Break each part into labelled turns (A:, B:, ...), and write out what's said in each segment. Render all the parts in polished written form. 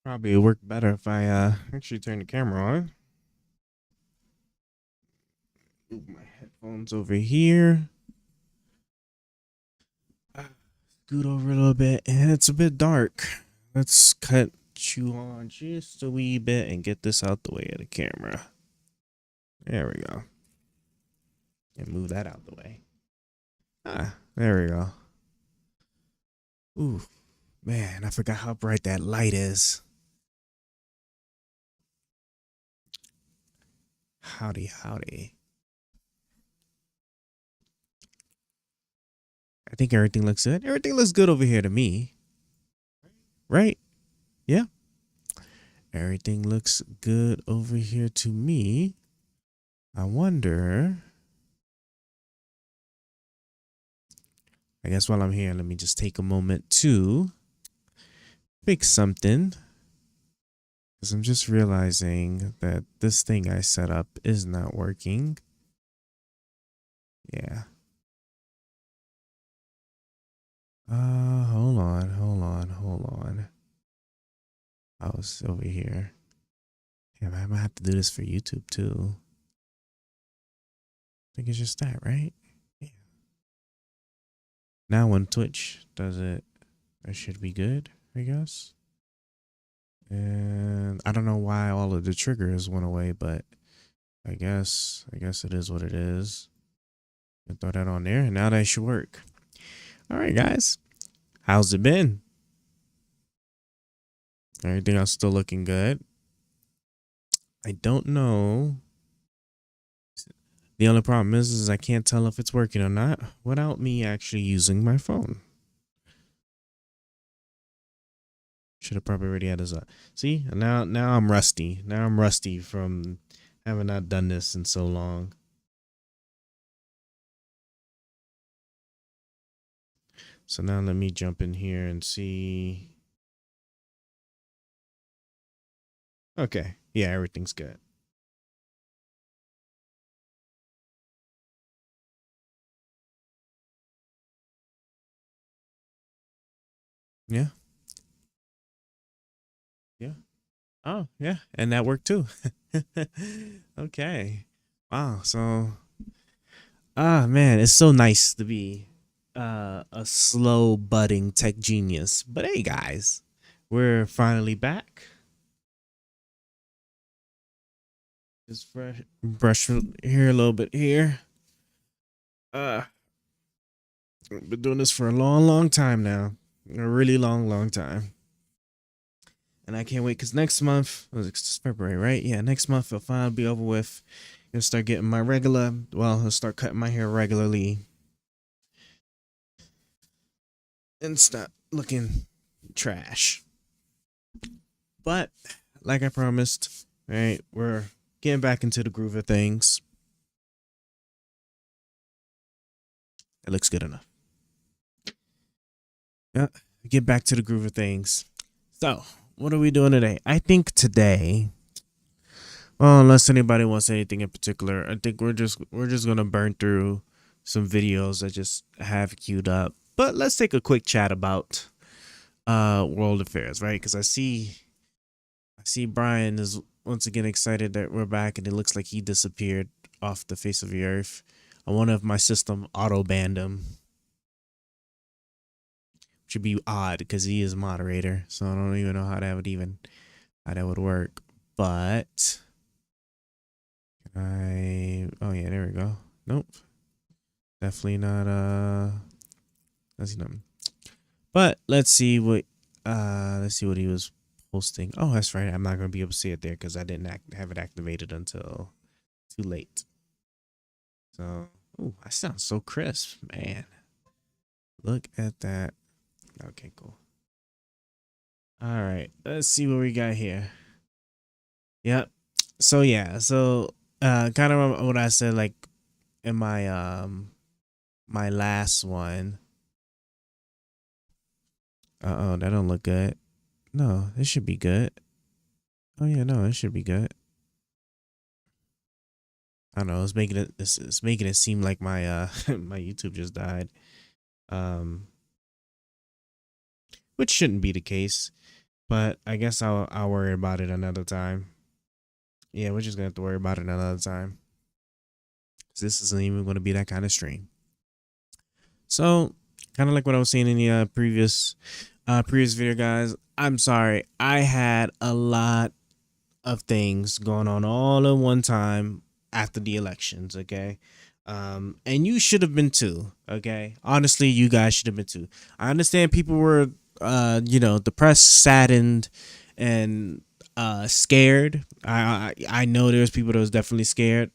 A: Probably work better if I actually turn the camera on. Move my headphones over here. Scoot over a little bit, and it's a bit dark. Let's cut you on just a wee bit and get this out the way of the camera. There we go. And move that out the way. There we go. Ooh, man, I forgot how bright that light is. Howdy, howdy. I think everything looks good. Everything looks good over here to me. Right? Yeah. Everything looks good over here to me. I wonder. I guess while I'm here, let me just take a moment to fix something. Because I'm just realizing that this thing I set up is not working. Yeah. Hold on. I was over here. Yeah, I might have to do this for YouTube too. I think it's just that, right? Yeah. Now when Twitch does it, it should be good, I guess. And I don't know why all of the triggers went away, but I guess it is what it is. I'll throw that on there, and now that should work. All right, guys. How's it been? Everything else still looking good. I don't know. The only problem is I can't tell if it's working or not without me actually using my phone. Should have probably already had this up. See, now I'm rusty. Now I'm rusty from having not done this in so long. So now let me jump in here and see. Okay, yeah, everything's good. Yeah. Yeah. Oh, yeah, and that worked too. Okay. Wow. So, man, it's so nice to be a slow budding tech genius. But hey, guys, we're finally back. Just brush here a little bit here. I've been doing this for a long time now. A really long time. And I can't wait because next month, it's February, right? Yeah, next month it'll finally be over with. I'll start getting my regular, well, I'll start cutting my hair regularly. And stop looking trash. But, like I promised, right, we're getting back into the groove of things. It looks good enough. Yeah, get back to the groove of things. So, what are we doing today? I think today, well, unless anybody wants anything in particular, I think we're just gonna burn through some videos I just have queued up. But let's take a quick chat about world affairs, right? Because I see Brian is once again excited that we're back, and it looks like he disappeared off the face of the earth. I wonder if my system auto banned him. Should be odd because he is moderator, so I don't even know how that would work. But oh yeah, there we go. Nope, definitely not. That's nothing. But let's see what he was posting. Oh, that's right. I'm not gonna be able to see it there because I didn't have it activated until too late. So, oh, that sounds so crisp, man. Look at that. Okay, cool. All right, let's see what we got here. Yep. So yeah, kind of what I said like in my last one. Uh-oh, that don't look good. No, it should be good. Oh yeah, no, it should be good. I don't know, it's making it seem like my my YouTube just died. Which shouldn't be the case. But I guess I'll worry about it another time. Yeah, we're just gonna have to worry about it another time. 'Cause this isn't even gonna be that kind of stream. So, kind of like what I was saying in the previous video, guys. I'm sorry. I had a lot of things going on all at one time after the elections. Okay. And you should have been too. Okay. Honestly, you guys should have been too. I understand people were, depressed, saddened, and scared. I know there's people that was definitely scared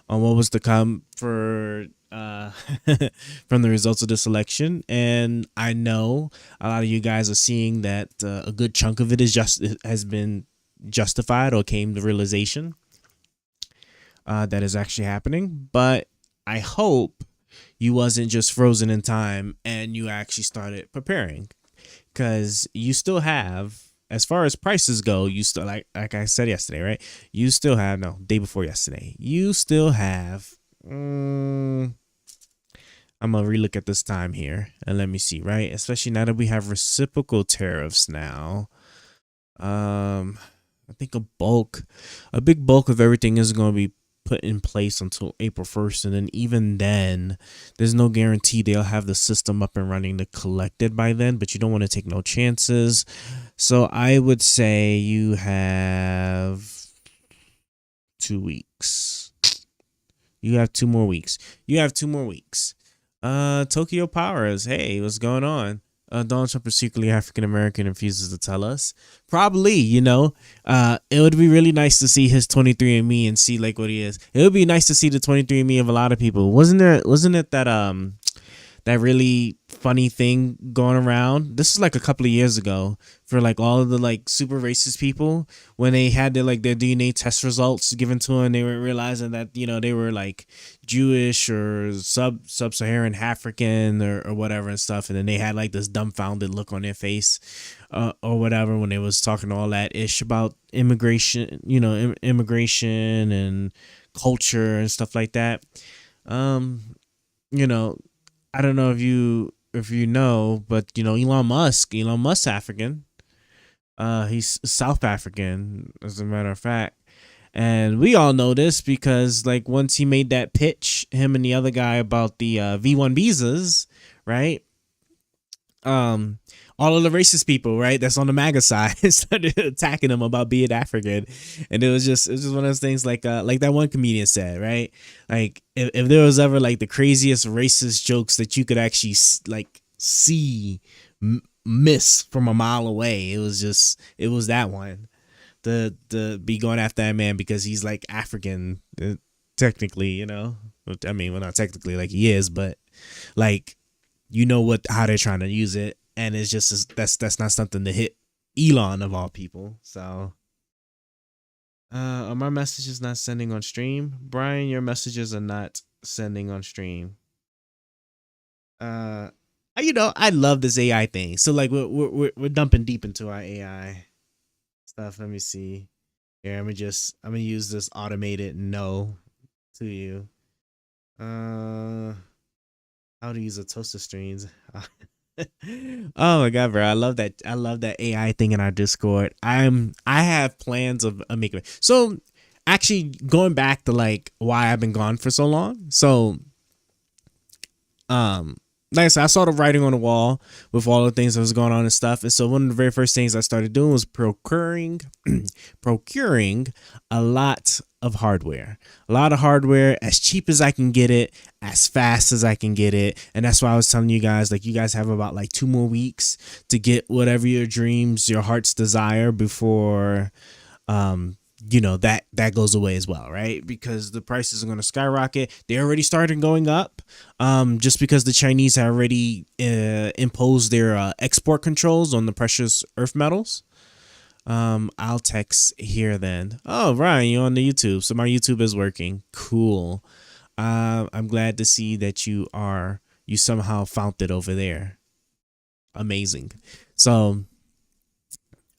A: on what was to come for from the results of this election, and I know a lot of you guys are seeing that a good chunk of it is just has been justified or came to realization that is actually happening. But I hope you wasn't just frozen in time and you actually started preparing, because you still have, as far as prices go, you still, like I said yesterday, right? You still have, no, day before yesterday, you still have. I'm gonna relook at this time here and let me see, right? Especially now that we have reciprocal tariffs now. I think a big bulk of everything is gonna be put in place until April 1st, and then even then, there's no guarantee they'll have the system up and running to collect it by then. But you don't want to take no chances, so I would say you have 2 weeks. You have 2 more weeks. You have 2 more weeks. Tokyo Powers, hey, what's going on? Donald Trump is secretly African American and refuses to tell us. Probably, it would be really nice to see his 23andMe and see like what he is. It would be nice to see the 23andMe of a lot of people. Wasn't it that really funny thing going around? This is like a couple of years ago, for like all of the like super racist people, when they had their DNA test results given to them, they were realizing that they were like Jewish or sub-Saharan African or whatever and stuff, and then they had like this dumbfounded look on their face or whatever when they was talking all that ish about immigration, immigration and culture and stuff like that. You know, I don't know if you know, but Elon Musk's African. He's South African, as a matter of fact. And we all know this because like once he made that pitch, him and the other guy, about the V1 visas, right? All of the racist people, right, that's on the MAGA side started attacking him about being African. And it was just one of those things like that one comedian said, right? Like if there was ever like the craziest racist jokes that you could actually like see miss from a mile away, it was that one. The be going after that man because he's like African, technically, I mean, well, not technically, like he is, but like how they're trying to use it, and it's just that's not something to hit Elon of all people. So are my messages not sending on stream? Brian, your messages are not sending on stream. I love this AI thing. So like we're dumping deep into our AI stuff. Let me see. Here, I'm gonna use this automated no to you. How to use a toaster strings. Oh my god, bro! I love that AI thing in our Discord. I have plans of making it. So actually, going back to like why I've been gone for so long. So like I said, I saw the writing on the wall with all the things that was going on and stuff. And so one of the very first things I started doing was procuring a lot of hardware. A lot of hardware, as cheap as I can get it, as fast as I can get it. And that's why I was telling you guys, like, you guys have about like 2 more weeks to get whatever your dreams, your heart's desire before that goes away as well, right? Because the prices are going to skyrocket. They already started going up, just because the Chinese have already imposed their export controls on the precious earth metals. I'll text here then. Oh, Ryan, you're on the YouTube, so my YouTube is working. Cool. I'm glad to see that you somehow found it over there. Amazing. So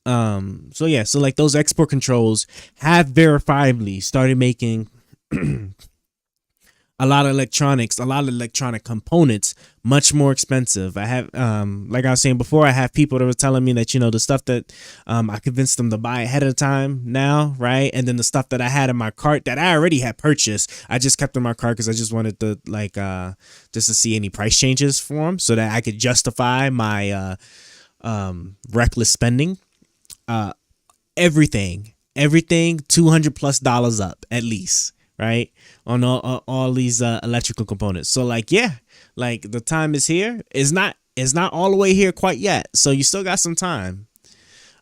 A: yeah, so like those export controls have verifiably started making a lot of electronics, a lot of electronic components, much more expensive. I have, like I was saying before, I have people that were telling me that, the stuff that I convinced them to buy ahead of time now, right? And then the stuff that I had in my cart that I already had purchased, I just kept in my cart because I just wanted to, like, just to see any price changes for them so that I could justify my reckless spending. Everything $200+ up at least, right, on all these electrical components. So like, yeah, like the time is here. It's not all the way here quite yet, so you still got some time.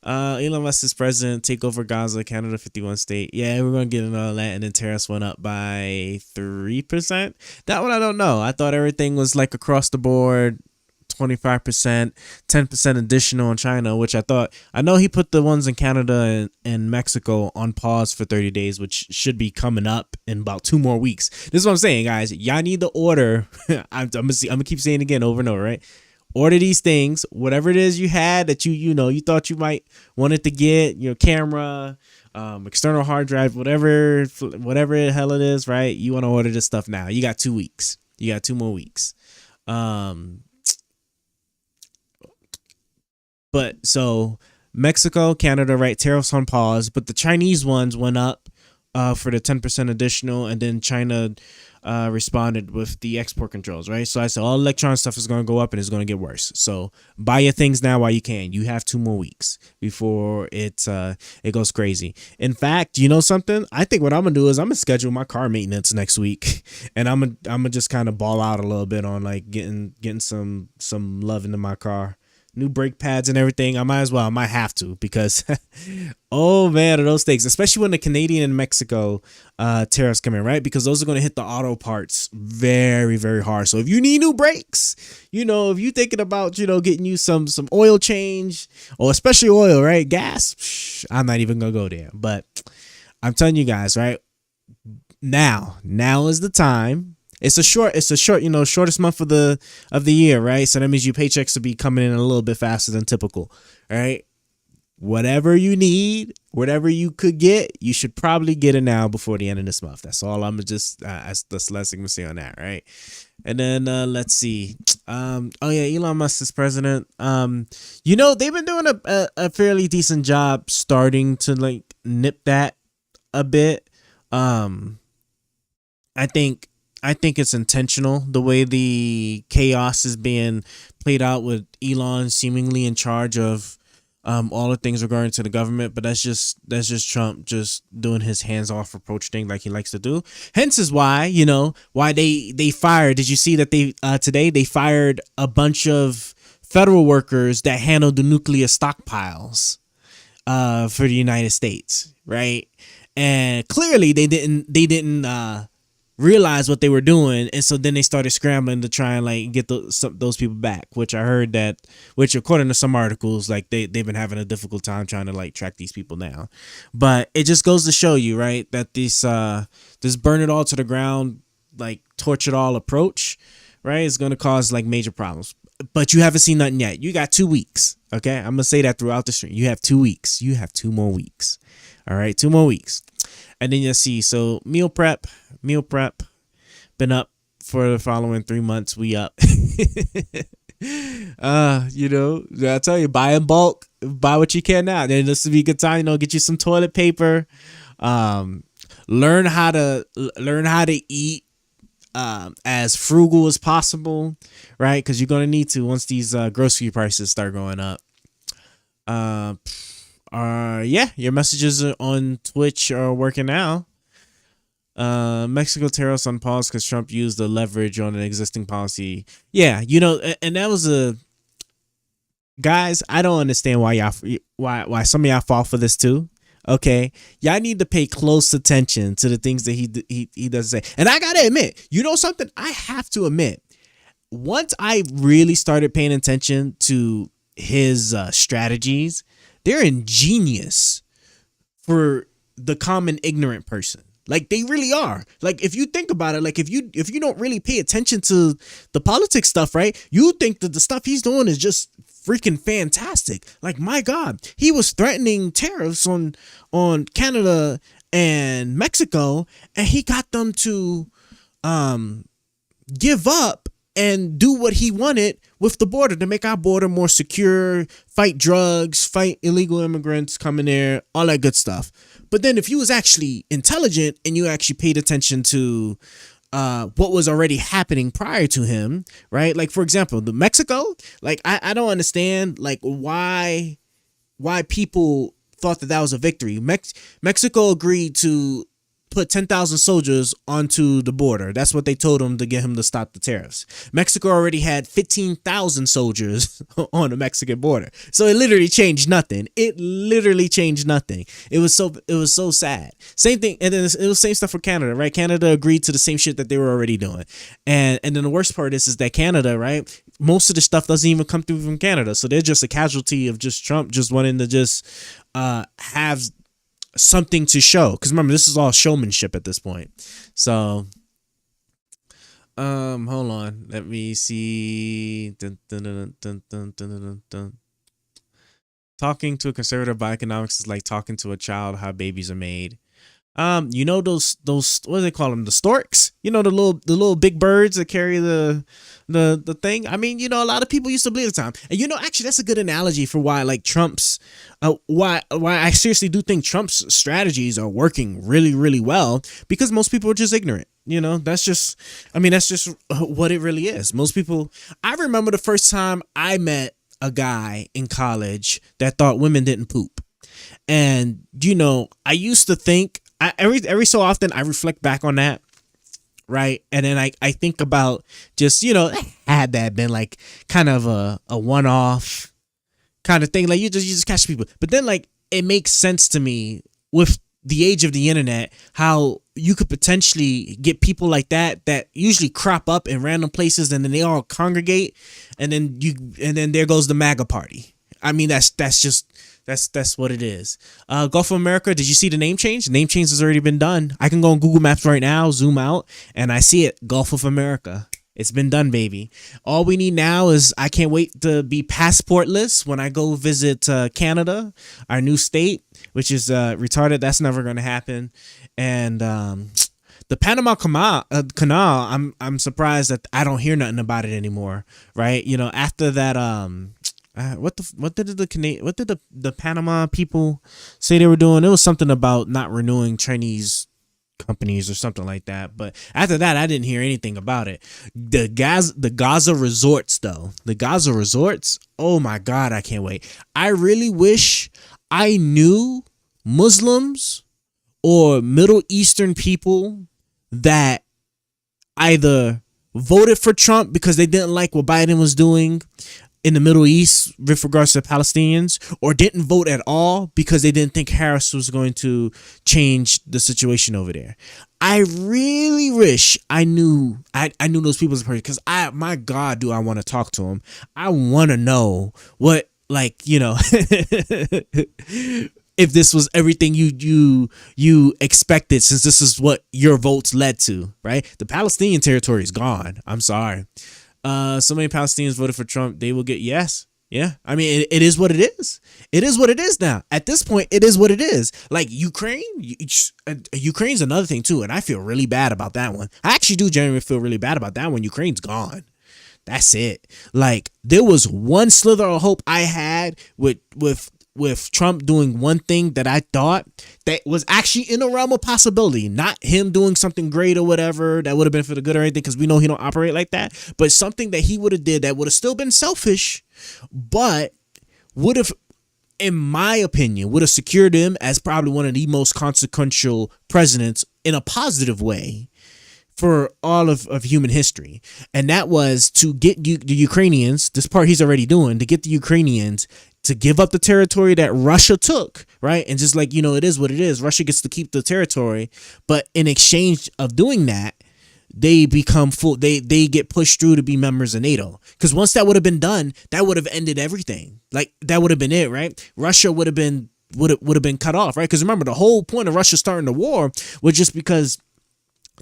A: Elon Musk is president, take over Gaza, Canada 51 state. Yeah, we're gonna get into all that. And then tariffs went up by 3%. That one I don't know. I thought everything was like across the board 25%, 10% additional in China, which I know he put the ones in Canada and Mexico on pause for 30 days, which should be coming up in about 2 more weeks. This is what I'm saying, guys. Y'all need to order. I'm gonna keep saying it again over and over, right? Order these things, whatever it is you had that you thought you might wanted to get, your camera, external hard drive, whatever the hell it is, right? You want to order this stuff now. You got 2 weeks. You got 2 more weeks. But so Mexico, Canada, right? Tariffs on pause, but the Chinese ones went up for the 10% additional, and then China responded with the export controls, right? So I said all electronic stuff is going to go up and it's going to get worse. So buy your things now while you can. You have 2 more weeks before it goes crazy. In fact, you know something? I think what I'm gonna do is I'm gonna schedule my car maintenance next week, and I'm gonna just kind of ball out a little bit on like getting some love into my car. New brake pads and everything. I might have to, because oh man, are those things, especially when the Canadian and Mexico tariffs come in, right? Because those are going to hit the auto parts very, very hard. So if you need new brakes, if you're thinking about, getting you some oil change, or especially oil, right? Gas, I'm not even going to go there. But I'm telling you guys, right? Now is the time. It's a short, shortest month of the year, right? So that means your paychecks will be coming in a little bit faster than typical, right? Whatever you need, whatever you could get, you should probably get it now before the end of this month. That's all. I'm just that's the last thing we say on that, right? And then let's see. Oh yeah, Elon Musk is president. They've been doing a fairly decent job starting to like nip that a bit. I think it's intentional, the way the chaos is being played out with Elon seemingly in charge of all the things regarding to the government. But that's just Trump just doing his hands-off approach thing like he likes to do. Hence is why, why they fired. Did you see that today they fired a bunch of federal workers that handled the nuclear stockpiles for the United States, right? And clearly they didn't realize what they were doing, and so then they started scrambling to try and like get those people back, which I heard which according to some articles, like they've been having a difficult time trying to like track these people down. But it just goes to show you, right, that this burn it all to the ground, like torch it all approach, right, is going to cause like major problems. But you haven't seen nothing yet. You got 2 weeks. Okay, I'm gonna say that throughout the stream. You have 2 weeks. You have 2 more weeks. All right, 2 more weeks. And then you'll see. So meal prep, been up for the following 3 months. We up. I tell you, buy in bulk, buy what you can now. Then this will be a good time. Get you some toilet paper. Learn how to eat as frugal as possible, right? Because you're gonna need to once these grocery prices start going up. Yeah, your messages on Twitch are working now. Mexico tariffs on pause because Trump used the leverage on an existing policy. Yeah, and that was guys, I don't understand why some of y'all fall for this too. Okay, y'all need to pay close attention to the things that he does say. And I gotta admit, something, I have to admit, once I really started paying attention to his strategies, they're ingenious for the common ignorant person. Like they really are. Like if you think about it, like if you don't really pay attention to the politics stuff, right? You think that the stuff he's doing is just freaking fantastic. Like my God, he was threatening tariffs on Canada and Mexico, and he got them to give up and do what he wanted with the border to make our border more secure, fight drugs, fight illegal immigrants coming there, all that good stuff. But then if you was actually intelligent and you actually paid attention to what was already happening prior to him, right? Like, for example, the Mexico, like, I don't understand, like, why people thought that that was a victory. Mexico agreed to put 10,000 soldiers onto the border. That's what they told him to get him to stop the tariffs. Mexico already had 15,000 soldiers on the Mexican border. So it literally changed nothing. It literally changed nothing. It was so sad. Same thing. And then it was same stuff for Canada, right? Canada agreed to the same shit that they were already doing. And then the worst part is that Canada, right? Most of the stuff doesn't even come through from Canada. So they're just a casualty of just Trump just wanting to just have something to show, because remember, this is all showmanship at this point. So hold on, let me see. Talking to a conservative about economics is like talking to a child how babies are made. You know those what do they call them, the storks, you know, the little big birds that carry the thing. I mean, you know, a lot of people used to believe at the time. And you know, actually that's a good analogy for why, like, Trump's why I seriously do think Trump's strategies are working really, really well, because most people are just ignorant. You know, that's just what it really is. Most people, I remember the first time I met a guy in college that thought women didn't poop. And, you know, I used to think, every so often I reflect back on that, right? And then I think about just, you know, had that been like kind of a one-off kind of thing, like you just catch people. But then, like, it makes sense to me with the age of the internet, how you could potentially get people like that usually crop up in random places, and then they all congregate, and then there goes the MAGA party. I mean, that's what it is. Gulf of America, did you see the name change? The name change has already been done. I can go on Google Maps right now, zoom out, and I see it. Gulf of America. It's been done, baby. All we need now is, I can't wait to be passportless when I go visit Canada, our new state, which is retarded. That's never going to happen. And the Panama Canal, I'm surprised that I don't hear nothing about it anymore, right? You know, after that, what did the Panama people say they were doing? It was something about not renewing Chinese companies or something like that. But after that, I didn't hear anything about it. The Gaza resorts, though, oh my God, I can't wait. I really wish I knew Muslims or Middle Eastern people that either voted for Trump because they didn't like what Biden was doing in the Middle East with regards to Palestinians, or didn't vote at all because they didn't think Harris was going to change the situation over there. I really wish I knew those people as a person, because my God, do I want to talk to them. I want to know what, like, you know, if this was everything you expected, since this is what your votes led to, right? The Palestinian territory is gone. I'm sorry. So many Palestinians voted for Trump. They will get yes. Yeah. I mean, it is what it is. It is what it is now. At this point, it is what it is. Like Ukraine's another thing too. And I feel really bad about that one. I actually do genuinely feel really bad about that one. Ukraine's gone. That's it. Like, there was one slither of hope I had with Trump doing one thing that I thought that was actually in the realm of possibility, not him doing something great or whatever that would have been for the good or anything, because we know he don't operate like that, but something that he would have did that would have still been selfish, but would have, in my opinion, would have secured him as probably one of the most consequential presidents in a positive way for all of human history. And that was to get the Ukrainians, this part he's already doing, to get the Ukrainians to give up the territory that Russia took, right? And just, like, you know, it is what it is. Russia gets to keep the territory, but in exchange of doing that, they become full. They get pushed through to be members of NATO. Because once that would have been done, that would have ended everything. Like, that would have been it, right? Russia would have been cut off, right? Because remember, the whole point of Russia starting the war was just because,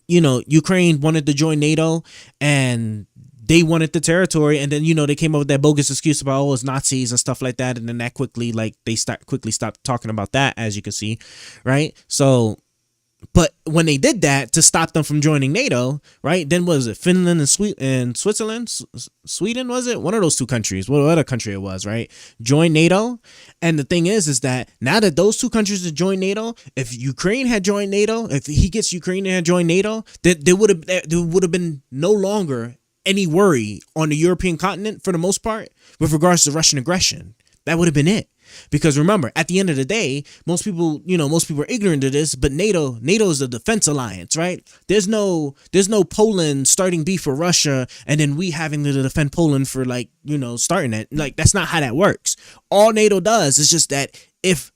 A: you know, Ukraine wanted to join NATO and they wanted the territory, and then, you know, they came up with that bogus excuse about, oh, it's Nazis and stuff like that, and then that quickly, like, they quickly stopped talking about that, as you can see, right? So But when they did that to stop them from joining NATO, right? Then what was it? Finland and Switzerland, Sweden, was it? One of those two countries, what other country it was, right? Joined NATO. And the thing is that now that those two countries have joined NATO, if Ukraine had joined NATO, if he gets Ukraine to join NATO, there would have been no longer any worry on the European continent for the most part with regards to Russian aggression. That would have been it. Because remember, at the end of the day, most people are ignorant of this, but NATO is a defense alliance, right? There's no Poland starting beef for Russia and then we having to defend Poland for starting it. Like, that's not how that works. All NATO does is just that if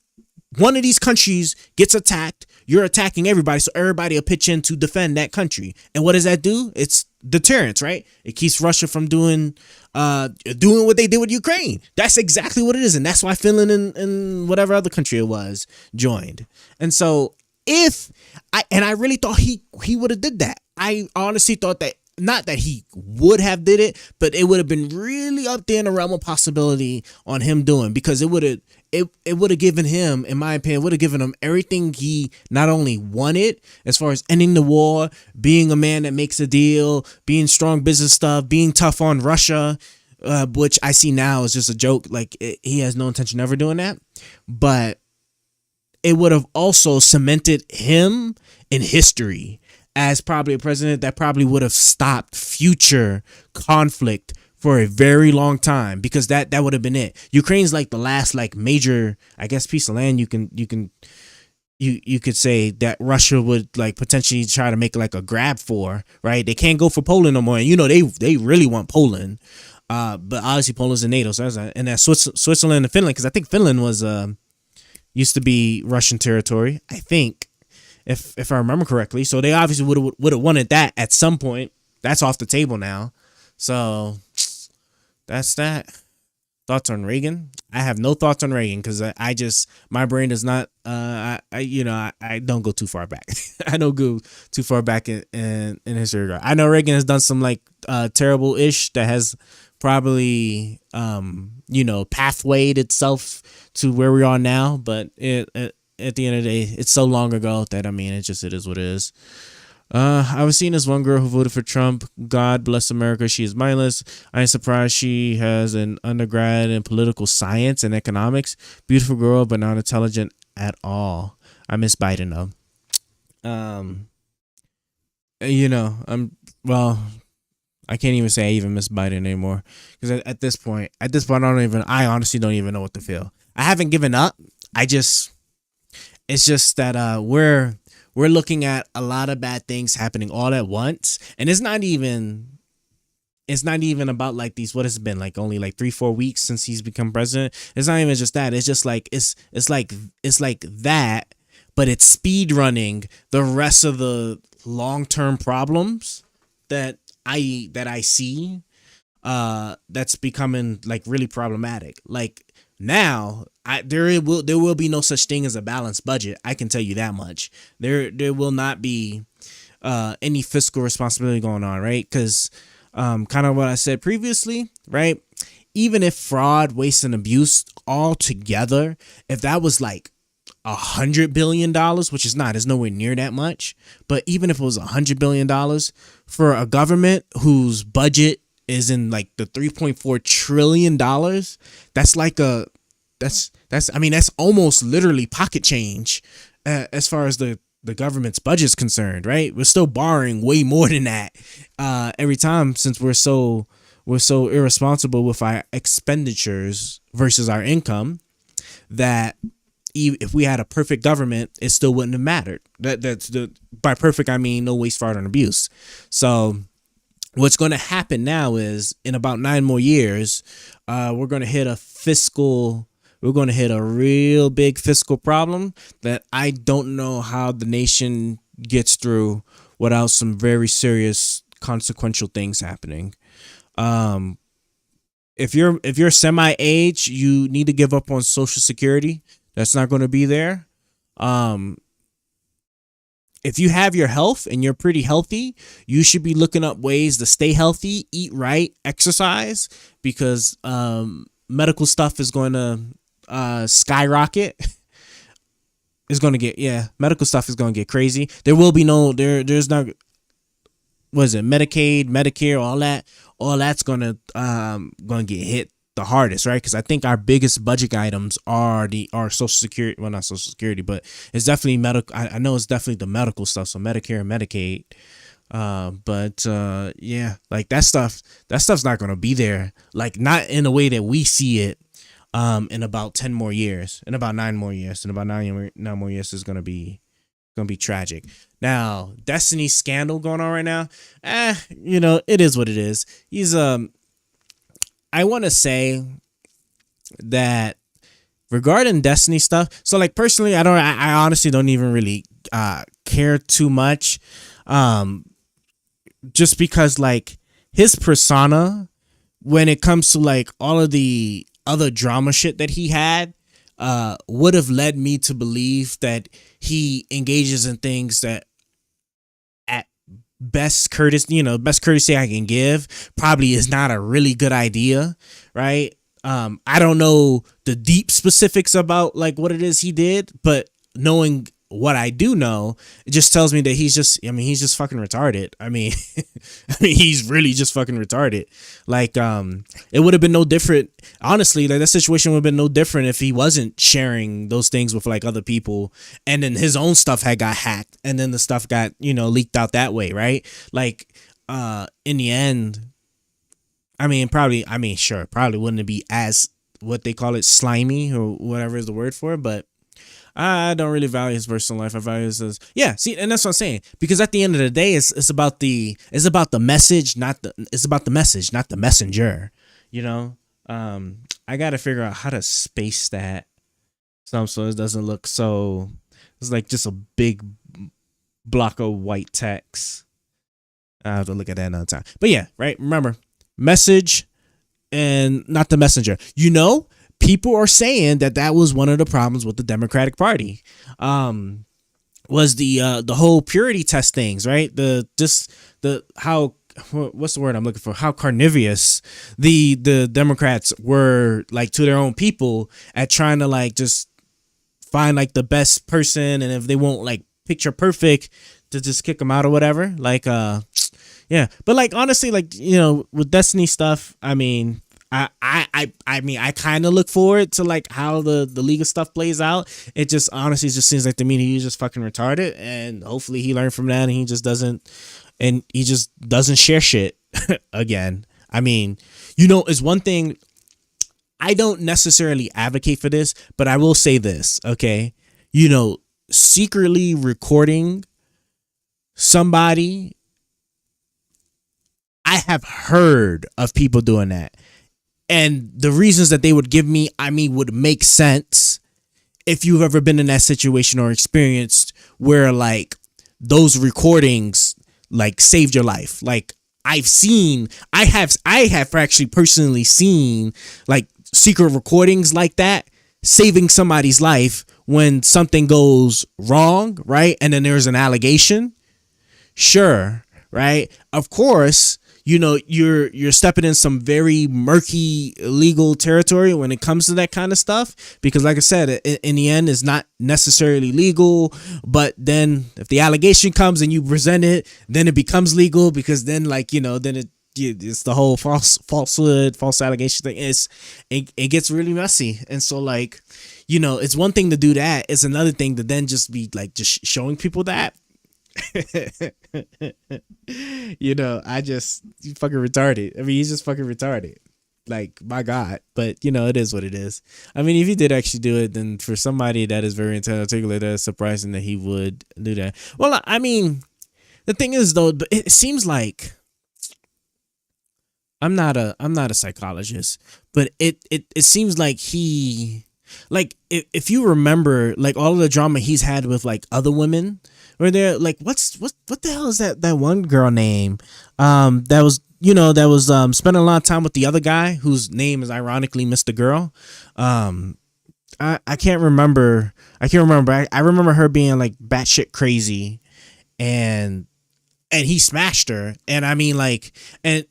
A: one of these countries gets attacked, you're attacking everybody, so everybody will pitch in to defend that country. And what does that do? It's deterrence, right? It keeps Russia from doing what they did with Ukraine. That's exactly what it is, and that's why Finland and whatever other country it was joined. And so I really thought he would have did that. I honestly thought that, not that he would have did it, but it would have been really up there in the realm of possibility on him doing, because it would have given him, in my opinion, would have given him everything he not only wanted as far as ending the war, being a man that makes a deal, being strong business stuff, being tough on Russia, which I see now is just a joke. Like, he has no intention of ever doing that, but it would have also cemented him in history as probably a president that probably would have stopped future conflict for a very long time, because that would have been it. Ukraine's like the last major, I guess, piece of land you could say that Russia would potentially try to make a grab for, right? They can't go for Poland no more, and they really want Poland, but obviously Poland's in NATO, so and that's Switzerland and Finland, because I think Finland was used to be Russian territory, I think, if I remember correctly. So they obviously would have wanted that at some point. That's off the table now. So that's that. Thoughts on Reagan? I have no thoughts on Reagan, because I just, my brain does not I don't go too far back. I don't go too far back in history. I know Reagan has done some terrible ish that has probably pathwayed itself to where we are now, but at the end of the day, it's so long ago that, I mean, it is what it is. I was seeing this one girl who voted for Trump. God bless America. She is mindless. I ain't surprised she has an undergrad in political science and economics. Beautiful girl, but not intelligent at all. I miss Biden though. I can't even say I even miss Biden anymore, because at this point, I honestly don't even know what to feel. I haven't given up. It's just that we're looking at a lot of bad things happening all at once, and it's not even about these, what has it been, only 3-4 weeks since he's become president. It's not even just that. It's just it's like that, but it's speed running the rest of the long-term problems that I see that's becoming really problematic. Now, there will be no such thing as a balanced budget. I can tell you that much. There will not be any fiscal responsibility going on, right? Because kind of what I said previously, right? Even if fraud, waste, and abuse all together, if that was $100 billion, which is not, it's nowhere near that much. But even if it was $100 billion for a government whose budget is in the $3.4 trillion, that's almost literally pocket change as far as the government's budget's concerned, right? We're still borrowing way more than that every time, since we're so irresponsible with our expenditures versus our income, that if we had a perfect government, it still wouldn't have mattered. By perfect, I mean no waste, fraud, and abuse. So what's going to happen now is, in about 9 more years, we're going to hit a real big fiscal problem that I don't know how the nation gets through without some very serious consequential things happening. If you're semi-age, you need to give up on Social Security. That's not going to be there. If you have your health and you're pretty healthy, you should be looking up ways to stay healthy, eat right, exercise, because medical stuff is going to skyrocket. is gonna get, yeah, medical stuff is gonna get crazy. There will be no there's not, what is it, Medicaid, Medicare, all that's gonna get hit the hardest, right? Because I think our biggest budget items are Social Security, well, not Social Security, but it's definitely medical. I know it's definitely the medical stuff, so Medicare and Medicaid. But yeah, like that stuff's not gonna be there, like not in the way that we see it. In about 10 more years, in about 9 more years, in about 9 more years is gonna be tragic. Now, Destiny's scandal going on right now. It is what it is. He's I want to say that regarding Destiny stuff. So like personally, I honestly don't even really care too much. Just because like his persona, when it comes to like all of the other drama shit that he had, would have led me to believe that he engages in things that at best courtesy I can give probably is not a really good idea, right? I don't know the deep specifics about like what it is he did, but knowing what I do know, it just tells me that he's just fucking retarded. I mean, he's really just fucking retarded. Like, it would have been no different. Honestly, like that situation would have been no different if he wasn't sharing those things with like other people, and then his own stuff had got hacked, and then the stuff got, leaked out that way, right? Like, in the end, probably wouldn't be as, what they call it, slimy or whatever is the word for it, but I don't really value his personal life. I value his, yeah. See, and that's what I'm saying. Because at the end of the day, it's about the message, not the messenger. I gotta figure out how to space that so it doesn't look so. It's like just a big block of white text. I have to look at that another time. But yeah, right. Remember, message and not the messenger. People are saying that was one of the problems with the Democratic Party, was the whole purity test things, right? How, what's the word I'm looking for? How carnivorous the Democrats were, like, to their own people at trying to like just find like the best person, and if they won't like picture perfect, to just kick them out or whatever. Like, yeah, but like honestly, like with Destiny stuff, I mean. I kind of look forward to like how the League of stuff plays out. It just honestly just seems like to me he's just fucking retarded, and hopefully he learned from that and he just doesn't share shit again. I mean, it's one thing. I don't necessarily advocate for this, but I will say this, okay? Secretly recording somebody, I have heard of people doing that. And the reasons that they would give me, would make sense if you've ever been in that situation or experienced where like those recordings like saved your life. Like I have actually personally seen like secret recordings like that saving somebody's life when something goes wrong, right? And then there's an allegation. Sure, right? Of course, you're stepping in some very murky legal territory when it comes to that kind of stuff, because like I said, in the end it's not necessarily legal, but then if the allegation comes and you present it, then it becomes legal, because then like then it's the whole false allegation thing. It gets really messy. And so like it's one thing to do that, it's another thing to then just be like just showing people that you fucking retarded. I mean, he's just fucking retarded. Like, my God. But it is what it is. I mean, if he did actually do it, then for somebody that is very articulate, that's surprising that he would do that. Well, I mean, the thing is though, it seems like I'm not a psychologist, but it seems like he, like, if you remember like all of the drama he's had with like other women, where they're like, what the hell is that one girl name that was spending a lot of time with the other guy whose name is ironically Mr. Girl. I can't remember. I remember her being like batshit crazy, and he smashed her. And I mean, like, and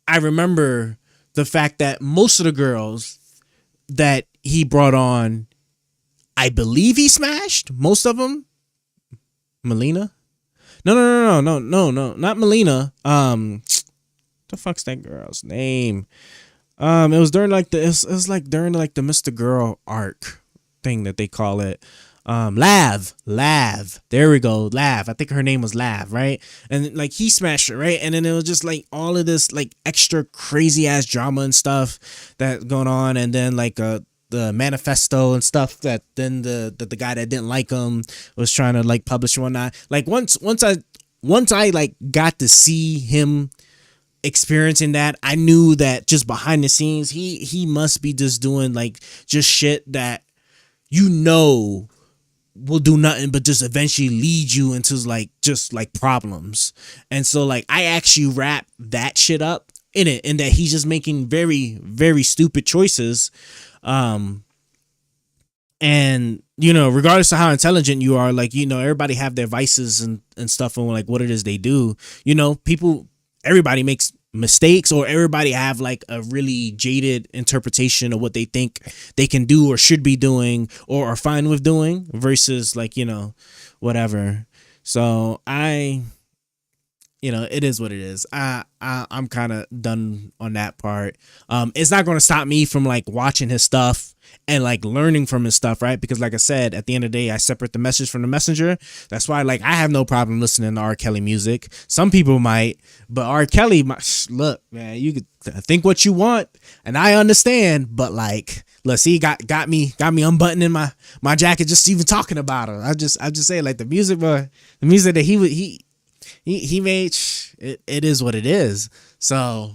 A: I remember the fact that most of the girls that he brought on I believe he smashed most of them. Melina? No, not Melina. The fuck's that girl's name? It was during like it was like during like the Mr. Girl arc thing that they call it. Lav. There we go. Lav. I think her name was Lav, right? And like he smashed her, right? And then it was just like all of this like extra crazy ass drama and stuff that going on, and then like the manifesto and stuff that then the guy that didn't like him was trying to like publish and whatnot. Like once I like got to see him experiencing that, I knew that just behind the scenes he must be just doing like just shit that will do nothing but just eventually lead you into like just like problems. And so like I actually wrap that shit up in it, and that he's just making very, very stupid choices. And regardless of how intelligent you are, like everybody have their vices and stuff, and like what it is they do. Everybody makes mistakes, or everybody have like a really jaded interpretation of what they think they can do or should be doing or are fine with doing versus like whatever. So it is what it is. I'm kind of done on that part. It's not going to stop me from like watching his stuff and like learning from his stuff, right? Because like I said, at the end of the day, I separate the message from the messenger. That's why like I have no problem listening to R. Kelly music. Some people might, but R. Kelly, look, man, you could think what you want, and I understand, but like, look, see, got me unbuttoning my jacket just even talking about him. I just say like the music that he made, it is what it is. So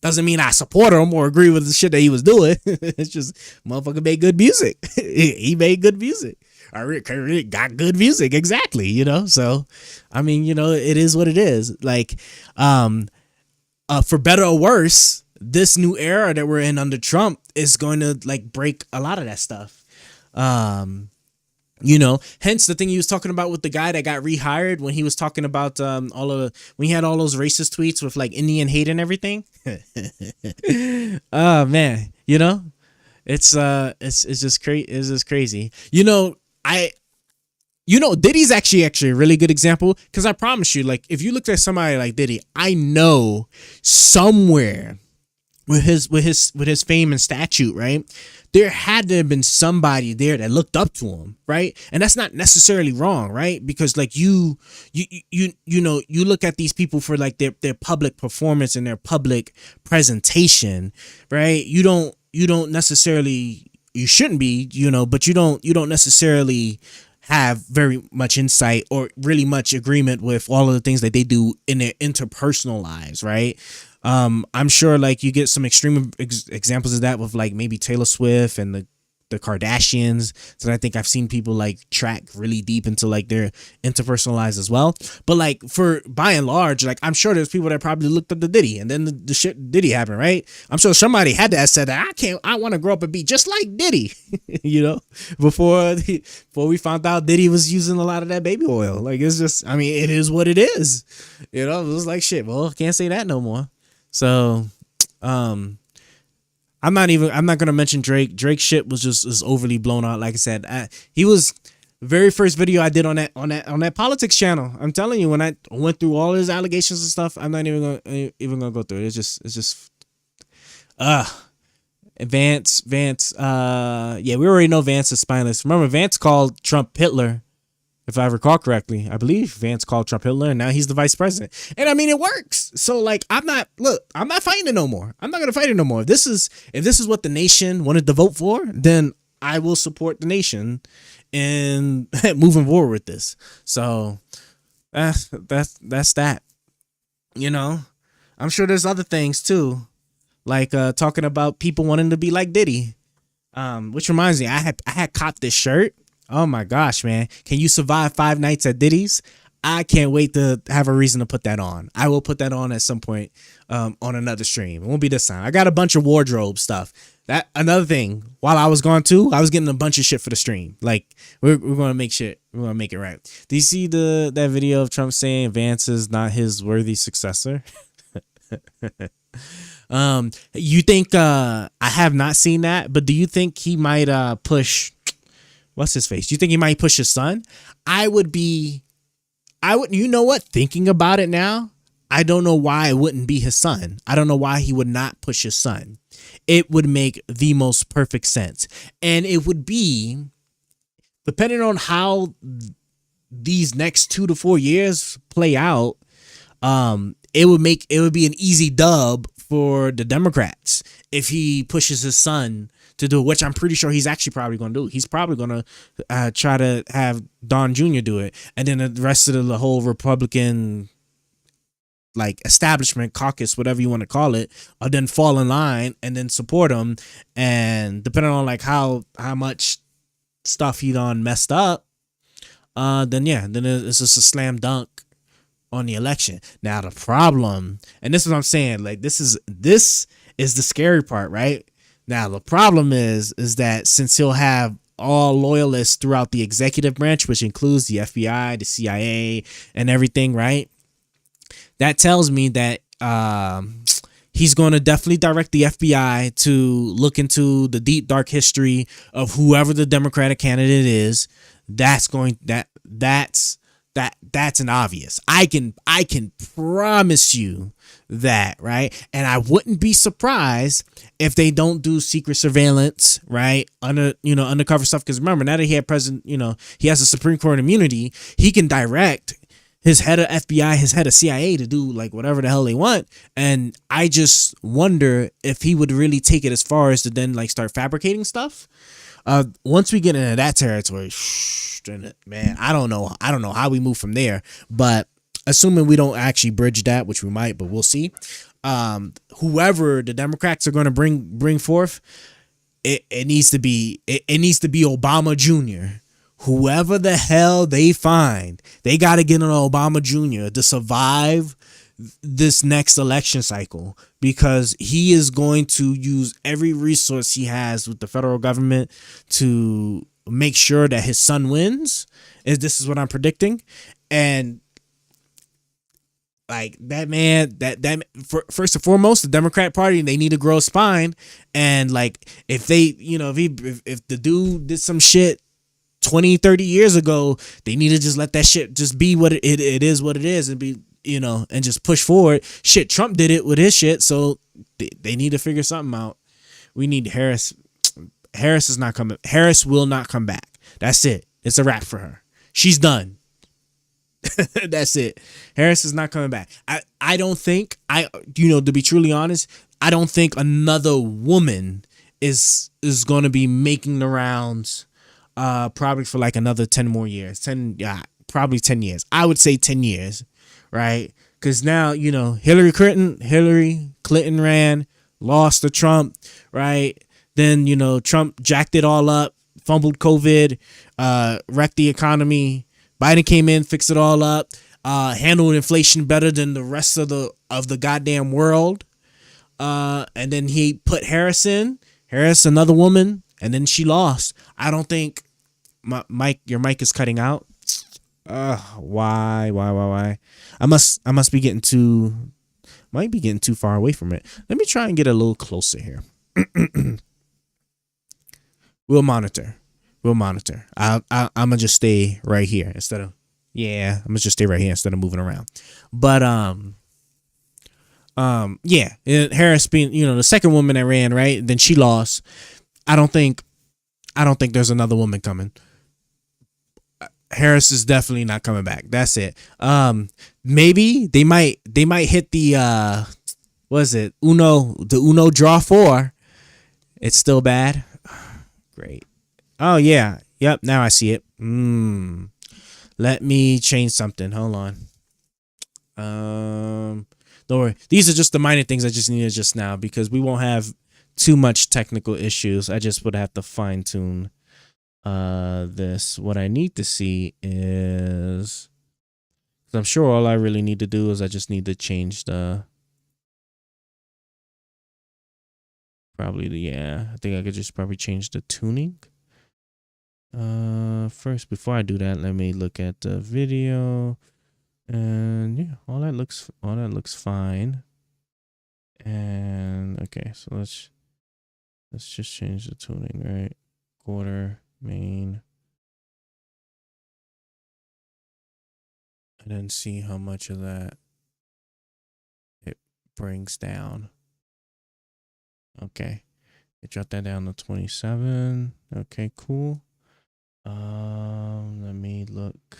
A: doesn't mean I support him or agree with the shit that he was doing. It's just motherfucker made good music. He made good music. I got good music, exactly. So I mean, it is what it is. Like, for better or worse, this new era that we're in under Trump is going to like break a lot of that stuff. Hence the thing he was talking about with the guy that got rehired when he was talking about when he had all those racist tweets with like Indian hate and everything. Oh man, it's just crazy. It's just crazy. Diddy's actually a really good example, because I promise you, like if you looked at somebody like Diddy, I know somewhere with his fame and statute, right, there had to have been somebody there that looked up to him, right? And that's not necessarily wrong, right? Because like you look at these people for like their public performance and their public presentation, right? You don't necessarily, you shouldn't be, but you don't necessarily have very much insight or really much agreement with all of the things that they do in their interpersonal lives, right? I'm sure like you get some extreme examples of that with like maybe Taylor Swift and the Kardashians. So I think I've seen people like track really deep into like their interpersonal lives as well. But like for by and large, like I'm sure there's people that probably looked up to Diddy, and then the shit Diddy happened, right? I'm sure somebody had to have said that I want to grow up and be just like Diddy, before we found out Diddy was using a lot of that baby oil. Like it's just, I mean, it is what it is. It was like shit. Well, can't say that no more. So, I'm not gonna mention Drake. Drake's shit was just overly blown out. Like I said, he was the very first video I did on that politics channel. I'm telling you, when I went through all his allegations and stuff, I'm not even gonna go through it. It's just Vance. Yeah, we already know Vance is spineless. Remember, Vance called Trump Hitler. If I recall correctly, I believe Vance called Trump Hitler, and now he's the vice president. And I mean, it works. So like, I'm not fighting it no more. I'm not going to fight it no more. If this is what the nation wanted to vote for, then I will support the nation in moving forward with this. So that's that. I'm sure there's other things too, like talking about people wanting to be like Diddy. Which reminds me, I had copped this shirt. Oh my gosh, man. Can you survive 5 nights at Diddy's? I can't wait to have a reason to put that on. I will put that on at some point on another stream. It won't be this time. I got a bunch of wardrobe stuff. That another thing. While I was gone too, I was getting a bunch of shit for the stream. Like we're gonna make shit. We're gonna make it right. Do you see that video of Trump saying Vance is not his worthy successor? You think I have not seen that, but do you think he might push what's his face? You think he might push his son? I would, you know what? Thinking about it now, I don't know why it wouldn't be his son. I don't know why he would not push his son. It would make the most perfect sense. And it would be, depending on how these next 2 to 4 years play out, it would be an easy dub for the Democrats if he pushes his son to do it, which I'm pretty sure he's actually probably going to do. He's probably going to try to have Don Jr. do it, and then the rest of the whole Republican like establishment, caucus, whatever you want to call it, then fall in line and then support him. And depending on like how much stuff he done messed up, then it's just a slam dunk on the election. Now the problem, and this is what I'm saying, like this is the scary part, right? Now the problem is that since he'll have all loyalists throughout the executive branch, which includes the FBI, the CIA, and everything, right? That tells me that he's going to definitely direct the FBI to look into the deep dark history of whoever the Democratic candidate is. That's an obvious. I can promise you that, right? And I wouldn't be surprised if they don't do secret surveillance, right? Undercover stuff. Because remember, now that he has a Supreme Court immunity, he can direct his head of FBI, his head of CIA to do like whatever the hell they want. And I just wonder if he would really take it as far as to then like start fabricating stuff. Once we get into that territory, man, I don't know how we move from there, but assuming we don't actually bridge that, which we might, but we'll see. Whoever the Democrats are going to bring forth, it needs to be Obama Jr. Whoever the hell they find, they got to get an Obama Jr. to survive this next election cycle, because he is going to use every resource he has with the federal government to make sure that his son wins. This is what I'm predicting. And like that man, first and foremost, the Democrat Party, they need to grow a spine. And like if they, if the dude did some shit 20, 30 years ago, they need to just let that shit just be what it is, what it is, and be, and just push forward. Shit, Trump did it with his shit, so they need to figure something out. We need Harris. Harris is not coming. Harris will not come back. That's it. It's a wrap for her. She's done. That's it. Harris is not coming back. I don't think, to be truly honest, I don't think another woman is going to be making the rounds probably for like another 10 more years. Probably 10 years. I would say 10 years, right? Because now, Hillary Clinton ran, lost to Trump, right? Then, Trump jacked it all up, fumbled COVID, wrecked the economy. Biden came in, fixed it all up, handled inflation better than the rest of the goddamn world. And then he put Harris in. Harris, another woman, and then she lost. I don't think your mic is cutting out. Why? I must be getting might be getting too far away from it. Let me try and get a little closer here. We'll monitor. I'm gonna just stay right here instead of moving around. But Harris being, the second woman that ran, right? Then she lost. I don't think there's another woman coming. Harris is definitely not coming back. That's it. Maybe they might hit the Uno draw 4. It's still bad. Great. Oh yeah. Yep. Now I see it. Let me change something. Hold on. Don't worry. These are just the minor things I just needed just now, because we won't have too much technical issues. I just would have to fine tune this. What I need to see is, because I'm sure all I really need to do is I just need to change I think I could just probably change the tuning. First, before I do that, let me look at the video, and yeah, all that looks fine. And okay, so let's just change the tuning, right? Quarter, main, and then see how much of that it brings down. Okay. It dropped that down to 27. Okay, cool. Let me look.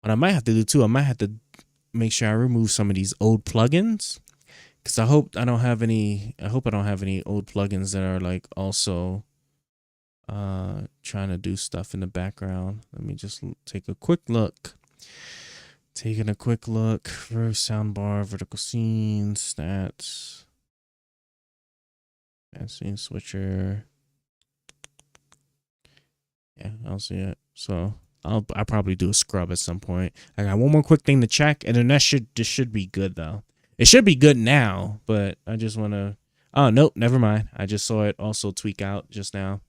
A: What I might have to do too, I might have to make sure I remove some of these old plugins. Cause I hope I don't have any old plugins that are like also trying to do stuff in the background. Let me just take a quick look. Taking a quick look for soundbar, vertical scene, stats, scene switcher. Yeah, I don't see it. So I'll probably do a scrub at some point. I got one more quick thing to check, and then this should be good though. It should be good now, but I just want to. Oh nope, never mind. I just saw it also tweak out just now.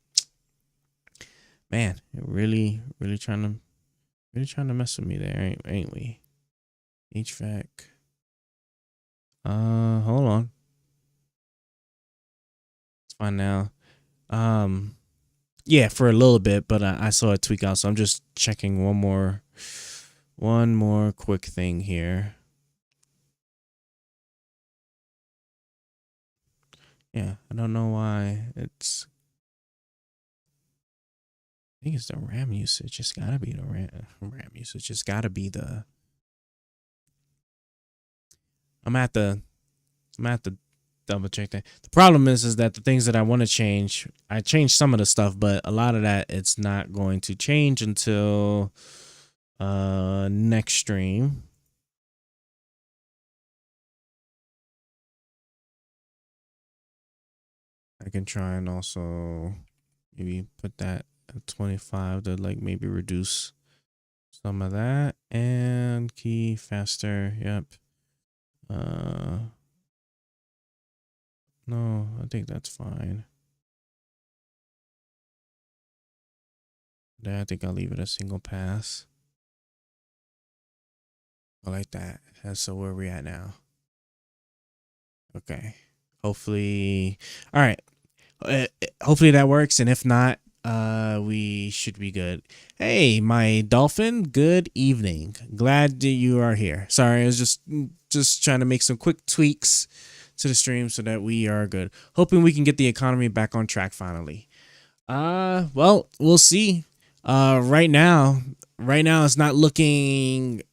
A: Man, really trying to mess with me there, ain't we? HVAC. Hold on. It's fine now. Yeah, for a little bit, but I saw it tweak out, so I'm just checking one more quick thing here. Yeah, I don't know why it's. I think it's the RAM usage. It's gotta be the RAM usage. It's gotta be the. I'm at the double check that. The problem is that the things that I want to change, I changed some of the stuff, but a lot of that it's not going to change until next stream. I can try and also maybe put that at 25 to like maybe reduce some of that, and key faster. Yep. No, I think that's fine. I think I'll leave it a single pass. I like that. So where we at now? Okay. Hopefully, all right. Hopefully that works, and if not, we should be good. Hey, my dolphin. Good evening. Glad that you are here. Sorry, I was just trying to make some quick tweaks to the stream so that we are good. Hoping we can get the economy back on track finally. Well, we'll see. Right now it's not looking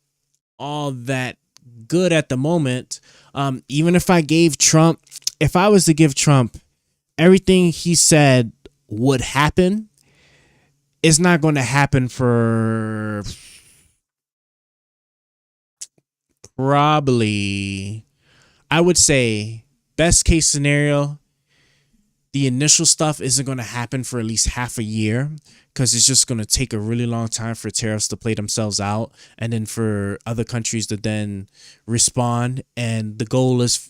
A: all that good at the moment. Even if I was to give Trump everything he said would happen, it's not going to happen for probably, I would say, best case scenario, the initial stuff isn't going to happen for at least half a year, because it's just going to take a really long time for tariffs to play themselves out, and then for other countries to then respond. And the goal is,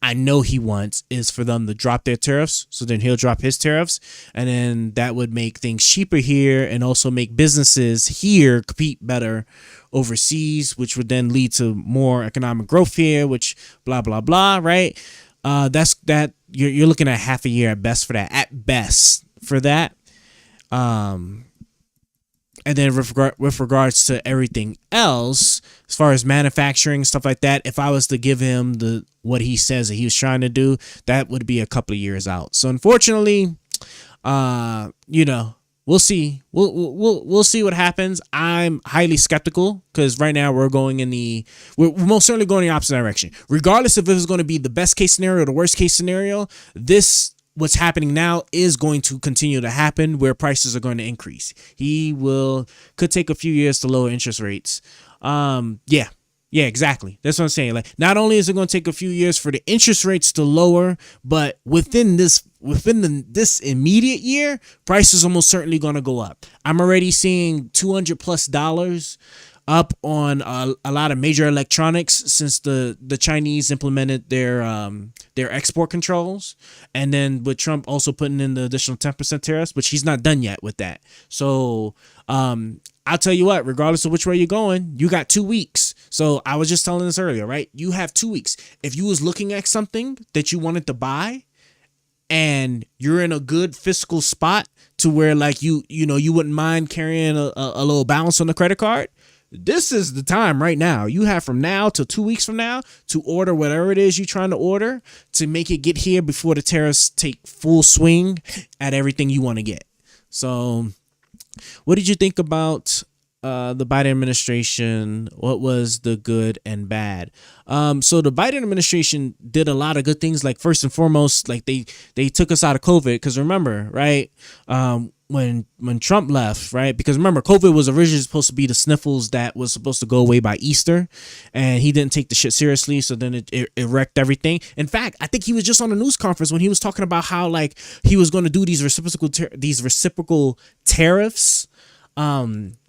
A: I know he wants is for them to drop their tariffs, so then he'll drop his tariffs, and then that would make things cheaper here and also make businesses here compete better overseas, which would then lead to more economic growth here, which blah blah blah, right? That's that. You're looking at half a year at best for that. At best for that. And then with regards to everything else, as far as manufacturing, stuff like that, if I was to give him what he says that he was trying to do, that would be a couple of years out. So unfortunately, we'll see. We'll see what happens. I'm highly skeptical because right now we're most certainly going in the opposite direction. Regardless if it was going to be the best case scenario or the worst case scenario, what's happening now is going to continue to happen, where prices are going to increase. Could take a few years to lower interest rates. Yeah, exactly. That's what I'm saying. Like, not only is it going to take a few years for the interest rates to lower, but within this immediate year, prices are almost certainly going to go up. I'm already seeing $200+ up on a lot of major electronics since the Chinese implemented their export controls, and then with Trump also putting in the additional 10% tariffs, which he's not done yet with that. So I'll tell you what, regardless of which way you're going, you got 2 weeks. So I was just telling this earlier, right? You have 2 weeks. If you was looking at something that you wanted to buy and you're in a good fiscal spot to where like you wouldn't mind carrying a little balance on the credit card,
B: this is the time right now. You have from now till 2 weeks from now to order whatever it is you're trying to order to make it get here before the tariffs take full swing at everything you want to get. So what did you think about the Biden administration? What was the good and bad? So the Biden administration did a lot of good things. Like first and foremost, like they took us out of COVID. Because remember, right? When Trump left, right? Because remember, COVID was originally supposed to be the sniffles that was supposed to go away by Easter, and he didn't take the shit seriously. So then it wrecked everything. In fact, I think he was just on a news conference when he was talking about how like he was going to do these reciprocal tariffs.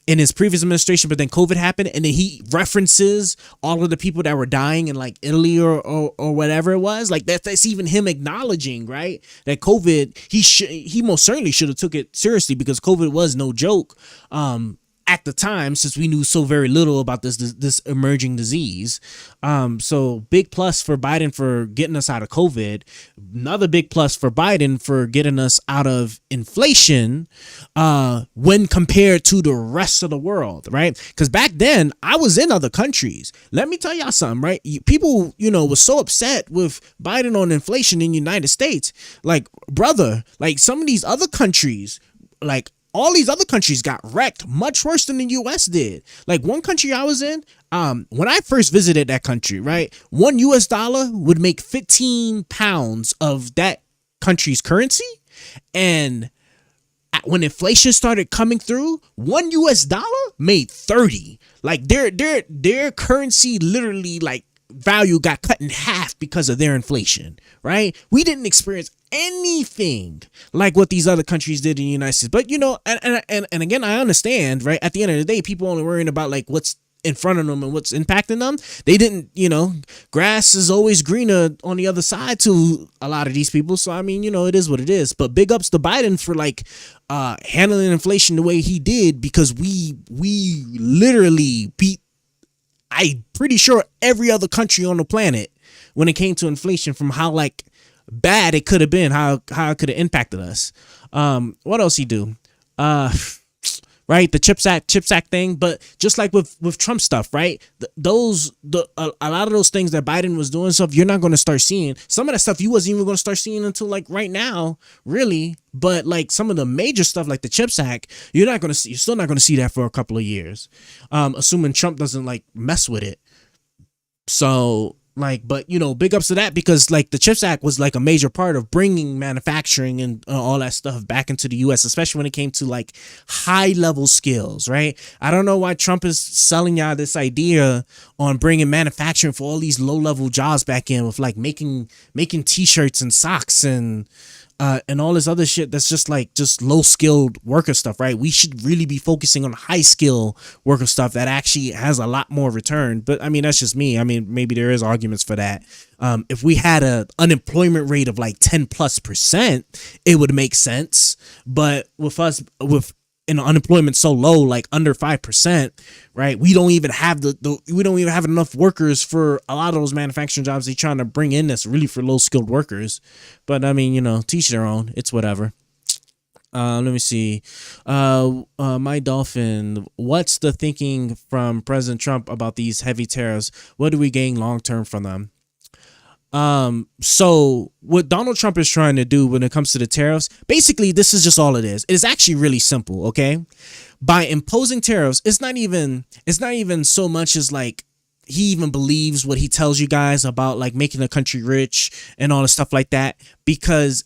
B: In his previous administration, but then COVID happened, and then he references all of the people that were dying in like Italy or whatever it was. Like that's even him acknowledging, right, that COVID, he most certainly should have took it seriously, because COVID was no joke at the time, since we knew so very little about this emerging disease. So big plus for Biden for getting us out of COVID. Another big plus for Biden for getting us out of inflation when compared to the rest of the world, right? Because back then I was in other countries. Let me tell y'all something, right? People, was so upset with Biden on inflation in the United States. Like, brother, like some of these other countries, like all these other countries got wrecked much worse than the U.S. did. Like one country I was in, when I first visited that country, right, $1 would make 15 pounds of that country's currency. And when inflation started coming through, $1 made 30. Like their currency literally like value got cut in half because of their inflation, right? We didn't experience anything like what these other countries did in the United States. But and again, I understand, right? At the end of the day, people only worrying about like what's in front of them and what's impacting them. They didn't, grass is always greener on the other side to a lot of these people. So I mean, it is what it is. But big ups to Biden for like handling inflation the way he did, because we literally beat, I'm pretty sure, every other country on the planet when it came to inflation, from how like bad it could have been, how it could have impacted us. What else he do? Right, the CHIPS Act thing. But just like with Trump stuff, right? A lot of those things that Biden was doing, stuff you're not going to start seeing. Some of that stuff you wasn't even going to start seeing until like right now, really. But like some of the major stuff, like the CHIPS Act, you're still not going to see that for a couple of years, assuming Trump doesn't like mess with it. So like, but big ups to that, because like the CHIPS Act was like a major part of bringing manufacturing and all that stuff back into the U.S., especially when it came to like high level skills, right? I don't know why Trump is selling y'all this idea on bringing manufacturing for all these low level jobs back in, with like making t-shirts and socks and all this other shit that's just low skilled worker stuff, right? We should really be focusing on high skill worker stuff that actually has a lot more return. But I mean, that's just me. I mean, maybe there is arguments for that. If we had an unemployment rate of like 10+%, it would make sense. But with unemployment so low, like under 5%, right? We don't even have enough workers for a lot of those manufacturing jobs they're trying to bring in that's really for low skilled workers. But I mean, teach their own. It's whatever. Let me see. My Dolphin, what's the thinking from President Trump about these heavy tariffs? What do we gain long term from them? So what Donald Trump is trying to do when it comes to the tariffs, basically, this is just all it is. It's actually really simple. Okay. By imposing tariffs, it's not even so much as like he even believes what he tells you guys about like making the country rich and all the stuff like that, because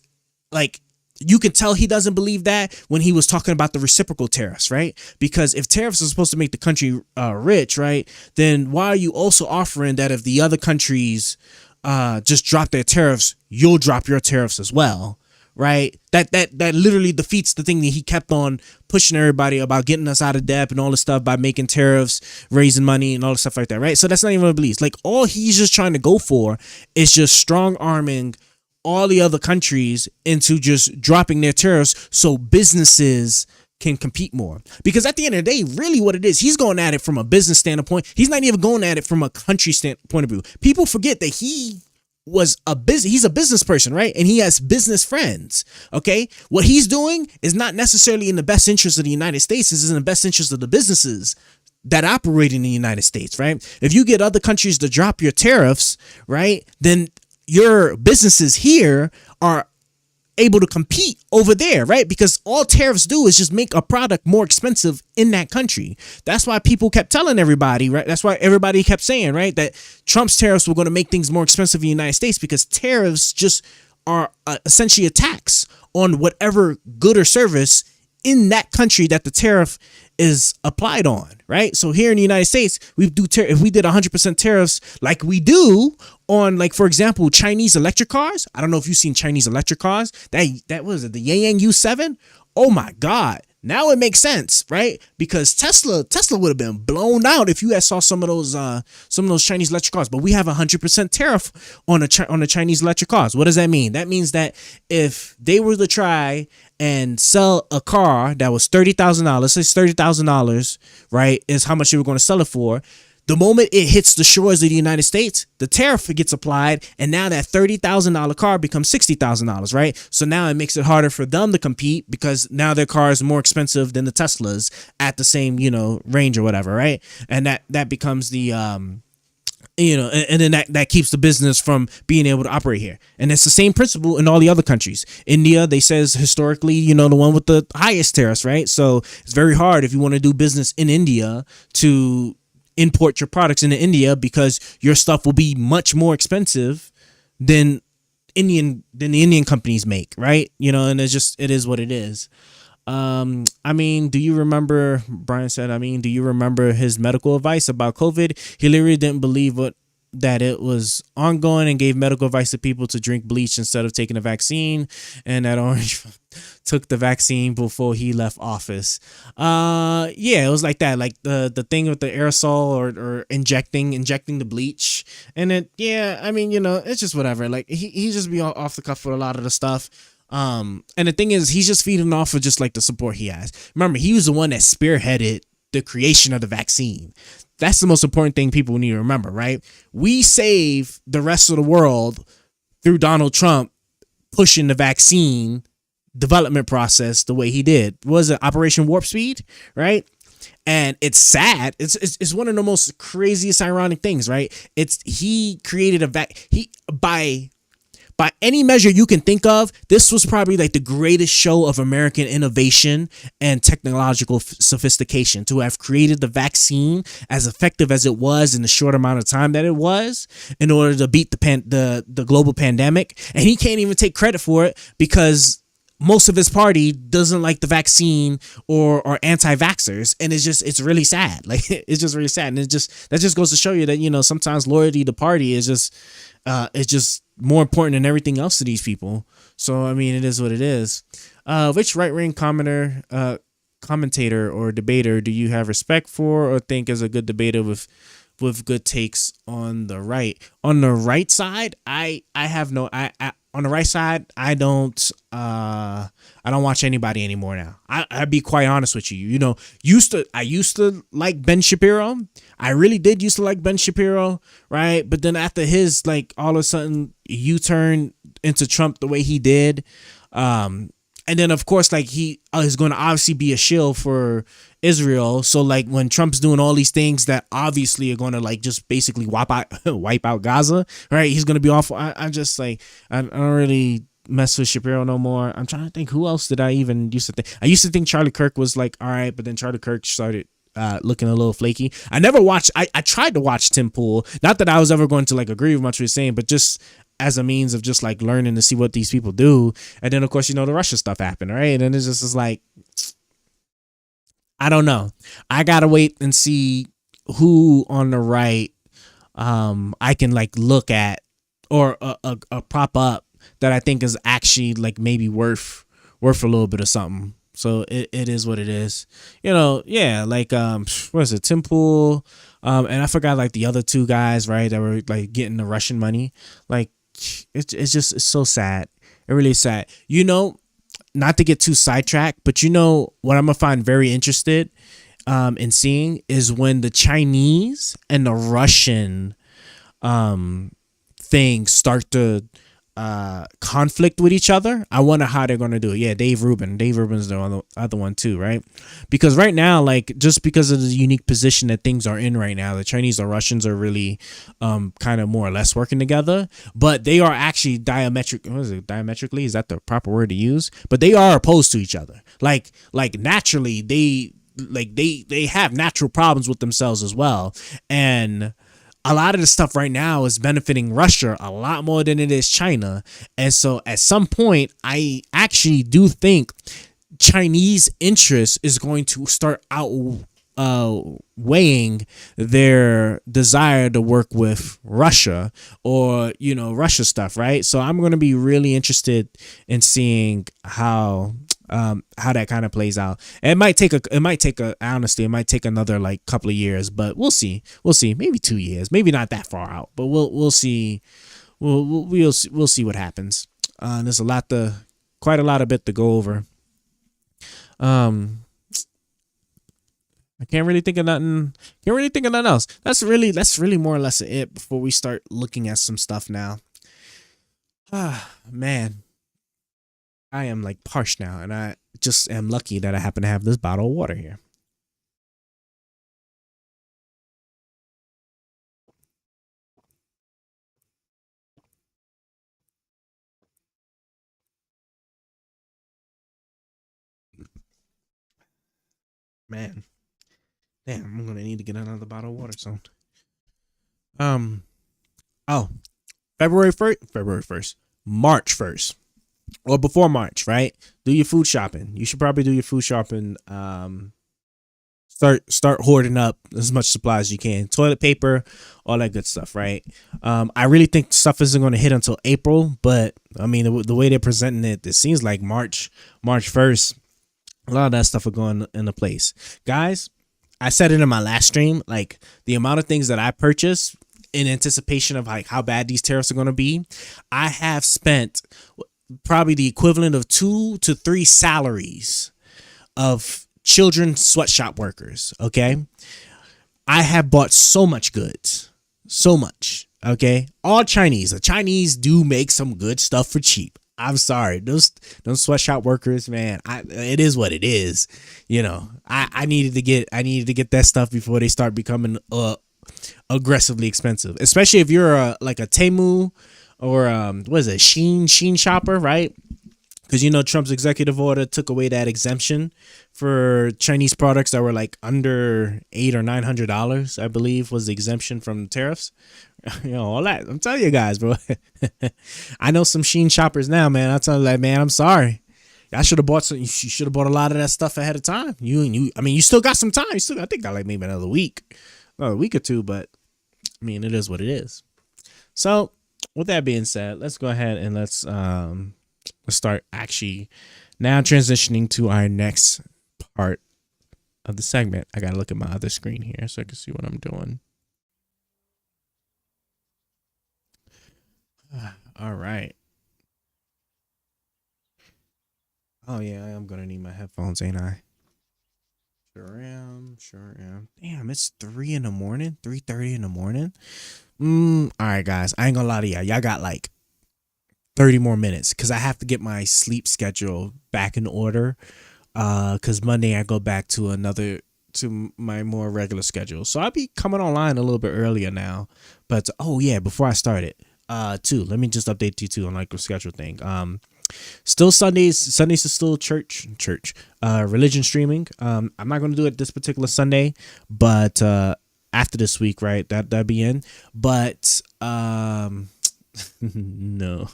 B: like you can tell he doesn't believe that when he was talking about the reciprocal tariffs, right? Because if tariffs are supposed to make the country rich, right, then why are you also offering that if the other countries just drop their tariffs, you'll drop your tariffs as well, right? That literally defeats the thing that he kept on pushing everybody about, getting us out of debt and all this stuff by making tariffs, raising money and all the stuff like that, right? So that's not even what he believes. Like all he's just trying to go for is just strong arming all the other countries into just dropping their tariffs so businesses can compete more. Because at the end of the day, really what it is, he's going at it from a business standpoint. He's not even going at it from a country standpoint of view. People forget that he's a business person, right? And he has business friends. Okay. What he's doing is not necessarily in the best interest of the United States. It's in the best interest of the businesses that operate in the United States, right? If you get other countries to drop your tariffs, right, then your businesses here are able to compete over there, right? Because all tariffs do is just make a product more expensive in that country. That's why people kept telling everybody, right? That's why everybody kept saying, right, that Trump's tariffs were going to make things more expensive in the United States, because tariffs just are essentially a tax on whatever good or service in that country that the tariff is applied on, right? So here in the United States, if we did 100% tariffs like we do on, like, for example, Chinese electric cars. I don't know if you've seen Chinese electric cars. That was it, the Yang U7. Oh my God. Now it makes sense, right? Because Tesla would have been blown out if you had saw some of those Chinese electric cars. But we have 100% tariff on the Chinese electric cars. What does that mean? That means that if they were to try and sell a car that was $30,000, let's say $30,000, right, is how much they were going to sell it for. The moment it hits the shores of the United States, the tariff gets applied, and now that $30,000 car becomes $60,000, right? So now it makes it harder for them to compete, because now their car is more expensive than the Teslas at the same, range or whatever, right? And that becomes the and then that keeps the business from being able to operate here. And it's the same principle in all the other countries. India, they says historically, the one with the highest tariffs, right? So it's very hard if you want to do business in India to import your products into India, because your stuff will be much more expensive than the Indian companies make, right? And it is what it is. Do you remember, Brian said, do you remember his medical advice about COVID? He literally didn't believe that it was ongoing and gave medical advice to people to drink bleach instead of taking a vaccine, and that Orange took the vaccine before he left office. It was like that, like the thing with the aerosol or injecting the bleach, and it's just whatever. Like he just be off the cuff with a lot of the stuff. And the thing is, he's just feeding off of just like the support he has. Remember, he was the one that spearheaded the creation of the vaccine. That's the most important thing people need to remember, right? We save the rest of the world through Donald Trump pushing the vaccine development process the way he did. Was it Operation Warp Speed, right? And it's sad. It's one of the most craziest, ironic things, right? He created by any measure you can think of, this was probably like the greatest show of American innovation and technological sophistication, to have created the vaccine as effective as it was in the short amount of time that it was, in order to beat the global pandemic. And he can't even take credit for it, because most of his party doesn't like the vaccine or anti-vaxxers, and it's really sad. Like, it's just really sad, and that just goes to show you that sometimes loyalty to party is just more important than everything else to these people. So it is what it is. Which right-wing commentator or debater do you have respect for or think is a good debater with good takes on the right? On the right side, I have no on the right side, I don't watch anybody anymore now. I'd be quite honest with you. I used to like Ben Shapiro. I really did used to like Ben Shapiro, right? But then after his, like, all of a sudden U-turn into Trump the way he did, and then of course, like, he is going to obviously be a shill for Israel. So like, when Trump's doing all these things that obviously are going to, like, just basically wipe out Gaza, right? He's going to be awful. I'm just like, I don't really mess with Shapiro no more. I'm trying to think, who else did I even used to think? I used to think Charlie Kirk was like, all right, but then Charlie Kirk started looking a little flaky. I tried to watch Tim Pool. Not that I was ever going to, like, agree with much what he's saying, but just as a means of just, like, learning to see what these people do. And then of course, the Russia stuff happened, right? And it's just like, I don't know. I gotta wait and see who on the right I can, like, look at, or a prop up that I think is actually, like, maybe worth a little bit of something. So it is what it is. Like, what is it, Tim Pool, and I forgot, like, the other two guys, right, that were, like, getting the Russian money. Like, it's so sad. It really is sad. Not to get too sidetracked, but what I'm gonna find very interested in seeing is when the Chinese and the Russian things start to conflict with each other. I wonder how they're going to do it. Yeah, Dave Rubin's the other one too, right? Because right now, like, just because of the unique position that things are in right now, the Chinese or Russians are really kind of more or less working together, but they are actually diametrically, is that the proper word to use? But they are opposed to each other. Like naturally, they have natural problems with themselves as well. And a lot of the stuff right now is benefiting Russia a lot more than it is China. And so at some point, I actually do think Chinese interest is going to start weighing their desire to work with Russia, or, you know, Russia stuff, right? So I'm going to be really interested in seeing how that kind of plays out. And honestly, it might take another like couple of years, but we'll see. Maybe 2 years, maybe not that far out, but we'll see. We'll see what happens. There's quite a lot of bit to go over. I can't really think of nothing. Else. That's really more or less it before we start looking at some stuff now. Man, I am like parched now, and I just am lucky that I happen to have this bottle of water here. Man, damn, I'm gonna need to get another bottle of water soon. Oh, February 1st, March 1st, or before March, right? Do your food shopping. You should probably do your food shopping. Start hoarding up as much supply as you can. Toilet paper, all that good stuff, right? I really think stuff isn't going to hit until April, but I mean the way they're presenting it, it seems like March 1st, a lot of that stuff are going into place. Guys, I said it in my last stream, like the amount of things that I purchased in anticipation of like how bad these tariffs are going to be, I have spent probably the equivalent of 2 to 3 salaries of children's sweatshop workers. Okay, I have bought so much goods, so much. Okay, all Chinese. The Chinese do make some good stuff for cheap. I'm sorry, those sweatshop workers, man. It is what it is. You know, I needed to get that stuff before they start becoming aggressively expensive. Especially if you're like a Temu or what is it, Sheen shopper, right? Because, you know, Trump's executive order took away that exemption for Chinese products that were like under $800 or $900, I believe, was the exemption from tariffs. You know, all that. I'm telling you guys, bro. I know some Sheen shoppers now, man. I tell you, like, man, I'm sorry. I should have bought some. You should have bought a lot of that stuff ahead of time. I mean, you still got some time. I think got like maybe another week or two. But I mean, it is what it is. So, with that being said, let's go ahead and let's start actually now transitioning to our next part of the segment. I gotta look at my other screen here so I can see what I'm doing. All right. Oh yeah, I'm gonna need my headphones, ain't I? Sure am. Damn, it's 3 in the morning, 3:30 in the morning. All right, guys, I ain't gonna lie to y'all. Y'all got like 30 more minutes because I have to get my sleep schedule back in order. Because Monday I go back to my more regular schedule. So I'll be coming online a little bit earlier now. But oh yeah, before I start it, too, let me just update you too on like the schedule thing. Still Sundays is still church, religion streaming. I'm not gonna do it this particular Sunday, but after this week, right? That'd be in. But no.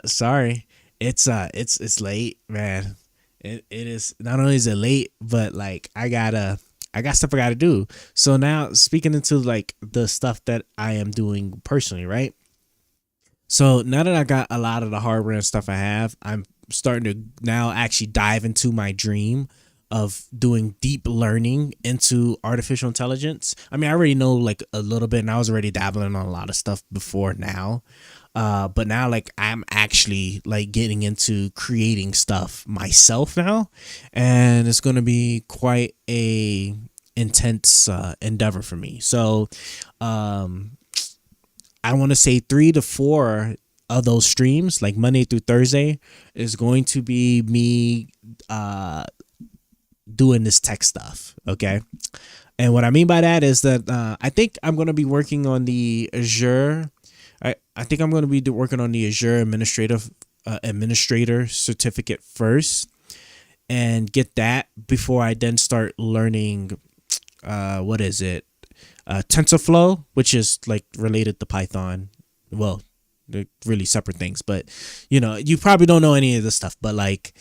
B: Sorry. It's late, man. It is, not only is it late, but like I got stuff I gotta do. So now speaking into like the stuff that I am doing personally, right? So now that I got a lot of the hardware and stuff I have, I'm starting to now actually dive into my dream of doing deep learning into artificial intelligence. I mean, I already know like a little bit, and I was already dabbling on a lot of stuff before now. But now like I'm actually like getting into creating stuff myself now, and it's going to be quite a intense endeavor for me. So I want to say 3 to 4 of those streams, like Monday through Thursday, is going to be me doing this tech stuff. Okay. And what I mean by that is that I think I'm going to be working on the Azure. I think I'm going to be working on the Azure administrator certificate first, and get that before I then start learning what is it? TensorFlow, which is like related to Python. Well, they're really separate things, but you probably don't know any of this stuff, but like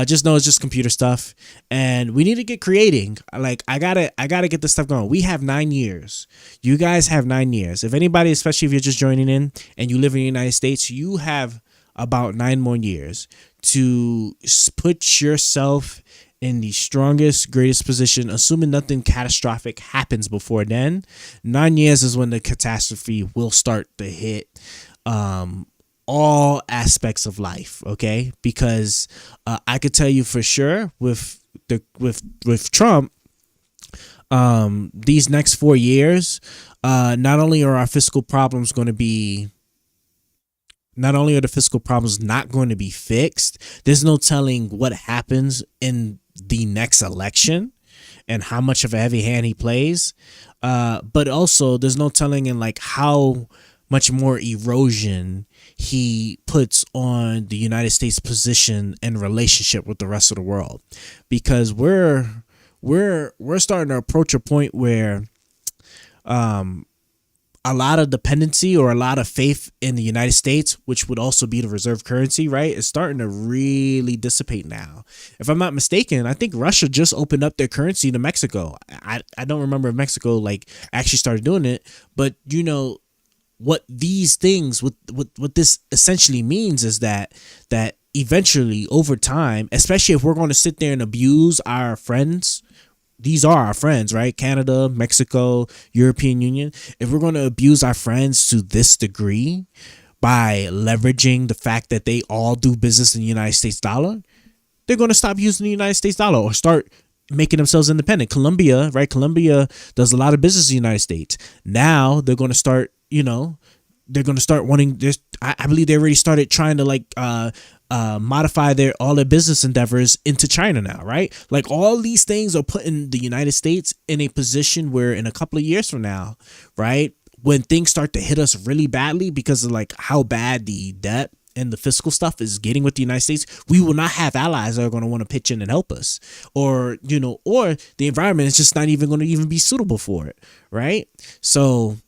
B: just know it's just computer stuff, and we need to get creating. Like I gotta get this stuff going. We have 9 years. You guys have 9 years. If anybody, especially if you're just joining in and you live in the United States, you have about 9 more years to put yourself in the strongest, greatest position, assuming nothing catastrophic happens before then. 9 years is when the catastrophe will start to hit all aspects of life. Okay, because I could tell you for sure with Trump, these next 4 years, not only are our fiscal problems going to be not only are the fiscal problems not going to be fixed, there's no telling what happens in the next election and how much of a heavy hand he plays. But also there's no telling in like how much more erosion he puts on the United States position and relationship with the rest of the world, because we're starting to approach a point where a lot of dependency or a lot of faith in the United States, which would also be the reserve currency, right, is starting to really dissipate now. If I'm not mistaken, I think Russia just opened up their currency to Mexico. I don't remember if Mexico like actually started doing it, but what these things, what this essentially means is that eventually over time, especially if we're going to sit there and abuse our friends, these are our friends, right? Canada, Mexico, European Union. If we're going to abuse our friends to this degree by leveraging the fact that they all do business in the United States dollar, they're going to stop using the United States dollar or start making themselves independent. Colombia, right? Colombia does a lot of business in the United States. Now they're going to start, they're going to start wanting this. I believe they already started trying to modify all their business endeavors into China now, right? Like all these things are putting the United States in a position where in a couple of years from now, right, when things start to hit us really badly because of like how bad the debt and the fiscal stuff is getting with the United States, we will not have allies that are going to want to pitch in and help us, or or the environment is just not even going to even be suitable for it, right? So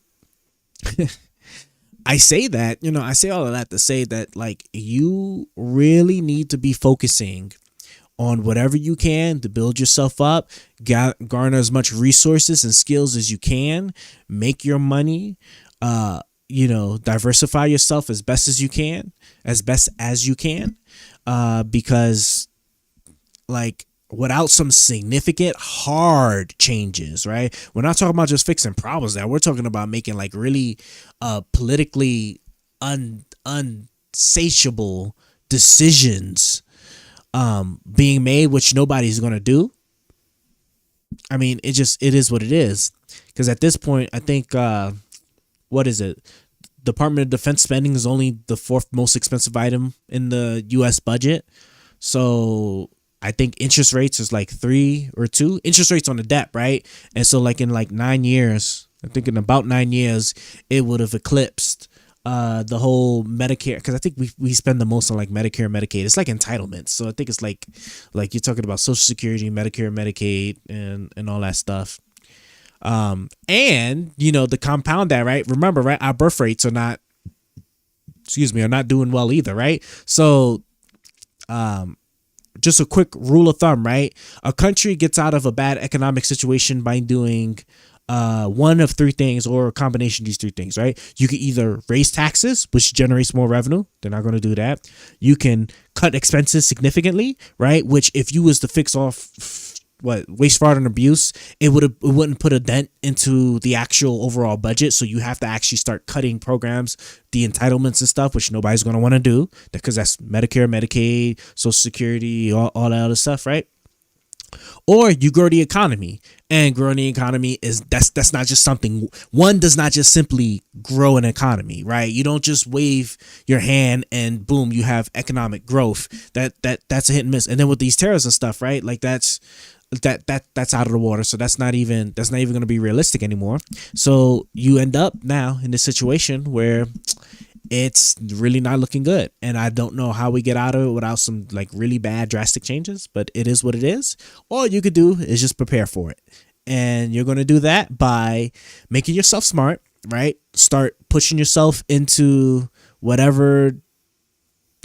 B: I say that, I say all of that to say that like you really need to be focusing on whatever you can to build yourself up, garner as much resources and skills as you can, make your money, diversify yourself as best as you can, because like without some significant hard changes, right? We're not talking about just fixing problems now. We're talking about making like really politically unsatiable decisions being made, which nobody's going to do. I mean, it is what it is. Because at this point, I think, what is it? Department of Defense spending is only the 4th most expensive item in the U.S. budget. So I think interest rates is like 3 or 2 interest rates on the debt, right? And so like in like 9 years, I think in about 9 years, it would have eclipsed the whole Medicare, because I think we spend the most on like Medicare and Medicaid. It's like entitlements. So I think it's like you're talking about Social Security, Medicare, Medicaid, and all that stuff. And to compound that, right? Remember, right? Our birth rates are not doing well either, right? So just a quick rule of thumb, right? A country gets out of a bad economic situation by doing one of 3 things, or a combination of these 3 things, right? You can either raise taxes, which generates more revenue. They're not going to do that. You can cut expenses significantly, right? Which if you was to fix off waste, fraud, and abuse, it wouldn't put a dent into the actual overall budget. So you have to actually start cutting programs, the entitlements and stuff, which nobody's going to want to do because that's Medicare, Medicaid, Social Security, all that other stuff, right? or you grow the economy. And growing the economy is that's not just something, one does not just simply grow an economy, right? You don't just wave your hand and boom, you have economic growth. That's a hit and miss. And then with these tariffs and stuff, right? Like that's out of the water. So that's not even going to be realistic anymore. So you end up now in this situation where it's really not looking good. And I don't know how we get out of it without some like really bad drastic changes, but it is what it is. All you could do is just prepare for it. And you're going to do that by making yourself smart, right? Start pushing yourself into whatever,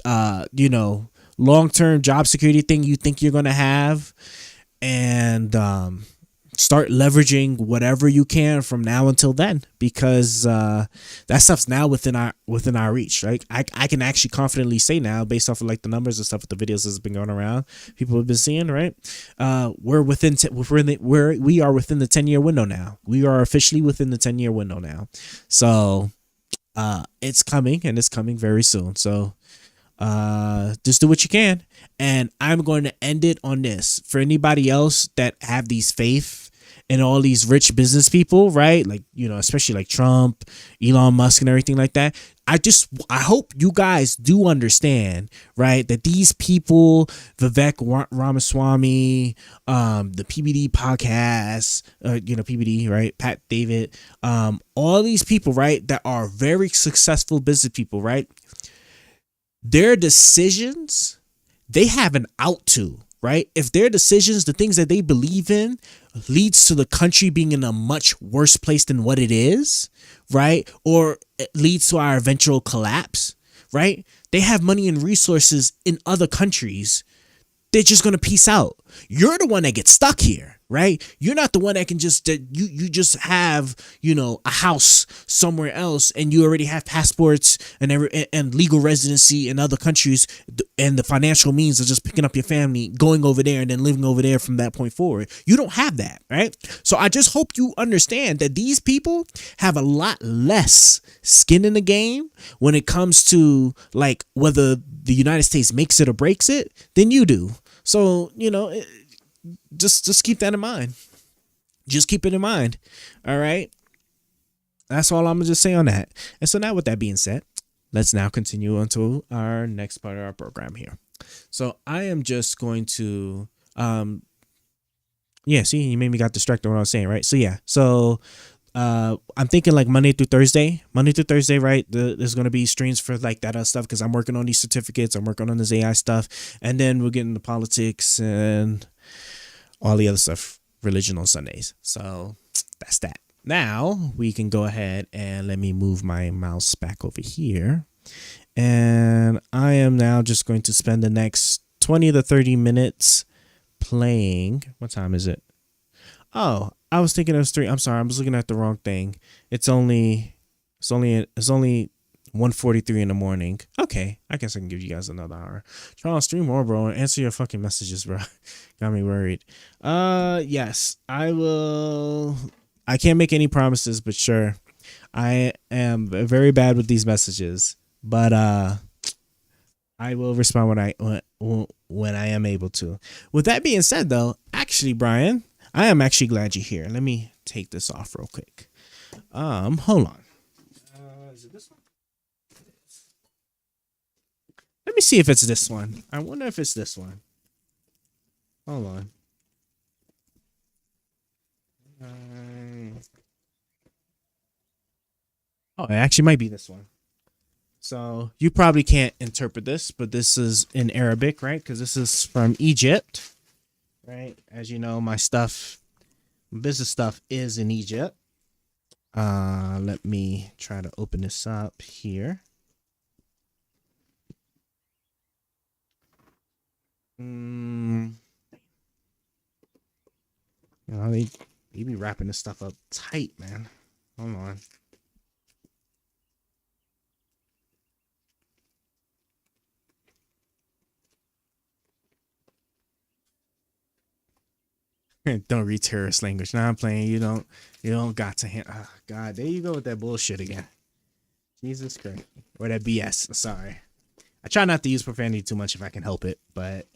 B: long-term job security thing you think you're going to have, and start leveraging whatever you can from now until then, because that stuff's now within our reach. Like I can actually confidently say now, based off of like the numbers and stuff with the videos that's been going around, people have been seeing, right? We are within the 10-year window now. We are officially within the 10-year window now. So it's coming, and it's coming very soon. So just do what you can. And I'm going to end it on this. For anybody else that have these faith in all these rich business people, right? Like, especially like Trump, Elon Musk, and everything like that. I hope you guys do understand, right, that these people, Vivek Ramaswamy, the PBD podcast, PBD, right, Pat David, all these people, right, that are very successful business people, right? Their decisions, they have an out to, right? If their decisions, the things that they believe in, leads to the country being in a much worse place than what it is, right? Or it leads to our eventual collapse, right? They have money and resources in other countries. They're just going to peace out. You're the one that gets stuck here, right? You're not the one that can just, you just have, a house somewhere else, and you already have passports and legal residency in other countries, and the financial means of just picking up your family, going over there, and then living over there from that point forward. You don't have that, right? So I just hope you understand that these people have a lot less skin in the game when it comes to like whether the United States makes it or breaks it than you do. So, just keep that in mind. Just keep it in mind. All right. That's all I'm going to just say on that. And so now with that being said, let's now continue on to our next part of our program here. So I am just going to, see, you made me got distracted when I was saying, right? So yeah. So I'm thinking like Monday through Thursday, right? There's going to be streams for like that stuff, because I'm working on these certificates. I'm working on this AI stuff. And then we'll get into politics and all the other stuff, religion on Sundays. So that's that. Now we can go ahead and let me move my mouse back over here. And I am now just going to spend the next 20 to 30 minutes playing. What time is it? Oh, I was thinking it was 3. I'm sorry, I was looking at the wrong thing. It's only 1:43 in the morning. Okay, I guess I can give you guys another hour. Try to stream more, bro, and answer your fucking messages, bro. Got me worried. Yes, I will. I can't make any promises, but sure. I am very bad with these messages, but I will respond when I am able to. With that being said, though, actually, Brian, I am actually glad you're here. Let me take this off real quick. Hold on. Is it this one? Let me see if it's this one. I wonder if it's this one. Hold on. Oh, it actually might be this one. So you probably can't interpret this, but this is in Arabic, right? Because this is from Egypt, right? As you know, my business stuff is in Egypt. Let me try to open this up here. They be wrapping this stuff up tight, man. Hold on. Don't read terrorist language. Now I'm playing. You don't got to. Oh, God, there you go with that bullshit again. Jesus Christ, or that BS. Sorry, I try not to use profanity too much if I can help it, but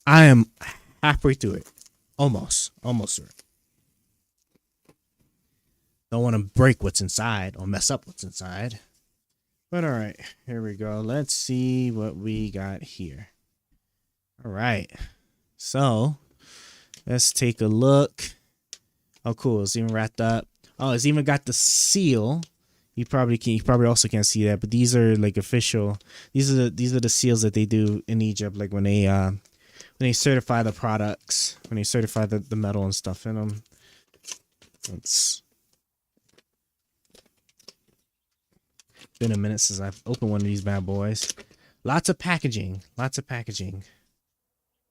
B: I am halfway through it. Almost through it. Don't want to break what's inside or mess up what's inside. But all right, here we go. Let's see what we got here. All right. So let's take a look. Oh, cool. It's even wrapped up. Oh, it's even got the seal. You probably also can't see that, but these are like official. These are the seals that they do in Egypt, like when they certify the products, when they certify the metal and stuff in them. It's been a minute since I've opened one of these bad boys. Lots of packaging.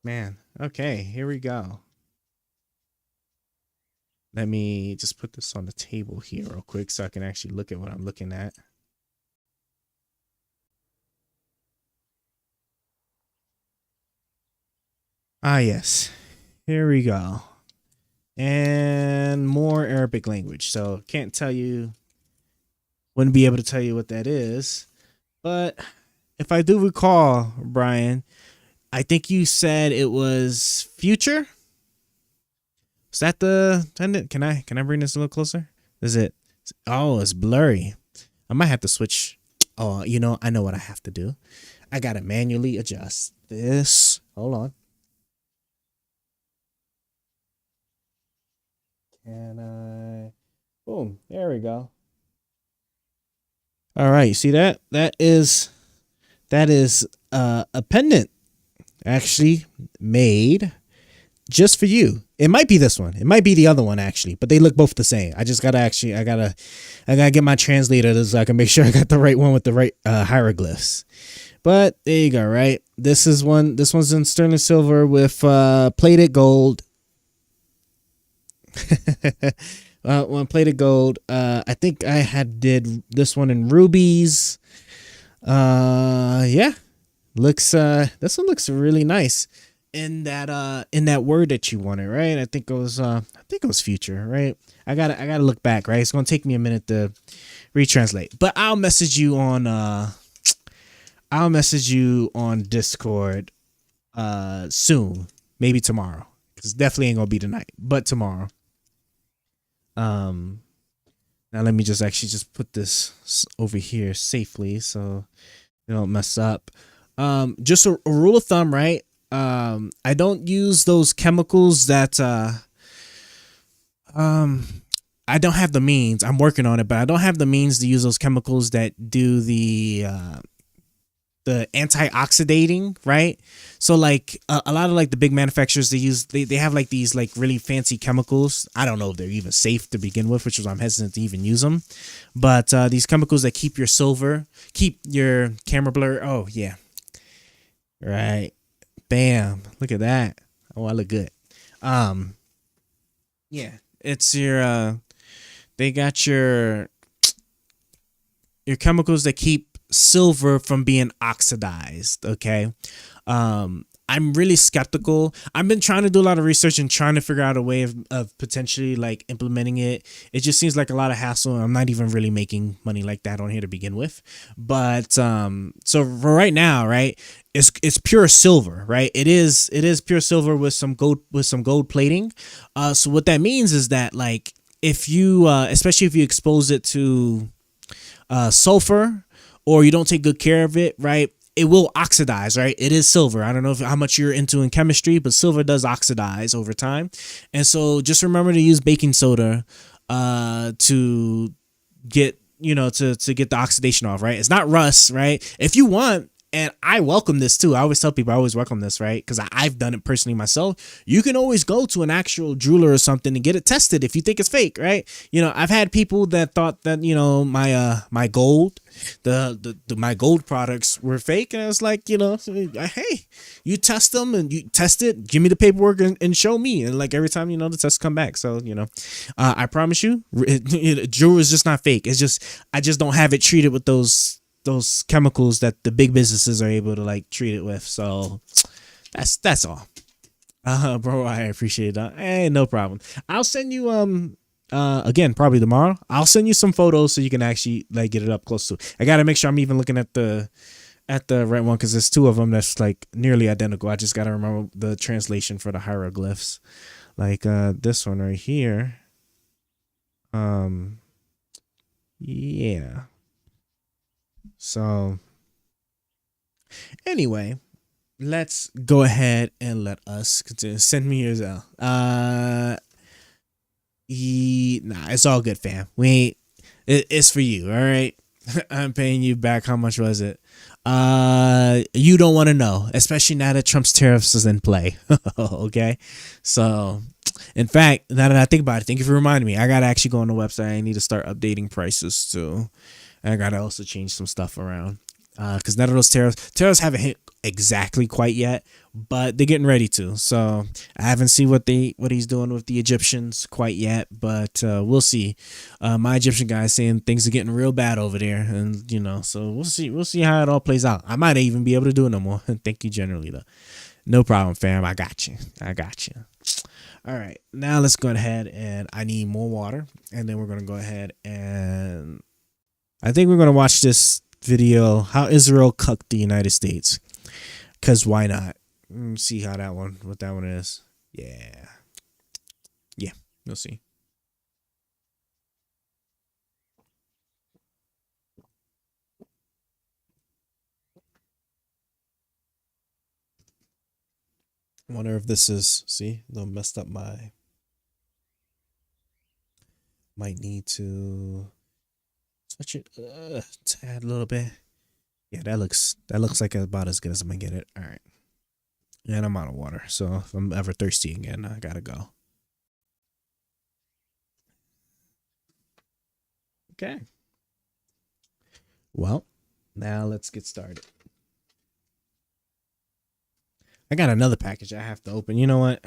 B: Man, okay, here we go. Let me just put this on the table here real quick so I can actually look at what I'm looking at. Ah, yes. Here we go. And more Arabic language. So can't tell you, wouldn't be able to tell you what that is. But if I do recall, Brian, I think you said it was future. Is that the tendon? Can I bring this a little closer? Is it? Oh, it's blurry. I might have to switch. Oh, you know, I know what I have to do. I gotta manually adjust this. Hold on. And boom, there we go. All right, you see that? That is a pendant actually made just for you. It might be this one. It might be the other one actually, but they look both the same. I gotta get my translator so I can make sure I got the right one with the right hieroglyphs. But there you go, right? This one's in sterling silver with plated gold. One plated gold. I think I did this one in rubies. Yeah. This one looks really nice. In that word that you wanted, right? I think it was future, right? I gotta look back, right? It's gonna take me a minute to retranslate. But I'll message you on Discord soon. Maybe tomorrow. Because definitely ain't gonna be tonight, but tomorrow. Now let me just put this over here safely so you don't mess up. Just a rule of thumb, right? I don't use those chemicals that I don't have the means. I'm working on it, but I don't have the means to use those chemicals that do the antioxidating, right? So like a lot of like the big manufacturers, they have like these like really fancy chemicals. I don't know if they're even safe to begin with, which is why I'm hesitant to even use them. But these chemicals that keep your camera blur. Oh yeah, right. Bam! Look at that. Oh, I look good. Yeah, it's your. They got your chemicals that keep silver from being oxidized. Okay. I'm really skeptical. I've been trying to do a lot of research and trying to figure out a way of potentially like implementing it. It just seems like a lot of hassle. I'm not even really making money like that on here to begin with. But so for right now, right, it's pure silver, right? It is pure silver with some gold plating. So what that means is that like if you especially if you expose it to sulfur or you don't take good care of it, right? It will oxidize, right? It is silver. I don't know how much you're into in chemistry, but silver does oxidize over time. And so just remember to use baking soda to get, to get the oxidation off, right? It's not rust, right? If you want, and I welcome this too. I always tell people I always welcome this, right? Because I've done it personally myself. You can always go to an actual jeweler or something and get it tested if you think it's fake, right? I've had people that thought that my gold, my gold products were fake, and I was like, hey, you test them and you test it. Give me the paperwork and show me. And like every time, the tests come back. So I promise you, jewelry is just not fake. It's just I just don't have it treated with those chemicals that the big businesses are able to like treat it with. So that's all. Bro, I appreciate that. Hey, no problem. I'll send you again probably tomorrow. I'll send you some photos so you can actually like get it up close to. I gotta make sure I'm even looking at the at the right one because there's two of them that's like nearly identical. I just gotta remember the translation for the hieroglyphs. Like this one right here. Yeah. So anyway, let's go ahead and let us continue. Send me yours out. Nah, it's all good, fam. We ain't. It's for you, all right. I'm paying you back. How much was it? You don't want to know, especially now that Trump's tariffs is in play. Okay, so in fact, now that I think about it, thank you for reminding me. I gotta actually go on the website. I need to start updating prices too. And I gotta also change some stuff around. Because none of those tariffs haven't hit exactly quite yet, but they're getting ready to. So I haven't seen what he's doing with the Egyptians quite yet, but we'll see. My Egyptian guy is saying things are getting real bad over there, and so we'll see how it all plays out. I might even be able to do it no more. Thank you generally though. No problem, fam. I got you. All right, now let's go ahead and I need more water, and then we're gonna go ahead and I think we're gonna watch this video, how Israel cucked the United States, because why not? See what that one is. Yeah, we'll see. I wonder if this is, see, they messed up might need to switch it tad a little bit. Yeah, that looks like about as good as I'm gonna get it. All right, and I'm out of water, so if I'm ever thirsty again, I gotta go. Okay. Well, now let's get started. I got another package I have to open. You know what?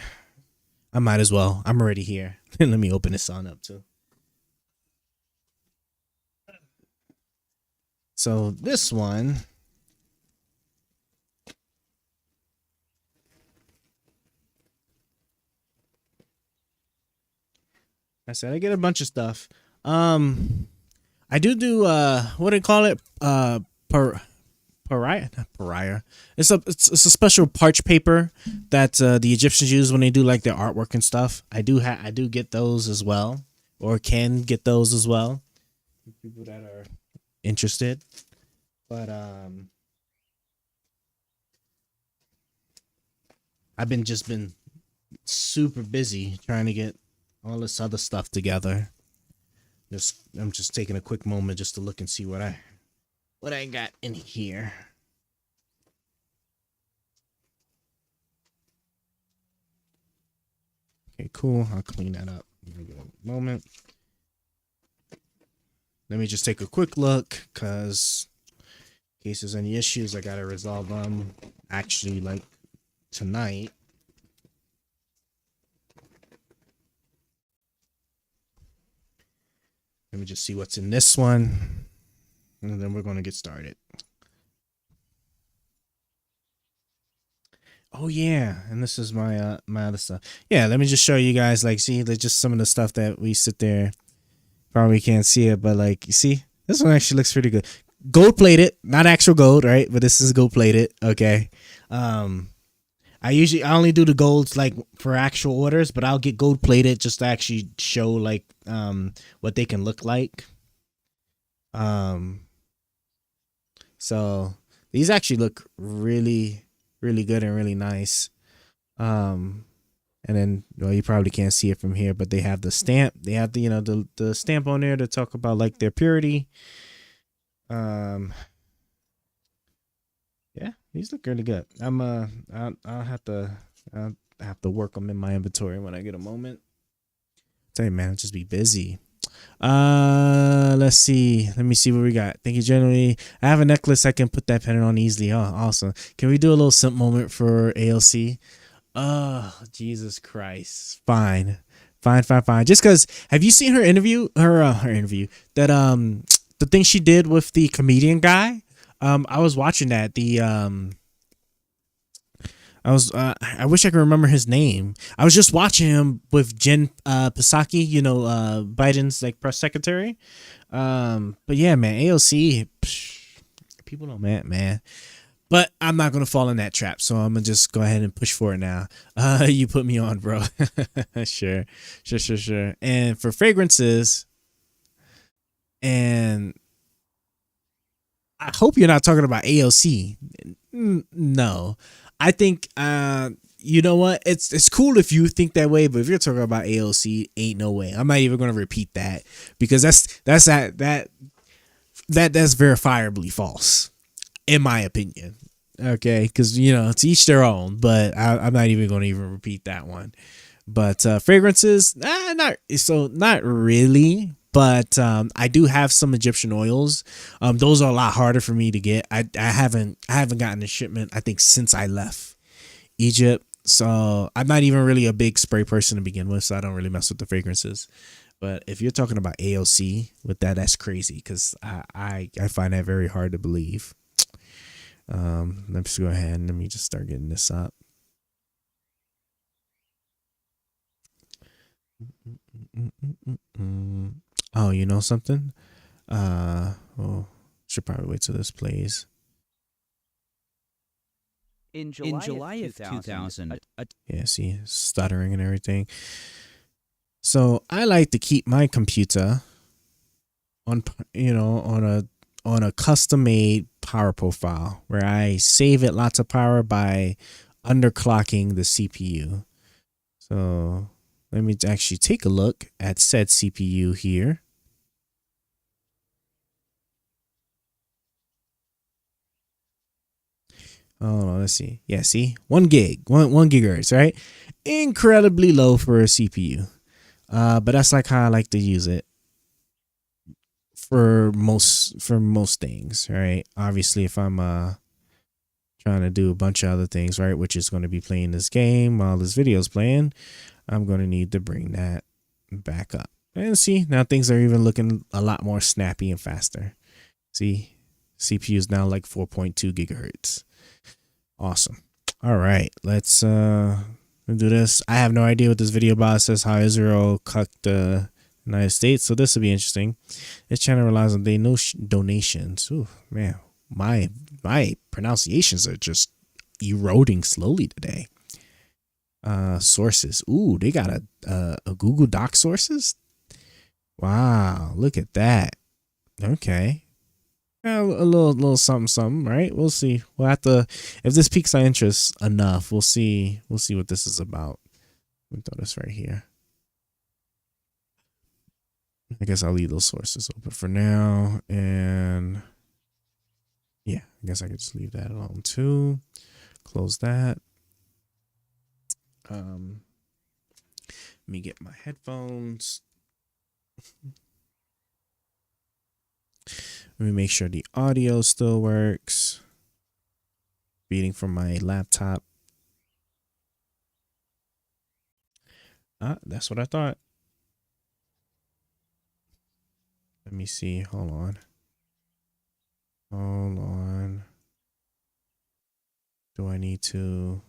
B: I might as well. I'm already here. Let me open this on up too. So this one, I said I get a bunch of stuff. I do what do you call it? Pariah, not pariah. It's a special parch paper that the Egyptians use when they do like their artwork and stuff. I do get those as well, or can get those as well. People that are interested, but I've been super busy trying to get all this other stuff together. I'm just taking a quick moment just to look and see what I got in here. Okay, cool. I'll clean that up in a moment. Let me just take a quick look, because in case there's any issues, I gotta resolve them actually like tonight. Let me just see what's in this one, and then we're gonna get started. Oh yeah, and this is my my other stuff. Yeah, let me just show you guys. Like, see, there's just some of the stuff that we sit there. Probably can't see it, but like, you see, this one actually looks pretty good. Gold plated, not actual gold, right? But this is gold plated. Okay. I only do the golds like for actual orders, but I'll get gold plated just to actually show like what they can look like. So these actually look really, really good and really nice. And then, well, you probably can't see it from here, but they have the stamp. They have the the stamp on there to talk about like their purity. Yeah, these look really good. I'll have to work them in my inventory when I get a moment. Tell you, man, I'll just be busy. Let's see. Let me see what we got. Thank you, generally. I have a necklace I can put that pendant on easily. Oh, awesome. Can we do a little simp moment for ALC? Oh, Jesus Christ. Fine. Just because, have you seen her interview? Her interview that the thing she did with the comedian guy. I was watching that. I wish I could remember his name. I was just watching him with Jen Psaki, Biden's like press secretary. But yeah, man, AOC, People don't man. But I'm not gonna fall in that trap, so I'm gonna just go ahead and push for it now. You put me on, bro. Sure, sure. And for fragrances, and I hope you're not talking about AOC. No, I think you know what? It's cool if you think that way, but if you're talking about AOC, ain't no way. I'm not even gonna repeat that because that's verifiably false, in my opinion. Okay, because to each their own. But I'm not even going to even repeat that one. But fragrances, not really. But I do have some Egyptian oils. Those are a lot harder for me to get. I haven't gotten a shipment, I think, since I left Egypt. So I'm not even really a big spray person to begin with. So I don't really mess with the fragrances. But if you're talking about AOC with that, that's crazy because I find that very hard to believe. Let's go ahead and let me just start getting this up. Oh, you know something? Well, should probably wait till this plays.
C: In July of 2000,
B: Yeah, see, stuttering and everything. So I like to keep my computer on a custom made power profile where I save it lots of power by underclocking the CPU. So let me actually take a look at said CPU here. Oh, let's see. Yeah, see, 1 gigahertz, right? Incredibly low for a CPU. But that's like how I like to use it for most things, right? Obviously, if I'm trying to do a bunch of other things, right, which is going to be playing this game while this video is playing, I'm going to need to bring that back up. And see, now things are even looking a lot more snappy and faster. See, CPU is now like 4.2 gigahertz. Awesome. All right, let's do this. I have no idea what this video about. It says how Israel cucked the United States, so this will be interesting. This channel relies on donations. Ooh, man, my pronunciations are just eroding slowly today. Sources. Ooh, they got a Google Doc sources. Wow, look at that. Okay. A little something, right? We'll see. We'll have to, if this piques our interest enough, we'll see what this is about. Let me throw this right here. I guess I'll leave those sources open for now. And yeah, I guess I could just leave that alone too. Close that. Let me get my headphones. Let me make sure the audio still works. Reading from my laptop. That's what I thought. Let me see. Hold on. Do I need to?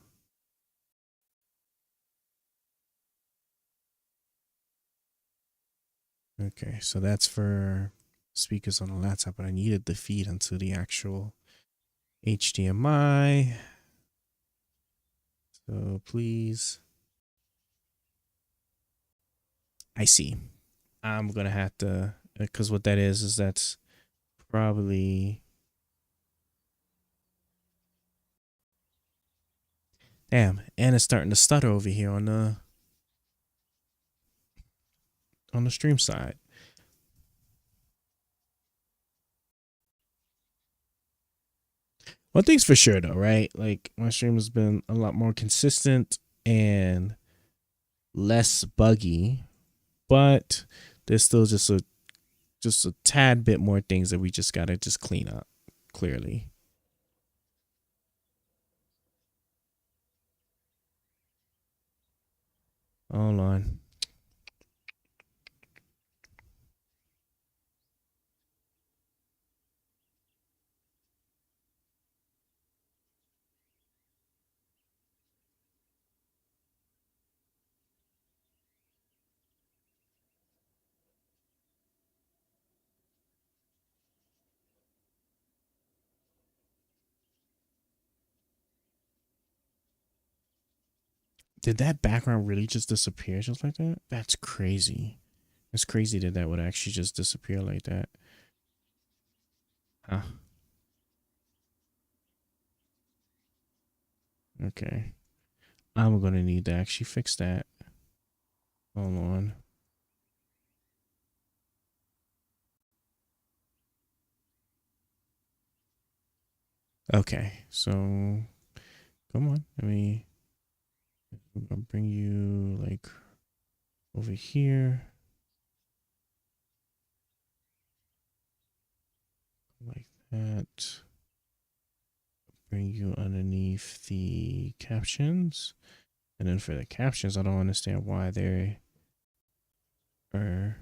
B: Okay, so that's for speakers on the laptop, but I needed the feed onto the actual HDMI. So please. I see. I'm going to have to, because what that is that's probably, damn, and it's starting to stutter over here on the stream side. One thing's for sure though, right? Like my stream has been a lot more consistent and less buggy, but there's still just a tad bit more things that we just gotta just clean up clearly. Hold on. Did that background really just disappear just like that? That's crazy. It's crazy that that would actually just disappear like that. Huh. Okay. I'm gonna need to actually fix that. Hold on. Okay, so come on. I'll bring you like over here. Like that. Bring you underneath the captions. And then for the captions, I don't understand why they are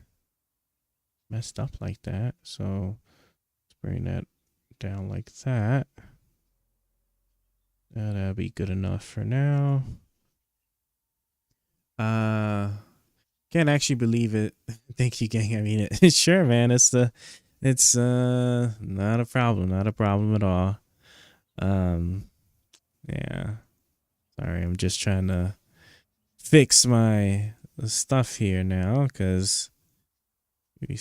B: messed up like that. So let's bring that down like that. That'll be good enough for now. Can't actually believe it. Thank you, gang. I mean it. Sure, man. It's not a problem. Not a problem at all. Yeah. Sorry, I'm just trying to fix my stuff here now because we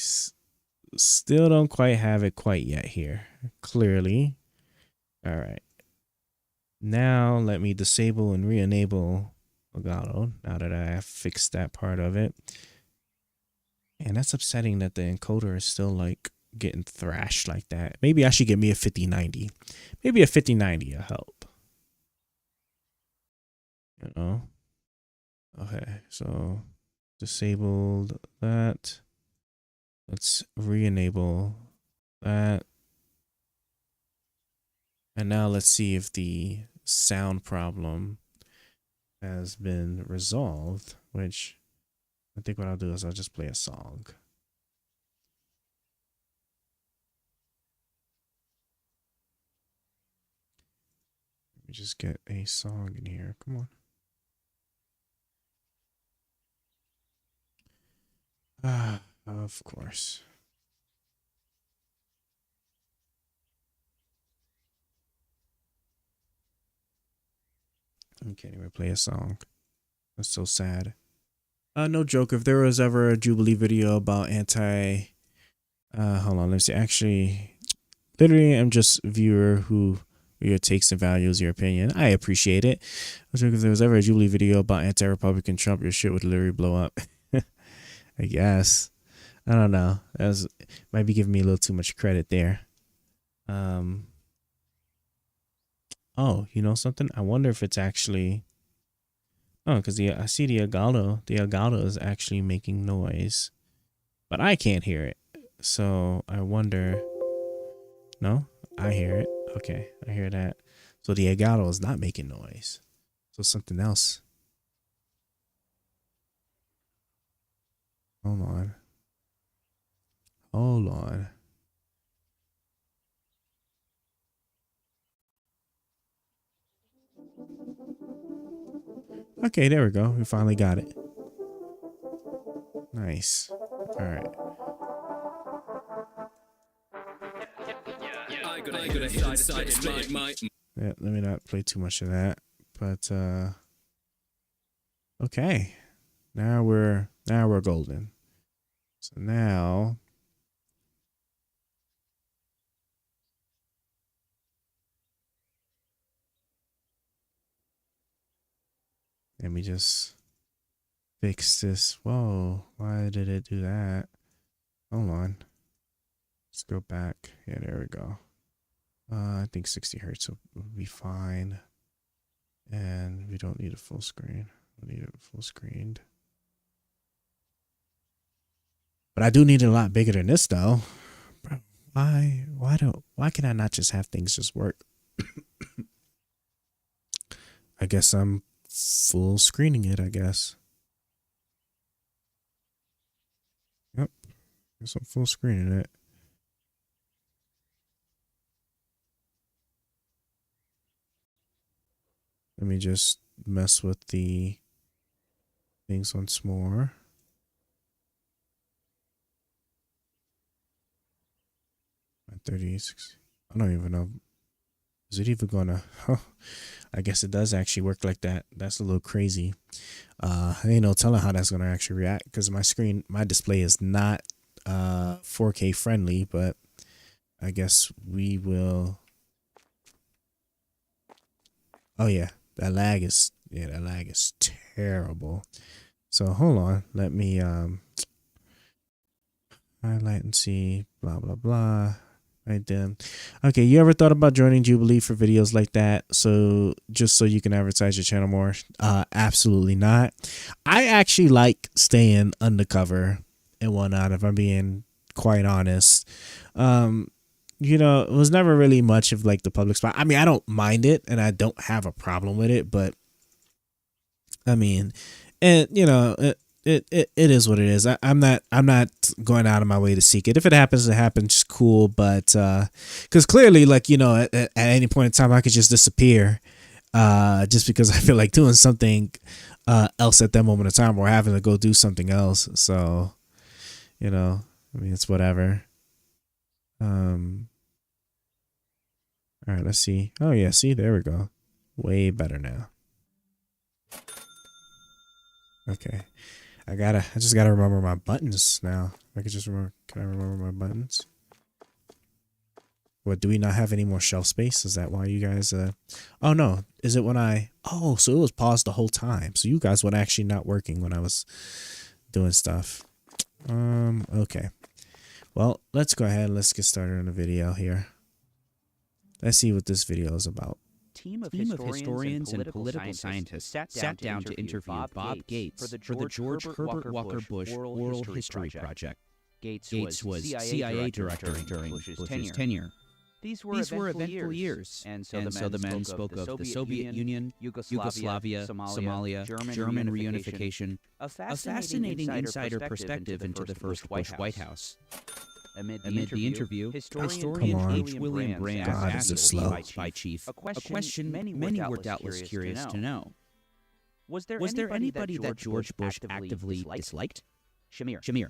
B: still don't quite have it quite yet here. Clearly. All right. Now let me disable and re-enable Elgato now that I have fixed that part of it. And that's upsetting that the encoder is still like getting thrashed like that. Maybe I should get me a 5090. Maybe a 5090 will help. You know? Okay, so disabled that. Let's re-enable that. And now let's see if the sound problem has been resolved, which I think what I'll do is I'll just play a song. Let me just get a song in here. Come on. Ah, of course. I can't even play a song. That's so sad. No joke. If there was ever a Jubilee video about hold on, let's see. Actually, literally, I'm just a viewer who your takes and values, your opinion. I appreciate it. I joke if there was ever a Jubilee video about anti-Republican Trump, your shit would literally blow up. I guess. I don't know. Might be giving me a little too much credit there. Oh, you know something? I wonder if it's actually. Oh, because I see the Elgato. The Elgato is actually making noise, but I can't hear it. So I wonder. No, I hear it. Okay, I hear that. So the Elgato is not making noise. So something else. Hold on. Hold on. Okay, there we go. We finally got it. Nice. All right. Yeah, let me not play too much of that. But okay. Now we're golden. So now let me just fix this. Whoa, why did it do that? Hold on. Let's go back. Yeah, there we go. I think 60 hertz will be fine. And we don't need a full screen. We need it full screened. But I do need it a lot bigger than this though. Bro, why can I not just have things just work? I guess I'm full screening it, I guess. Yep. Guess I'm full screening it. Let me just mess with the things once more. At 36. I don't even know. Is it even gonna? I guess it does actually work like that. That's a little crazy. Ain't no telling how that's gonna actually react because my display is not 4K friendly, but I guess we will. Oh yeah, that lag is terrible. So hold on, let me highlight and see, blah blah blah. Right then. Okay, you ever thought about joining Jubilee for videos like that? So just so you can advertise your channel more? Absolutely not. I actually like staying undercover and whatnot, if I'm being quite honest. You know, it was never really much of like the public spot. I mean, I don't mind it and I don't have a problem with it, but I mean, and you know, it is what it is. I'm not going out of my way to seek it. If it happens, it happens. Cool, but because clearly, like, you know, at any point in time, I could just disappear, just because I feel like doing something else at that moment of time, or having to go do something else. So, you know, I mean, it's whatever. All right, let's see. Oh yeah, see, there we go. Way better now. Okay. I just gotta remember my buttons now. Can I remember my buttons? What, do we not have any more shelf space? Is that why you guys, oh no, is it when oh, so it was paused the whole time. So you guys were actually not working when I was doing stuff. Okay. Well, let's go ahead and let's get started on the video here. Let's see what this video is about.
C: Team of historians and political scientists sat down to interview Bob Gates for the George Herbert Walker Bush Oral History Project. Gates was CIA director during Bush's tenure. These were eventful years, and so the men spoke of the Soviet Union, Yugoslavia, Somalia, German reunification, a fascinating insider perspective into the first Bush White House. Amid the interview, historian H. William Brand asked the spy chief a question many were doubtless curious to know. Was there anybody that George Bush actively disliked? Shamir.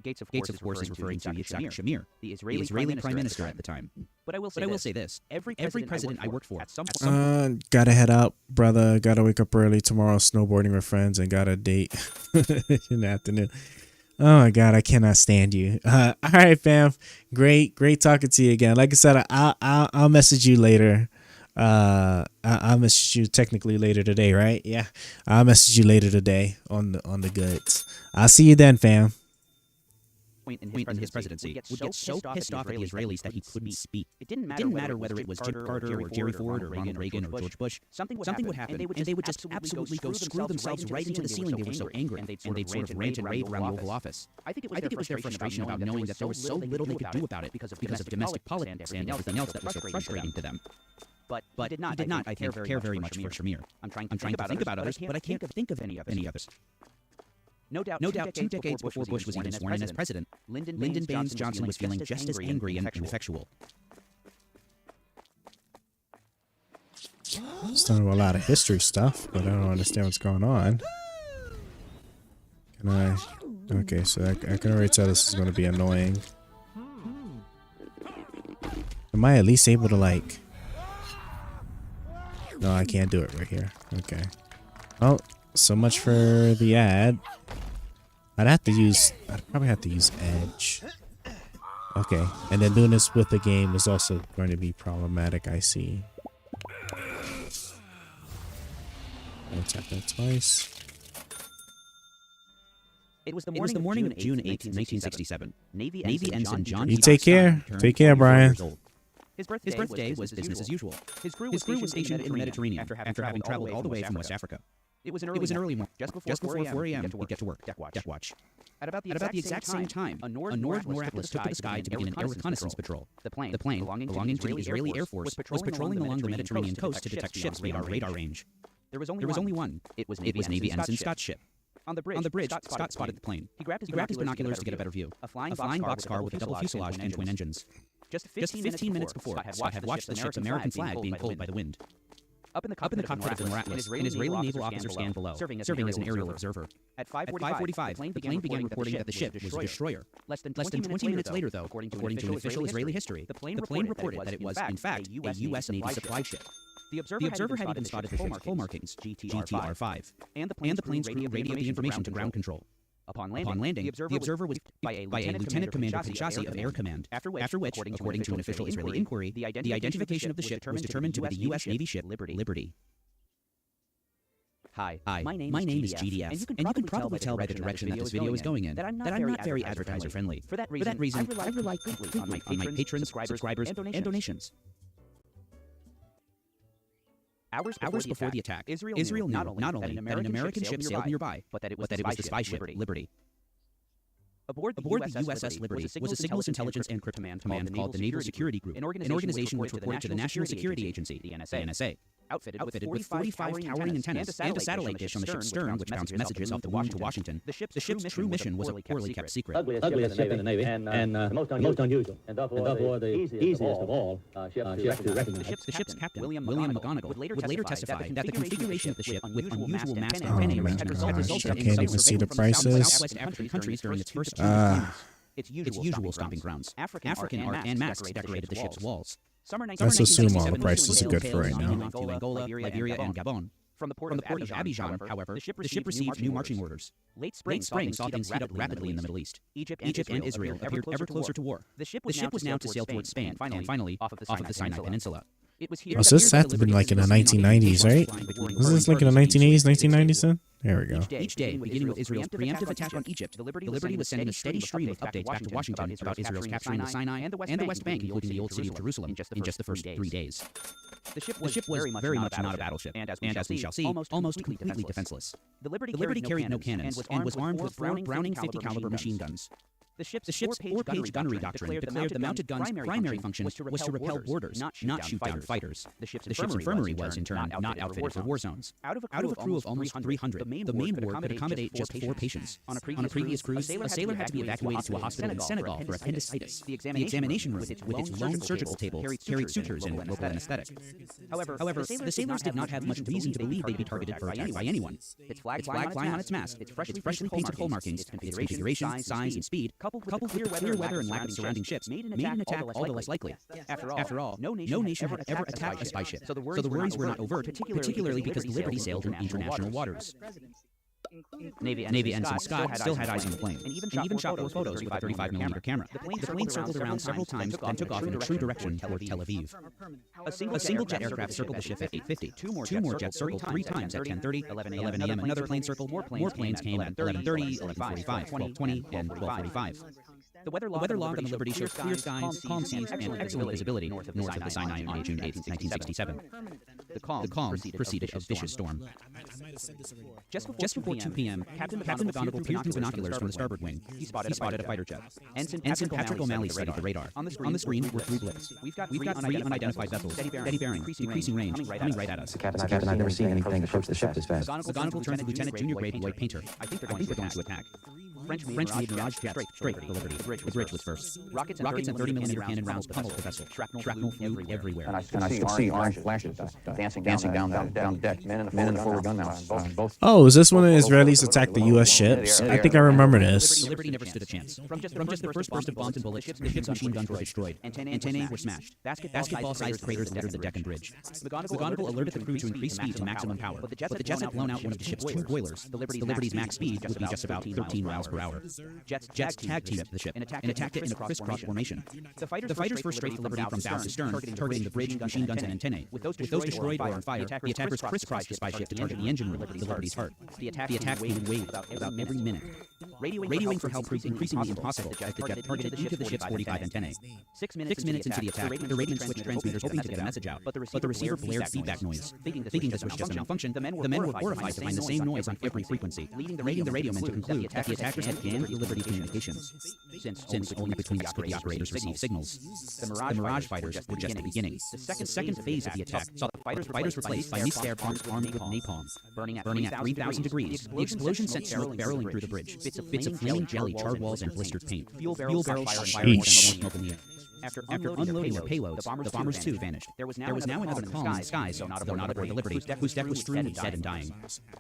C: Gates, of course, is referring to Yitzhak Shamir, the Israeli prime minister at the time. But I will say this. Every president I worked for at some point...
B: Gotta head out, brother. Gotta wake up early tomorrow, snowboarding with friends, and got a date in the afternoon. Oh my God, I cannot stand you. All right, fam. Great talking to you again. Like I said, I'll message you later. I'll message you technically later today, right? Yeah, I'll message you later today on the goods. I'll see you then, fam.
C: In his presidency would get so pissed off at the Israelis that he couldn't speak. It didn't matter whether it was Jimmy Carter or Jerry Ford or Ronald Reagan or George Bush. Something would happen, and they would just absolutely go screw themselves right into the ceiling. They were so angry, and they'd sort of rant and rave around the Oval Office. I think it was their frustration about knowing that there was so little they could do about it because of domestic politics and everything else that was so frustrating to them. But he did not, I think, care very much for Shamir. I'm trying to think about others, but I can't think of any others. No doubt, 2 decades before Bush was even sworn in as president, Lyndon Baines Johnson was feeling just as angry and ineffectual.
B: It's talking about a lot of history stuff, but I don't understand what's going on. Can I? Okay, so I can already tell this is going to be annoying. Am I at least able to, like... No, I can't do it right here. Okay. Oh, so much for the ad. I'd probably have to use Edge. Okay, and then doing this with the game is also going to be problematic, I see. I'll tap that twice.
C: It was the morning of June 8th, 1967. Navy Ensign John...
B: You take care. Take care, Brian.
C: His birthday was business as usual. His crew was stationed in the Mediterranean after having traveled all the way from West Africa. It was an early morning. Just before 4 a.m., he'd get to work. Deck watch. At about the exact same time, a Nord Atlas took to the sky to begin an air reconnaissance patrol. The plane, belonging to the Israeli Air Force, was patrolling along the Mediterranean coast to detect ships beyond radar range. There was only one. It was Navy Ensign Scott's ship. On the bridge, Scott spotted the plane. He grabbed his binoculars to get a better view. A flying boxcar with a double fuselage and twin engines. Just 15 minutes before, Scott had watched the ship's American flag being pulled by the wind. Up in the cockpit of the Nord Atlas, an Israeli naval officer scanned below, serving as an aerial observer. At 5:45, the plane began reporting that the ship was a destroyer. Less than 20 minutes later, though, according to an official Israeli history, the plane reported that it was, in fact, a U.S. Navy supply ship. The observer had even spotted the ship's hull markings, GTR-5, and the plane's crew radioed the information to ground control. Upon landing, the observer was by a Lieutenant Commander Panchasi of Air Command, after which, according to an official Israeli inquiry, the identification of the ship was determined to be the U.S. Navy ship Liberty. Hi, my name is GDF, and you can probably tell by the direction that this video is going in that I'm not very advertiser-friendly. For that reason, I rely completely on my patrons, subscribers, and donations. Hours before the attack, Israel knew not only that an American ship sailed nearby, but that it was the spy ship Liberty. Aboard the USS Liberty was a signals intelligence and crypto command called the Naval Security Group, an organization which reported to the National Security Agency, the NSA. Outfitted with 45 towering antennas and a satellite dish on the ship's stern which bounced messages off the moon to Washington. The ship's true mission was a poorly kept secret.
D: Ugliest ship in the Navy, and the most unusual, and therefore the easiest of all ships to recognize.
C: The ship's captain, William McGonagall, would later testify that the configuration of the ship with unusual mass antennae had resulted
A: I
C: in
A: can't
C: some
A: even see the
C: surveillance from
A: prices.
C: Southwest African countries during its first 2 years. Its usual stomping grounds. African art and masks decorated the ship's walls.
A: Let's assume all the prices are good for right now.
C: To Angola, Liberia, and Gabon. From the port of Abidjan, however, the ship received new marching orders. Late spring saw things heat up rapidly in the Middle East. Egypt and Israel appeared ever closer to war. The ship was now to sail towards Spain, and finally, off of the Sinai Peninsula.
A: Oh, so this had to be like in the 1990s, right? Was this like in the 1980s, 1990s then? There we go.
C: Each day, beginning with Israel's preemptive attack on Egypt, the Liberty was sending a steady stream of updates back to Washington about Israel's capturing the Sinai and the West Bank, including the old city of Jerusalem, in just the first 3 days. The ship was very much not a battleship, and as we shall see, almost completely defenseless. The Liberty carried no cannons and was armed with 4 Browning 50 caliber machine guns. The ship's 4-page gunnery doctrine declared the mounted gun's primary function was to repel boarders, not shoot down fighters. The ship's infirmary was, in turn, not outfitted for war zones. Out of a crew of almost 300, the main ward could accommodate just 4 patients. On a previous cruise, a sailor had to be evacuated to a hospital in Senegal for appendicitis. The examination room, with its long surgical table, carried sutures and local anesthetic. However, the sailors did not have much reason to believe they'd be targeted for attack by anyone. Its flag flying on its mast, its freshly painted hull markings, its configuration, size, and speed, coupled with clear weather and lack of surrounding ships, made an attack all the less likely. After all, no nation had ever attacked a spy ship, so the worries were not overt, particularly because the Liberty sailed in international waters. Navy Ensign Scott still had eyes on the plane, and even shot 4 photos with a 35mm camera. The plane circled around several times, then took off in a true direction toward Tel Aviv. A single jet aircraft circled the ship at 8:50. Two more jets circled 3 times at 10:30, 11 a.m. Another plane circled. More planes came at 11:30, 11:45, 12:20, and 12:45. The weather log on the Liberty showed clear skies, calm seas, and excellent visibility north of the Sinai on June 8, 1967. The calm preceded a vicious storm. Just before 2 p.m., Captain McGonagall peered through binoculars from the starboard wing. He spotted a fighter jet. Ensign Patrick O'Malley studied the radar. On the screen were 3 blips. We've got 3 unidentified vessels, steady bearing, increasing range, coming right at us.
D: Captain, I've never seen anything approach the ship this fast.
C: McGonagall turned to Lieutenant Junior Grade Lloyd Painter. I think they're going to attack. French-made Mirage jets straight for the Liberty. The bridge was first. Rockets and 30mm cannon rounds pummeled the vessel. Shrapnel flew everywhere.
D: And I could see orange flashes dancing down the deck. Men in the forward gun mounts. Both.
A: Oh, is this when the Israelis attacked the U.S. ships? I think I remember this.
C: The Liberty never stood a chance. From just the first burst of bombs and bullets, the ship's machine guns were destroyed. Antennae were smashed. Basketball-sized craters littered the deck and bridge. McGonagall alerted the crew to increase speed to maximum power, but the jets had blown out one of the ship's 2 boilers. The Liberty's max speed would be just about 13 miles per hour. Jets tag-teamed the ship and attacked it in a crisscross formation. The fighters first strafed the Liberty from bow to stern, targeting the bridge, machine guns, and antennae. With those destroyed or on fire, the attackers crisscrossed the spy ship to target the engine room, the Liberty's heart. The attack would wave about every minute. Radioing for help proved increasingly impossible as the jet targeted each of the ship's 45 antennae. 6 minutes into the attack, the radio switched transmitters hoping to get a message out, but the receiver blared feedback noise. Thinking this was just a malfunction, the men were horrified to find the same noise on every frequency, leading the radiomen to conclude that the attackers had jammed the Liberty's communications. Since only between us could the operators receive signals. The Mirage fighters were just the beginning. The second phase of the attack saw the fighters replaced by missile bombs armed with napalm. Burning at 3,000 degrees, the explosion sent smoke barreling through the bridge. Bits of bits of flaming jelly, charred walls, and blistered paint. Fuel barrels caught fire
A: Sheesh.
C: and smoke in the air. After unloading their payloads, the Bombers 2 vanished. There was now another column in the skies, though not aboard the Liberty, whose deck was strewn with dead and dying.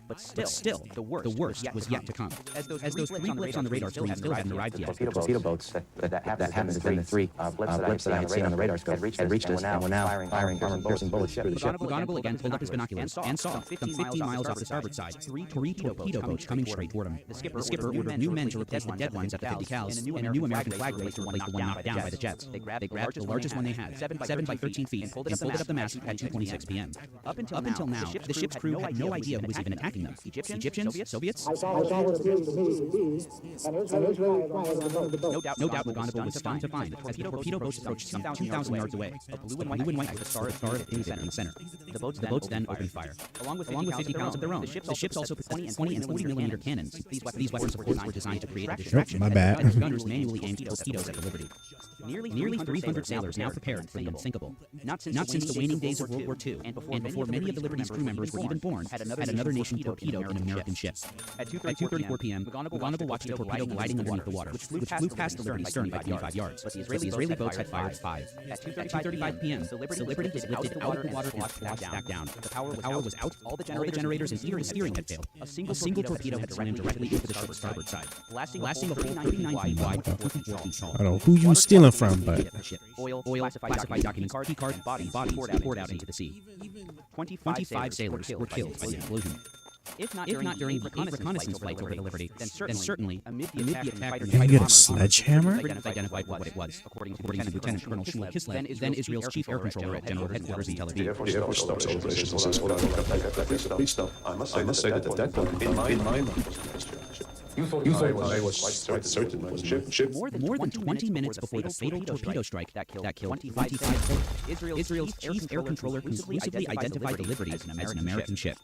C: But still, the worst was yet to come. As those three blips on the radar screen still hadn't arrived yet.
E: Torpedo boats that happened within the three blips that I had seen on the radar scope had reached us and were now firing piercing bullets through the ship.
C: McGonagall again pulled up his binoculars and saw, some 15 miles off the starboard side, three torpedo boats coming straight toward him. The skipper ordered new men to replace the dead ones at the 50 cals, and a new American flag raised to replace the one knocked down by the jets. They grabbed the largest one they had, 7 by 13 feet, and pulled it up the mast at 2:26 p.m. Up until now, the ship's crew had no idea who was even attacking them. Egyptians? Soviets?
F: I saw what appeared to me to be an Israeli flag on the boat.
C: No doubt McGonagall was stunned to find as the torpedo boats approached some 2,000 yards away, a blue and white with a star of David in the center. The boats then opened fire. Along with 50 cannons of their own, the ships also put 20 and 40 millimeter cannons. These weapons, of course, were designed to create a distraction.
A: my bad.
C: Gunners manually aimed torpedoes at the Liberty. Nearly 300 sailors now prepared for the unthinkable. Not since the waning days of World War II, and before many of the Liberty's crew members were even born, had another nation torpedoed an American ship. At 2:34 p.m., McGonagall watched a torpedo gliding underneath the water, which flew past the Liberty's stern by 25 yards. But the Israeli boats had fired 5. At 2:35 p.m., the Liberty was lifted out of the water and splashed back down. The power was out. All the generators and steering had failed. A single torpedo had swam directly into the ship's starboard side, blasting a hole 39 feet wide and 24 feet tall.
A: I don't know who you stealing from, but
C: Oil, classified documents, key cards, bodies poured out into the sea. 25 sailors were killed by the explosion. If not during the reconnaissance flight over the Liberty, then certainly amid the attack,
A: can you get a sledgehammer?
C: identified what it was. According to Lieutenant Colonel Shmuel Kislev, then Israel's chief air controller at General Headquarters in Tel Aviv.
G: The Air Force stops all operations please stop. I must say that that one, in my mind, you thought I was quite certain it was a ship.
C: More than 20 minutes before the fatal torpedo strike that killed 25 people, Israel's chief air controller conclusively identified the Liberty as an American ship.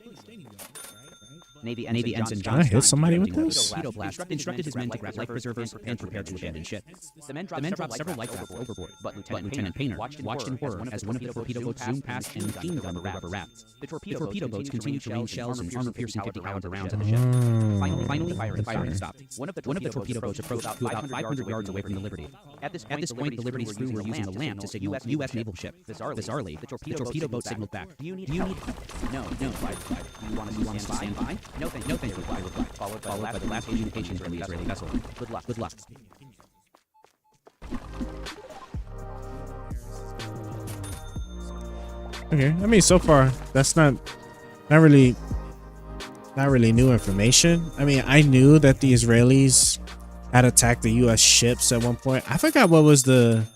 C: Navy Ensign John
A: Can I hit somebody with this?
C: torpedo blast instructed his men to grab life preservers and prepare to abandon ship. The men dropped several life rafts overboard, but Lieutenant Painter watched in horror as one of the torpedo boats zoomed past and machine gun the rubber rafts. The torpedo boats continued to rain shells and armor-piercing 50-caliber rounds at the ship. Finally, the firing stopped. One of the torpedo boats approached to about 500 yards away from the Liberty. At this point, the Liberty's crew were using the lamp to signal U.S. naval ship. Bizarrely, the torpedo boat signaled back. Do you need help? No. You want to stand by? No thank you, I replied, followed by the last communications from the Israeli vessel. Good luck.
A: Okay, I mean, so far that's not really new information. I mean, I knew that the Israelis had attacked the U.S. ships at one point. I forgot what was the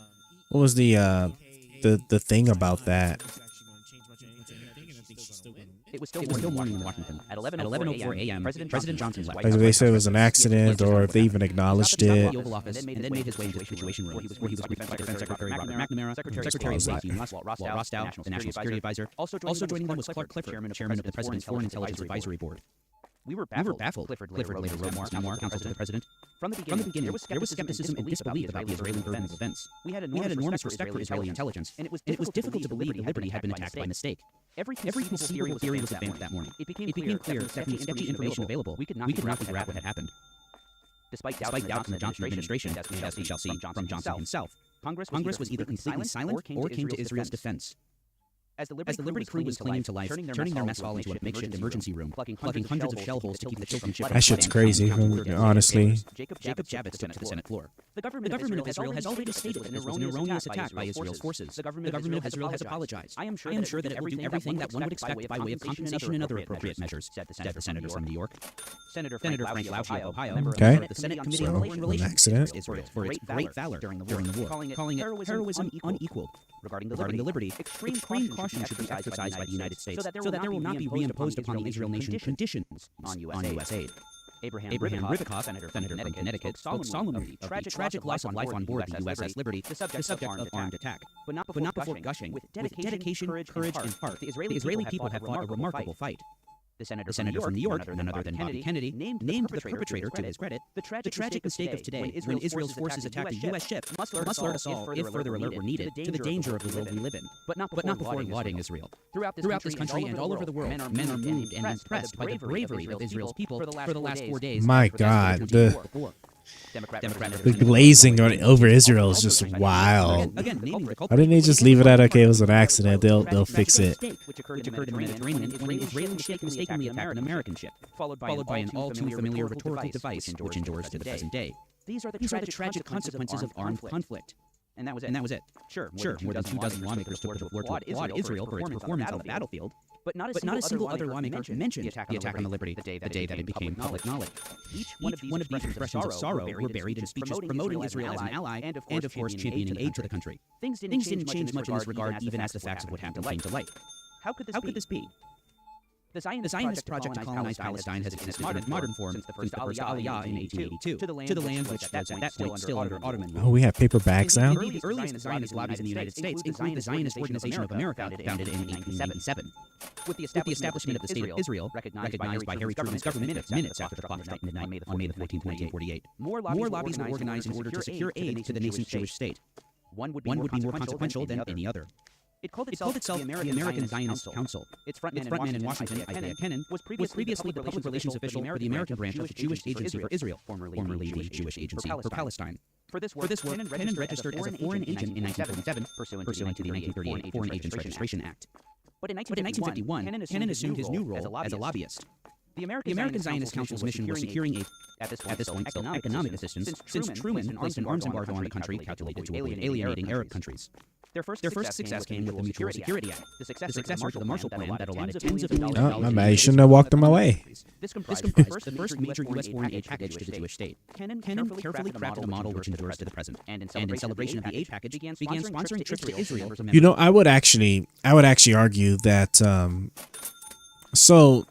A: thing about that.
C: It was still morning in Washington. At 11:04 a.m., President Johnson left.
A: Like they said it was an accident, or if they even acknowledged
C: The
A: it.
C: Oval Office, and then made his way into the Situation Room, where he was briefed by Defense Secretary Robert McNamara, Secretary of State Gene Rostow, the National Security Advisor. Also joining them was Clark Clifford, Chairman of the President's Foreign Intelligence Advisory Board. We were baffled, Clifford later wrote memoir counsel to the President. From the beginning, there was skepticism and disbelief about the Israeli version of events. We had enormous respect for Israeli intelligence, and it was difficult to believe the Liberty had been attacked by mistake. Every conceivable theory was advanced that morning. It became clear that from sketchy information available, we could not figure out what had happened. Despite doubts in the Johnson administration, and as we shall see from Johnson himself, Congress was either completely silent or came to Israel's defense. As the Liberty crew was clinging to life, turning their mess hall into a makeshift emergency room, plugging hundreds of shell holes to keep the children ship.
A: That shit's crazy, honestly.
C: Jacob Javits took to the Senate floor. The government of Israel has already stated that this was an erroneous attack by Israel's forces. The government of Israel has apologized. I am sure that it will do everything that one would expect by way of compensation and other appropriate measures, said the senator from New York. Senator Frank Laushi of Ohio,
A: Okay.
C: the Senate Committee
A: So,
C: on Foreign Relations,
A: accident.
C: Israel for its great valor during the war, calling it heroism unequaled. Regarding the Liberty, extreme caution should be exercised by the United States so that there will not be reimposed upon the Israel nation conditions on U.S. aid. Abraham Rivikoff, Senator from Connecticut, spoke solemnly of the tragic loss of life on board the USS Liberty, the subject of armed attack. But not before gushing. With dedication, courage, and heart, the Israeli people have fought a remarkable fight. The senator from New York, none other than Bobby Kennedy, named the perpetrator to his credit. The tragic mistake of today, when Israel's forces attacked a U.S. ship, must alert us all, if further alert were needed, to the danger of the world we live in, but not before lauding Israel. Throughout this country and all over the world, men are moved and impressed by the bravery of Israel's people for the last 4 days.
B: My God, the
C: The
B: glazing over Israel is just wild. Why didn't they just leave it at, okay, it was an accident, they'll fix it.
C: Which occurred in the Mediterranean when an Israeli ship mistakenly attacked an American ship, followed by an all-too-familiar rhetorical device which endures to the present day. These are the tragic consequences of armed conflict. And that was it. Sure, more than 2 dozen lawmakers took to the floor to applaud Israel for its performance on the battlefield. But not a single other lawmaker mentioned the attack on the Liberty, the day that it became public knowledge. Each one of these expressions of sorrow were buried in speeches promoting Israel as an ally and, of course, championing aid to the country. Things didn't change much in this regard, even as the facts of what happened came to light. How could this be? The Zionist project to colonize Palestine has existed in its modern form since the first Aliyah in 1882 to the land which was at that point still under Ottoman rule.
B: Oh, we have paper bags now?
C: The earliest Zionist lobbies in the United States include the Zionist Organization of America, founded in 1887. With the establishment of the State of Israel, recognized by Harry Truman's government minutes after the clock struck midnight on May 14, 1948, more lobbies were organized in order to secure aid to the nascent Jewish state. One would be more consequential than any other. It called itself the American Zionist Council. Its frontman in Washington, Isaiah Kennan, was previously the public relations official for the American branch of the Jewish Agency for Israel, formerly the Jewish Agency for Palestine. For this work, Kennan registered as a foreign agent in 1947, pursuant to the 1938 Foreign Agents Registration Act. But in 1951, Kennan assumed his new role as a lobbyist. The American Zionist Council's mission was securing aid, at this point still economic assistance, since Truman placed an arms embargo on the country calculated to avoid alienating Arab countries. Their first success came with the Mutual Security Act, the successor to the Marshall Plan that allotted tens of millions of dollars.
B: Oh, my bad. You shouldn't have walked on my way.
C: This comprised the first major U.S. foreign aid package to the Jewish state. Kennan carefully crafted a model which endures to the present, and in celebration of the aid package, began sponsoring trips to Israel for members.
B: You know, I would actually argue that so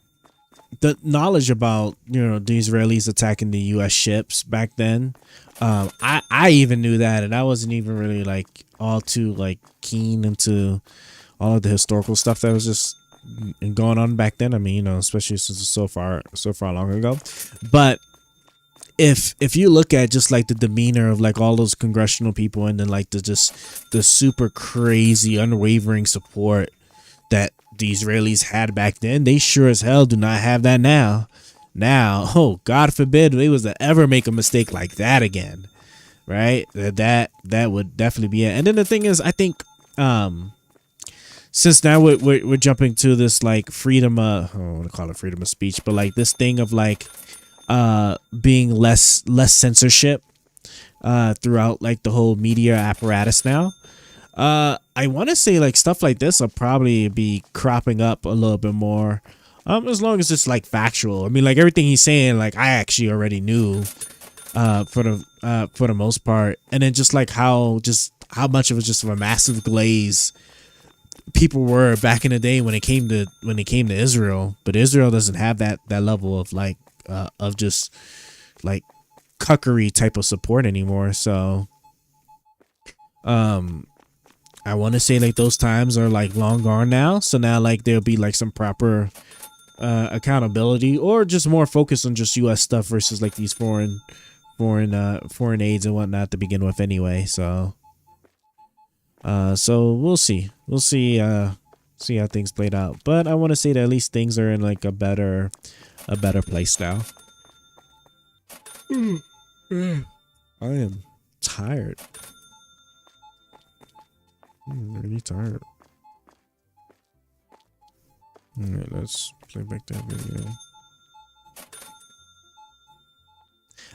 B: the knowledge about, you know, the Israelis attacking the U.S. ships back then, I even knew that, and I wasn't even really like all too like keen into all of the historical stuff that was just going on back then. I mean, you know, especially since it's so far long ago. But if you look at just like the demeanor of like all those congressional people, and then like the super crazy unwavering support that the Israelis had back then, they sure as hell do not have that now. Oh, God forbid they was to ever make a mistake like that again, right? That would definitely be it. And then the thing is, I think since now we're jumping to this like freedom, I don't want to call it freedom of speech, but like this thing of like being less censorship throughout like the whole media apparatus now. I want to say like stuff like this will probably be cropping up a little bit more, as long as it's like factual. I mean, like everything he's saying, like I actually already knew, for the most part. And then just like how much of a massive glaze people were back in the day when it came to Israel. But Israel doesn't have that level of like of just like cuckery type of support anymore. So I want to say like those times are like long gone now. So now like there'll be like some proper accountability, or just more focus on just U.S. stuff versus like these foreign aids and whatnot to begin with anyway. So we'll see how things played out. But I want to say that at least things are in like a better place now. I am tired. I'm really tired. Alright, let's play back that video.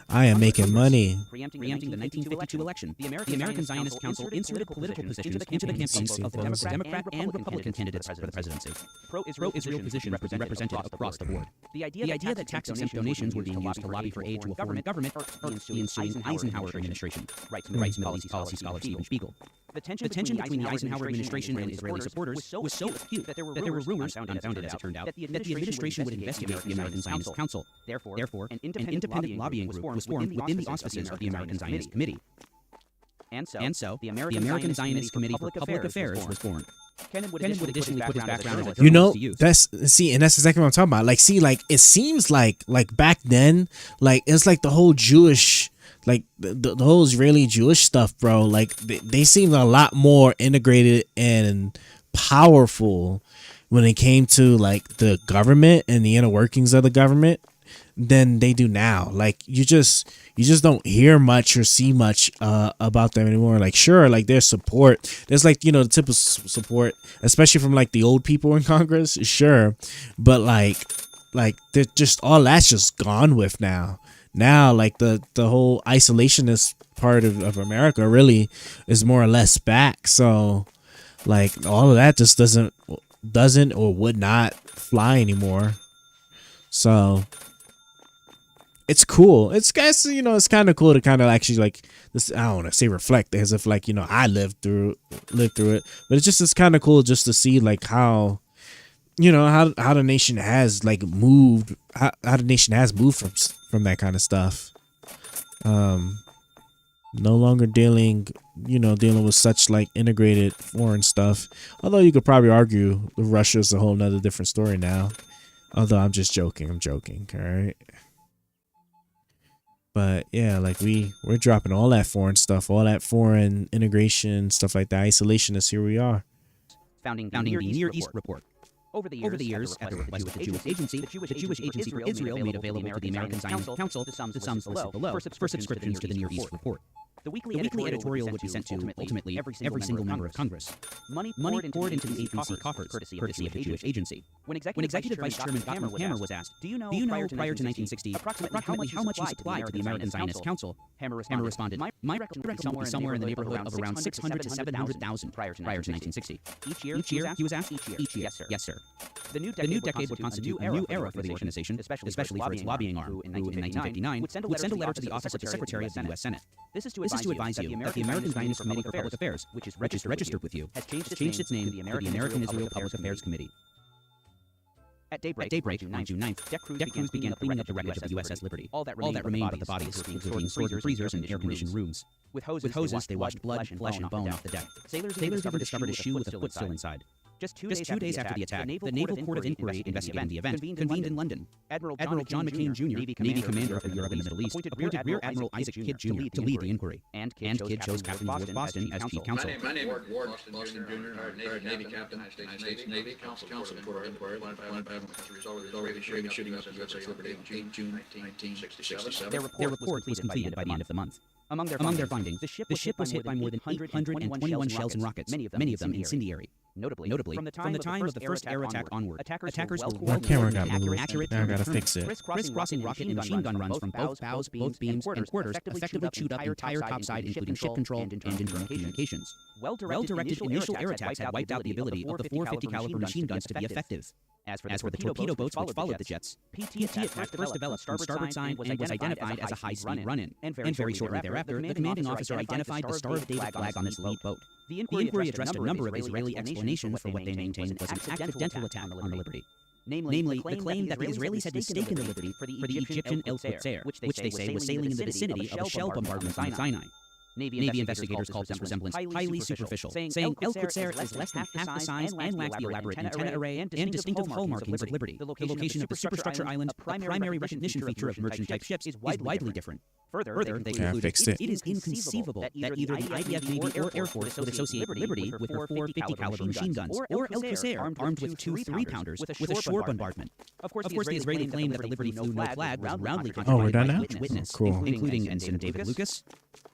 B: I am making money.
C: Preempting the 1952 election, the American Zionist Council inserted political positions into the campaigns of the Democrat and Republican candidates for the presidency. Pro-Israel positions represented across the board. The idea that tax-exempt donations were being used to lobby for aid to a foreign government irked the ensuing Eisenhower administration, writes Middle East policy scholar Stephen Spiegel. The tension between the Eisenhower administration and Israeli supporters was so acute that there were rumors, unfounded as it turned out, that the administration would investigate the American Zionist Council. Therefore, an independent lobbying group was formed within the auspices of the American Zionist Committee. And so, the American Zionist Committee for Public Affairs was born. Kennan would additionally put his background as a
B: You know,
C: journalist to use.
B: that's exactly what I'm talking about. Like, see, like it seems like back then, like it's like the whole Jewish, like the whole Israeli Jewish stuff, bro. Like they seemed a lot more integrated and powerful when it came to like the government and the inner workings of the government than they do now. Like you just don't hear much or see much about them anymore. Like sure, like there's support. There's like, you know, the typical support, especially from like the old people in Congress, sure. But like they're just all that's just gone with now. Now like the whole isolationist part of America really is more or less back. So like all of that just doesn't or would not fly anymore. So it's cool. It's guys, you know, it's kind of cool to kind of actually like this. I don't want to say reflect as if like, you know, I lived through it, but it's kind of cool just to see like how, you know, how the nation has like moved, how the nation has moved from that kind of stuff. No longer dealing with such like integrated foreign stuff. Although you could probably argue Russia's a whole nother different story now. Although I'm just joking. All right. But yeah, like we're dropping all that foreign stuff, all that foreign integration, stuff like that. Isolationists, here we are.
C: Founding the Near East Report. Over the years, at the request of the Jewish Agency, the Jewish Agency for Israel made available to the American Zionist Council the sums listed below for subscriptions to the Near East Report. The weekly editorial would be sent to, ultimately, every single member of Congress. Money poured into the agency coffers, courtesy of the Jewish Agency. When Executive Vice Chairman Gottham Hammer was asked, do you know, prior to 1960, approximately how much was supplied to the American Zionist Council? Hammer responded, my recollection would be somewhere in the neighborhood of around 600 to 700,000 prior to 1960. Each year, he was asked? Each year. Yes, sir. The new decade would constitute a new era for the organization, especially for its lobbying arm, who in 1959 would send a letter to the office of the Secretary of the U.S. Senate. This is to advise you that the American Zionist Committee for Public Affairs, which is registered with you, has changed its name to the American Israel Public Affairs Committee. At daybreak on June 9th, deck crews began cleaning up the wreckage of the USS Liberty. All that remained but the bodies were being stored in freezers and air-conditioned rooms. With hoses, they washed blood, flesh, and bone off the deck. Sailors even discovered a shoe with a foot still inside. Just two days after the attack, the Naval Court of Inquiry investigating the event convened in London. Admiral John McCain Jr., Navy Commander for Europe and the Middle East, appointed Rear Admiral Isaac Kidd Jr. to lead the inquiry. And Kidd chose Captain Ward Boston as chief counsel.
H: My name is Ward Boston Jr., retired Navy Captain, United States Navy, counsel for our inquiry as a result of the Israeli shooting up the USS Liberty in June 1967.
C: Their report was completed by the end of the month. Among their findings, the ship was hit by more than 821 shells and rockets, many of them incendiary. Notably, from the time of the first air attack onward, attackers were well coordinated, accurate,
B: Now I gotta fix it.
C: crisscrossing rocket and machine gun runs from both bows, both beams, and quarters effectively chewed up the entire topside, including ship control and internal communications. Well-directed initial air attacks had wiped out the ability of the 450 caliber machine guns to be effective. As for the torpedo boats which followed the jets, PT attack first developed from starboard side and was identified as a high-speed run-in. And very shortly thereafter, the commanding officer identified the Star of David flag on this lead boat. The inquiry addressed a number of Israeli explanations for what they maintained was an accidental attack on the Liberty. Namely, the claim that the Israelis had mistaken the Liberty for the Egyptian El Quds, which they say was sailing in the vicinity of a shell bombardment on Sinai. Navy investigators called this resemblance highly superficial, saying El Quds is less than half the size and lacks the elaborate antenna array and distinctive hull markings of Liberty. The location of the superstructure island, a primary recognition feature of merchant-type ships, is widely different. Further, they concluded it is inconceivable that either the IDF Navy or Air Force would associate Liberty with her 450 caliber machine guns, or El Quds armed with two 3-pounders with a shore bombardment. Of course, the Israeli claim that the Liberty flew no flag was roundly contradicted by each witness, including Ensign David Lucas,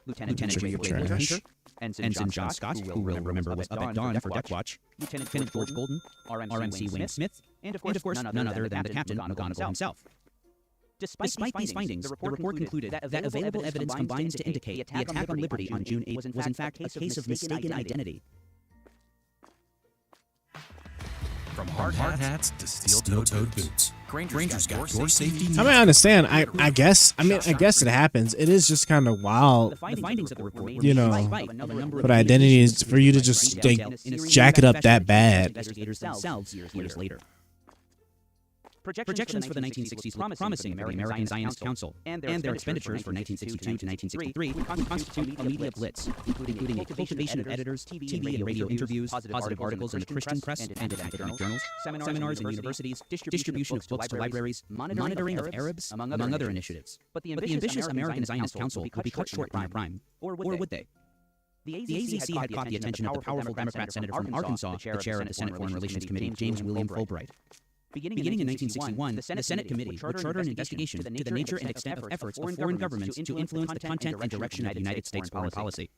C: Lieutenant J. Painter, Ensign John Scott, who we'll remember was up at dawn for deck watch, Lieutenant George Golden, RMC Wayne Smith, and of course none other than the Captain McGonigal himself. Despite these findings, the report concluded that available evidence combines to indicate the attack on Liberty on June 8 was in fact a case of mistaken identity.
I: From hard hats to steel-toed boots, Granger's got your safety needs.
B: I mean, I understand. I guess it happens. It is just kind of wild,
C: The findings of the report were
B: you know,
C: despite a number of
B: but identity is for you to just like jack it up that bad.
C: Investigators themselves years later. Projections for the 1960s looked promising for the American Zionist Council, and their expenditures for 1962 to 1963 would constitute a media blitz, including a cultivation of editors, TV and radio interviews, positive articles in the Christian press and academic journals, seminars in universities, distribution of books to libraries, monitoring of Arabs, among other initiatives. But the ambitious American Zionist Council would be cut short in their prime. Or would they? The AZC had caught the attention of the powerful Democrat senator from Arkansas, the chair of the Senate Foreign Relations Committee, James William Fulbright. Beginning in 1961, the Senate Committee would charter an investigation to the nature and extent of efforts of foreign governments to influence the content and direction of United States foreign policy.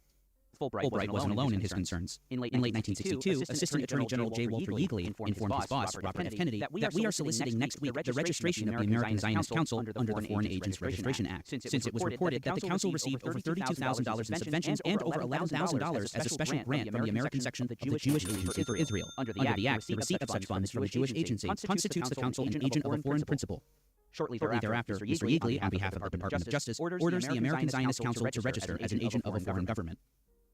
C: Fulbright wasn't alone in his concerns. In late 1962, Assistant Attorney General J. Walter Yeagley informed his boss, Robert F. Kennedy, that we are soliciting next week the registration of the American Zionist Council under the Foreign Agents Registration Act, since it was reported that the Council received over $32,000 in subventions and over $11,000 as a special grant from the American section of the Jewish Agency for Israel. Under the Act, the receipt of such funds from the Jewish Agency constitutes the Council an agent of a foreign principle. Shortly thereafter, Mr. Yeagley, on behalf of the Department of Justice, orders the American Zionist Council to register as an agent of a foreign government.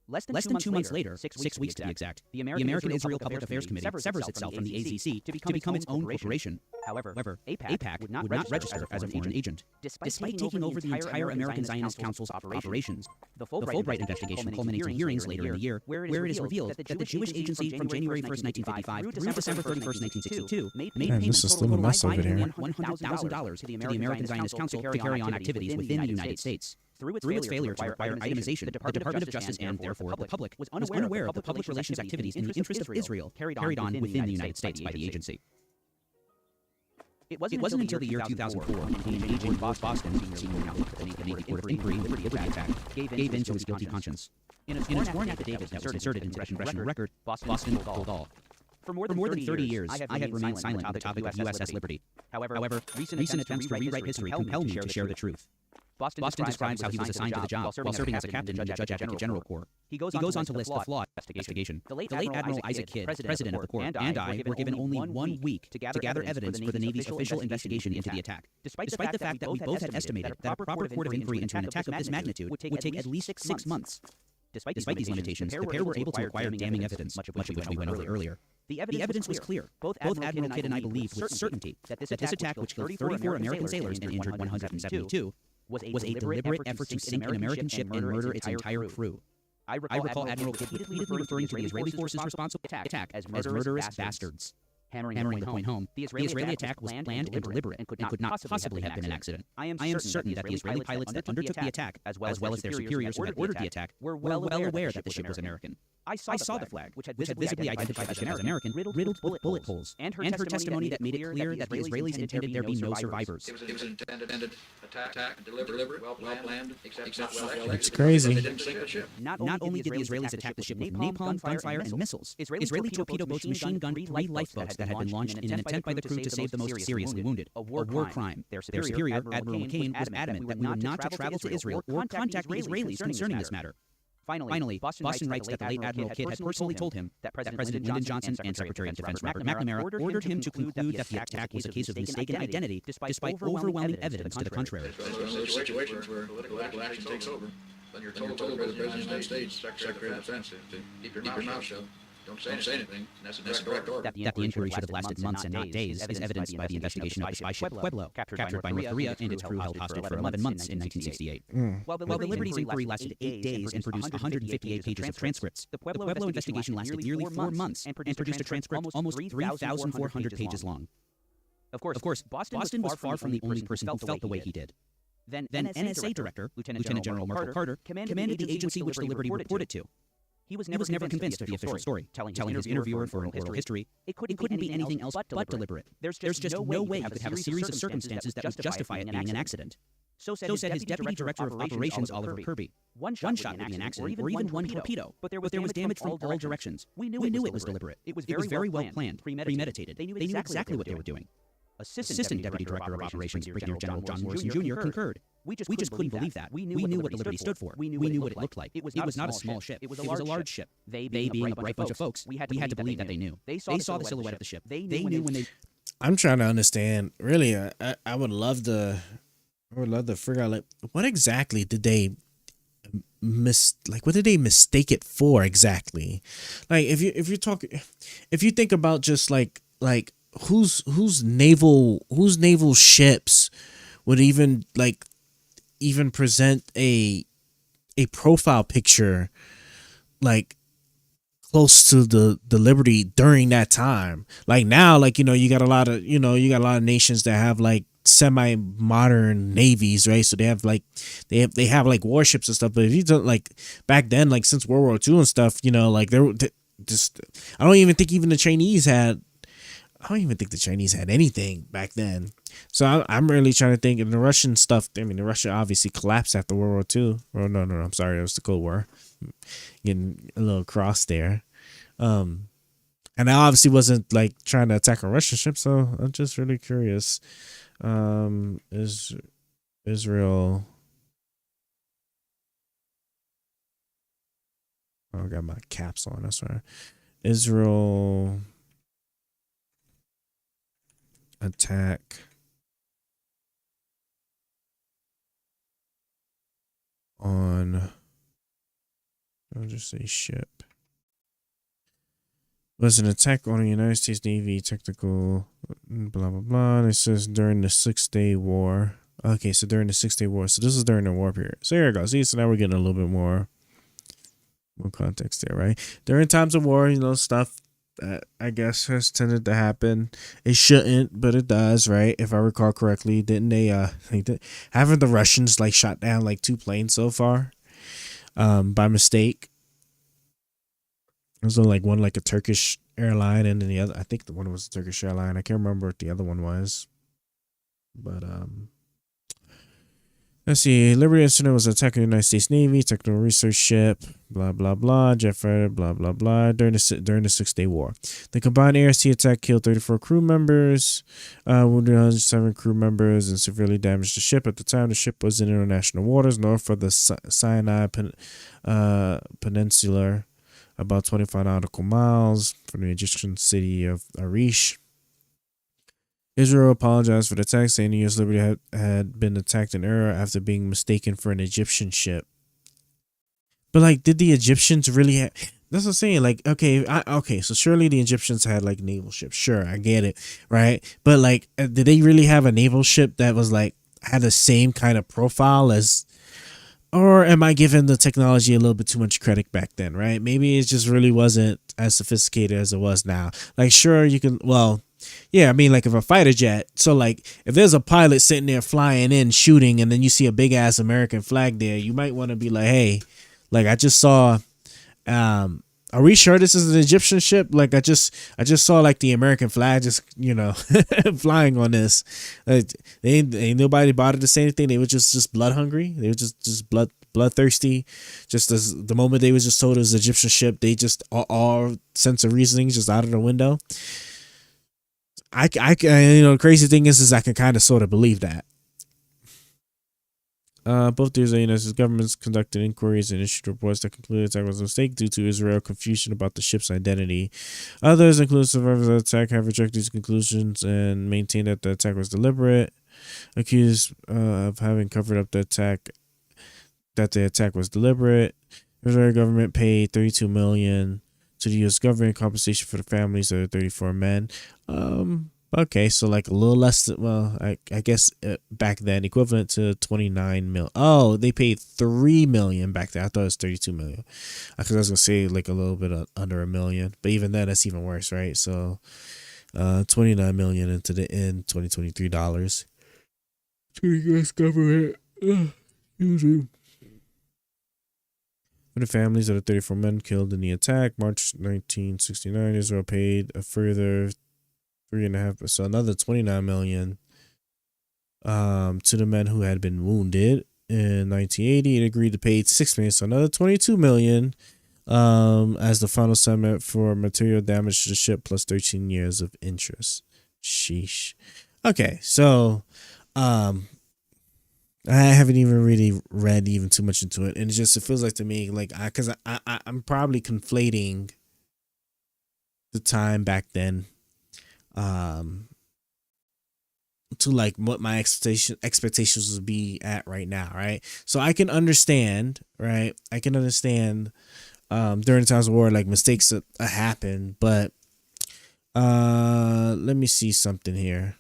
C: Less than 2 months later, 6 weeks to be exact, the American Israel Public Affairs Committee severs itself from the AZC to become its own corporation. However, AIPAC would not register as a foreign agent. Despite taking over the entire American Zionist Council's operations, the Fulbright investigation culminates in hearings later in the year, where it is revealed that the Jewish Agency from January 1st, 1955 through December 31st, 1962 made payments totaling $100,000 to the American Zionist Council to carry on activities within the United States. Through its failure to require itemization, the Department of Justice and, therefore, the public was unaware of the public relations activities in the interest of Israel carried on within the United States by the agency. It wasn't until the year 2004 when an agent in Boston, senior counsel for the Navy Court of Inquiry Liberty Attack, gave in to his guilty conscience. In a sworn affidavit that was inserted into the congressional record, Boston told all. For more than 30 years, I have remained silent on the topic of USS Liberty. However, recent attempts to rewrite history compel me to share the truth. Boston describes how he was assigned to the job while serving as a captain in the Judge Advocate General Corps. He goes on to list the flawed investigation. The late Admiral Isaac Kidd, president of the Corps, and I were given only 1 week to gather evidence for the Navy's official investigation into the attack. Despite the fact that we both had estimated that a proper court of inquiry into an attack of this magnitude would take at least 6 months. Despite these limitations, the pair were able to acquire damning evidence, much of which we went over earlier. The evidence was clear. Both Admiral Kidd and I believed with certainty that this attack, which killed 34 American sailors and injured 172, was a deliberate effort to sink an American ship and murder its entire crew. I recall Admiral Kidd repeatedly referring to the Israeli forces responsible for the attack as murderous bastards. Hammering the point home, the Israeli attack was planned and deliberate and could not possibly have been an accident. I am certain that the Israeli pilots that undertook the attack, as well as their superiors who had ordered the attack, were well aware that the ship was American. I saw the flag, which had visibly identified the ship as American, riddled with bullet holes, and her testimony that made it clear that the Israelis intended there be no survivors.
H: It was an intended attack, deliberate, well planned, except well
A: It's crazy.
H: They didn't sink the ship.
C: Not only did the Israelis attack the ship with napalm, gunfire, and missiles, Israeli torpedo boats machine gunned 3 lifeboats that had been launched in an attempt by the crew to save the most seriously wounded. A war crime. Their superior, Admiral McCain, was adamant that we were not to travel to Israel or contact the Israelis concerning this matter. Finally, Boston writes that the late Admiral Kidd had personally told him that President Lyndon Johnson and Secretary of Defense Robert McNamara ordered him to conclude that the attack was a case of mistaken identity, despite overwhelming evidence to the contrary.
H: It's one of those situations where political action takes over. Then you're told by the President of the United States, Secretary of Defense, to keep your mouth shut. Don't say anything. That's a direct order.
C: That the inquiry should have lasted months and not days is evidenced by the investigation of the spy ship Pueblo, captured by North Korea and its crew held hostage for 11 months in 1968. While the Liberty's inquiry lasted 8 days and produced 158 pages of transcripts, the Pueblo investigation lasted nearly 4 months and produced a transcript almost 3,400 pages long. Of course, Boston was far from the only person who felt the way he did. Then NSA Director, Lieutenant General Marshall Carter, commanded the agency which the Liberty reported to. He was never convinced of the official story, telling his interviewer for an oral history it couldn't be anything else but deliberate. There's just no way you could have a series of circumstances that would justify it being an accident. So said his Deputy Director of Operations, Oliver Kirby. One shot would be an accident, or even one torpedo, but there was damage from all directions. We knew it was deliberate. It was very well planned, premeditated. They knew exactly what they were doing. Assistant Deputy Director of Operations, Brigadier General John Morrison Jr. concurred. We just couldn't believe that. We knew what the Liberty stood for. We knew what it looked like. It was not a small ship. It was a large ship. They being a bright bunch of folks, we had to believe that they knew. They saw the silhouette of the ship. They knew when they...
A: I'm trying to understand. Really, I would love to figure out, like, what exactly did they what did they mistake it for exactly? Like, if you think about just like
B: whose naval ships would even present a profile picture like close to the Liberty during that time. Like now, like, you got a lot of nations that have like semi modern navies, right? So they have like they have like warships and stuff. But if you don't, like, back then, like since World War II and stuff, like just I don't even think the Chinese had anything back then. So I'm really trying to think. And the Russian stuff, I mean, the Russia obviously collapsed after World War II. Oh, no, I'm sorry. It was the Cold War. Getting a little cross there. And I obviously wasn't like trying to attack a Russian ship. So I'm just really curious. Is Israel... Oh, I got my caps on. That's right. Israel attack on, I'll just say ship. Was an attack on the United States Navy technical blah blah blah. And it says during the 6-Day War. Okay, so during the 6-Day War. So this is during the war period. So here we go. See, so now we're getting a little bit more context there, right? During times of war, stuff that I guess has tended to happen. It shouldn't, but it does, right? If I recall correctly, didn't they haven't the Russians like shot down like 2 planes so far by mistake? There's like one like a Turkish airline, and then the other, I think the one was a Turkish airline. I can't remember what the other one was, but let's see. Liberty incident was attacking the United States Navy, technical research ship, blah blah blah, jet fighter, blah blah blah. During the 6-Day War, the combined air sea attack killed 34 crew members, wounded 107 crew members, and severely damaged the ship. At the time, the ship was in international waters north of the Sinai Peninsula, about 25 nautical miles from the Egyptian city of Arish. Israel apologized for the attack, saying the U.S. Liberty had been attacked in error after being mistaken for an Egyptian ship. But like, did the Egyptians really have... That's what I'm saying. Like, okay, so surely the Egyptians had like naval ships. Sure, I get it, right? But like, did they really have a naval ship that was like had the same kind of profile as... Or am I giving the technology a little bit too much credit back then, right? Maybe it just really wasn't as sophisticated as it was now. Like, sure, you can... Well... Yeah, I mean, like if a fighter jet, so like if there's a pilot sitting there flying in shooting and then you see a big ass American flag there, you might want to be like, hey, like I just saw, are we sure this is an Egyptian ship? Like I just saw like the American flag just, flying on this. Like, ain't nobody bothered to say anything. They were just blood hungry. They were just bloodthirsty. Just as the moment they was just told it was an Egyptian ship, they just all sense of reasoning just out of the window. I the crazy thing is I can kind of sort of believe that. Both the Israeli and United States governments conducted inquiries and issued reports that concluded the attack was a mistake due to Israel confusion about the ship's identity. Others, including survivors of the attack, have rejected these conclusions and maintained that the attack was deliberate, accused of having covered up the attack was deliberate. The Israeli government paid $32 million to the U.S. government compensation for the families of the 34 men. Okay, so like a little less than, well, I guess back then equivalent to 29 mil. Oh, they paid $3 million back then. I thought it was 32 million. Because I was gonna say like a little bit under $1 million, but even then that's even worse, right? So, 29 million in 2023 dollars to the U.S. government. Excuse me. For the families of the 34 men killed in the attack, March 1969, Israel paid a further 3.5, so another 29 million to the men who had been wounded. In 1980, it agreed to pay 6 million, so another 22 million as the final settlement for material damage to the ship plus 13 years of interest. Sheesh. Okay, so I haven't even really read even too much into it, and it feels like to me like I'm probably conflating the time back then to like what my expectations would be at right now, right? So I can understand, right? During times of war like mistakes that happen, but Let me see something here.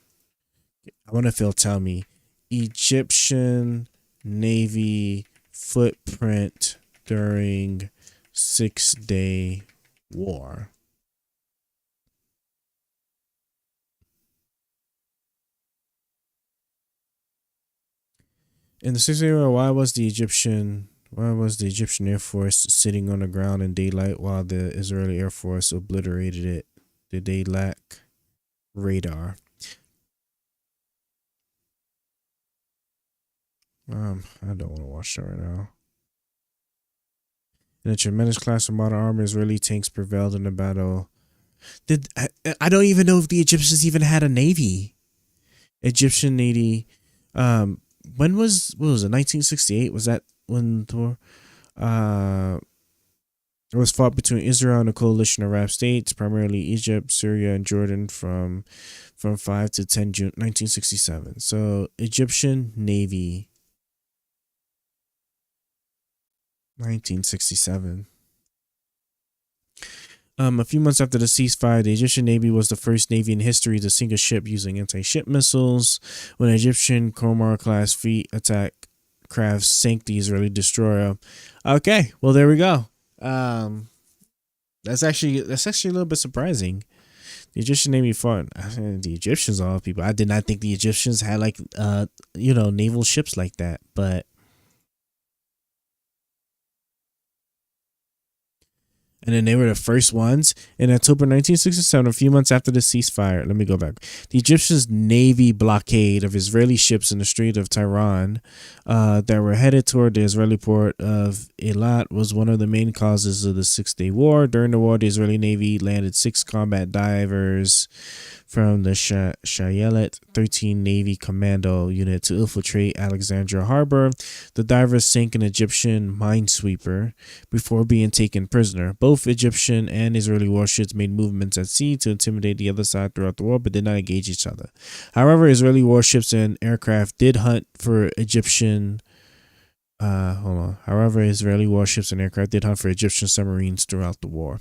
B: I wonder if he'll tell me. Egyptian Navy footprint during 6-Day War. In the 6-Day War, why was the Egyptian Air Force sitting on the ground in daylight while the Israeli Air Force obliterated it? Did they lack radar? I don't want to watch that right now. In a tremendous clash of modern armor, Israeli tanks prevailed in the battle. I don't even know if the Egyptians even had a navy. Egyptian Navy. When was what was it? 1968? Was that when the war? It was fought between Israel and a coalition of Arab states, primarily Egypt, Syria, and Jordan, from 5 to 10 June 1967. So Egyptian Navy. 1967. A few months after the ceasefire, the Egyptian Navy was the first navy in history to sink a ship using anti-ship missiles. When an Egyptian Khomar-class fleet attack craft sank the Israeli destroyer. Okay, well there we go. That's actually a little bit surprising. The Egyptian Navy fought the Egyptians, all people. I did not think the Egyptians had like naval ships like that, but. And then they were the first ones in October 1967, a few months after the ceasefire. Let me go back. The Egyptians' Navy blockade of Israeli ships in the Strait of Tiran that were headed toward the Israeli port of Eilat was one of the main causes of the 6-Day War. During the war, the Israeli Navy landed 6 combat divers from the Shayelet 13 Navy Commando Unit to infiltrate Alexandria Harbor. The divers sank an Egyptian minesweeper before being taken prisoner. Both Egyptian and Israeli warships made movements at sea to intimidate the other side throughout the war, but did not engage each other. However, Israeli warships and aircraft did hunt for Egyptian Israeli warships and aircraft did hunt for Egyptian submarines throughout the war.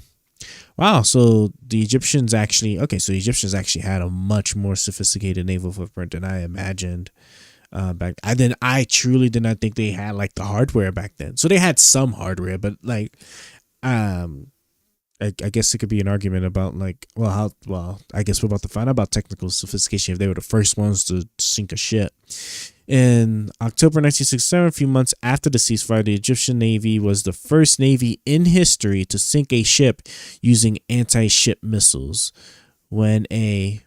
B: Wow, so the Egyptians actually had a much more sophisticated naval footprint than I imagined. I truly did not think they had like the hardware back then. So they had some hardware, but like, I guess it could be an argument about like, I guess we're about to find out about technical sophistication if they were the first ones to sink a ship. In October 1967, a few months after the ceasefire, the Egyptian Navy was the first navy in history to sink a ship using anti-ship missiles. Where the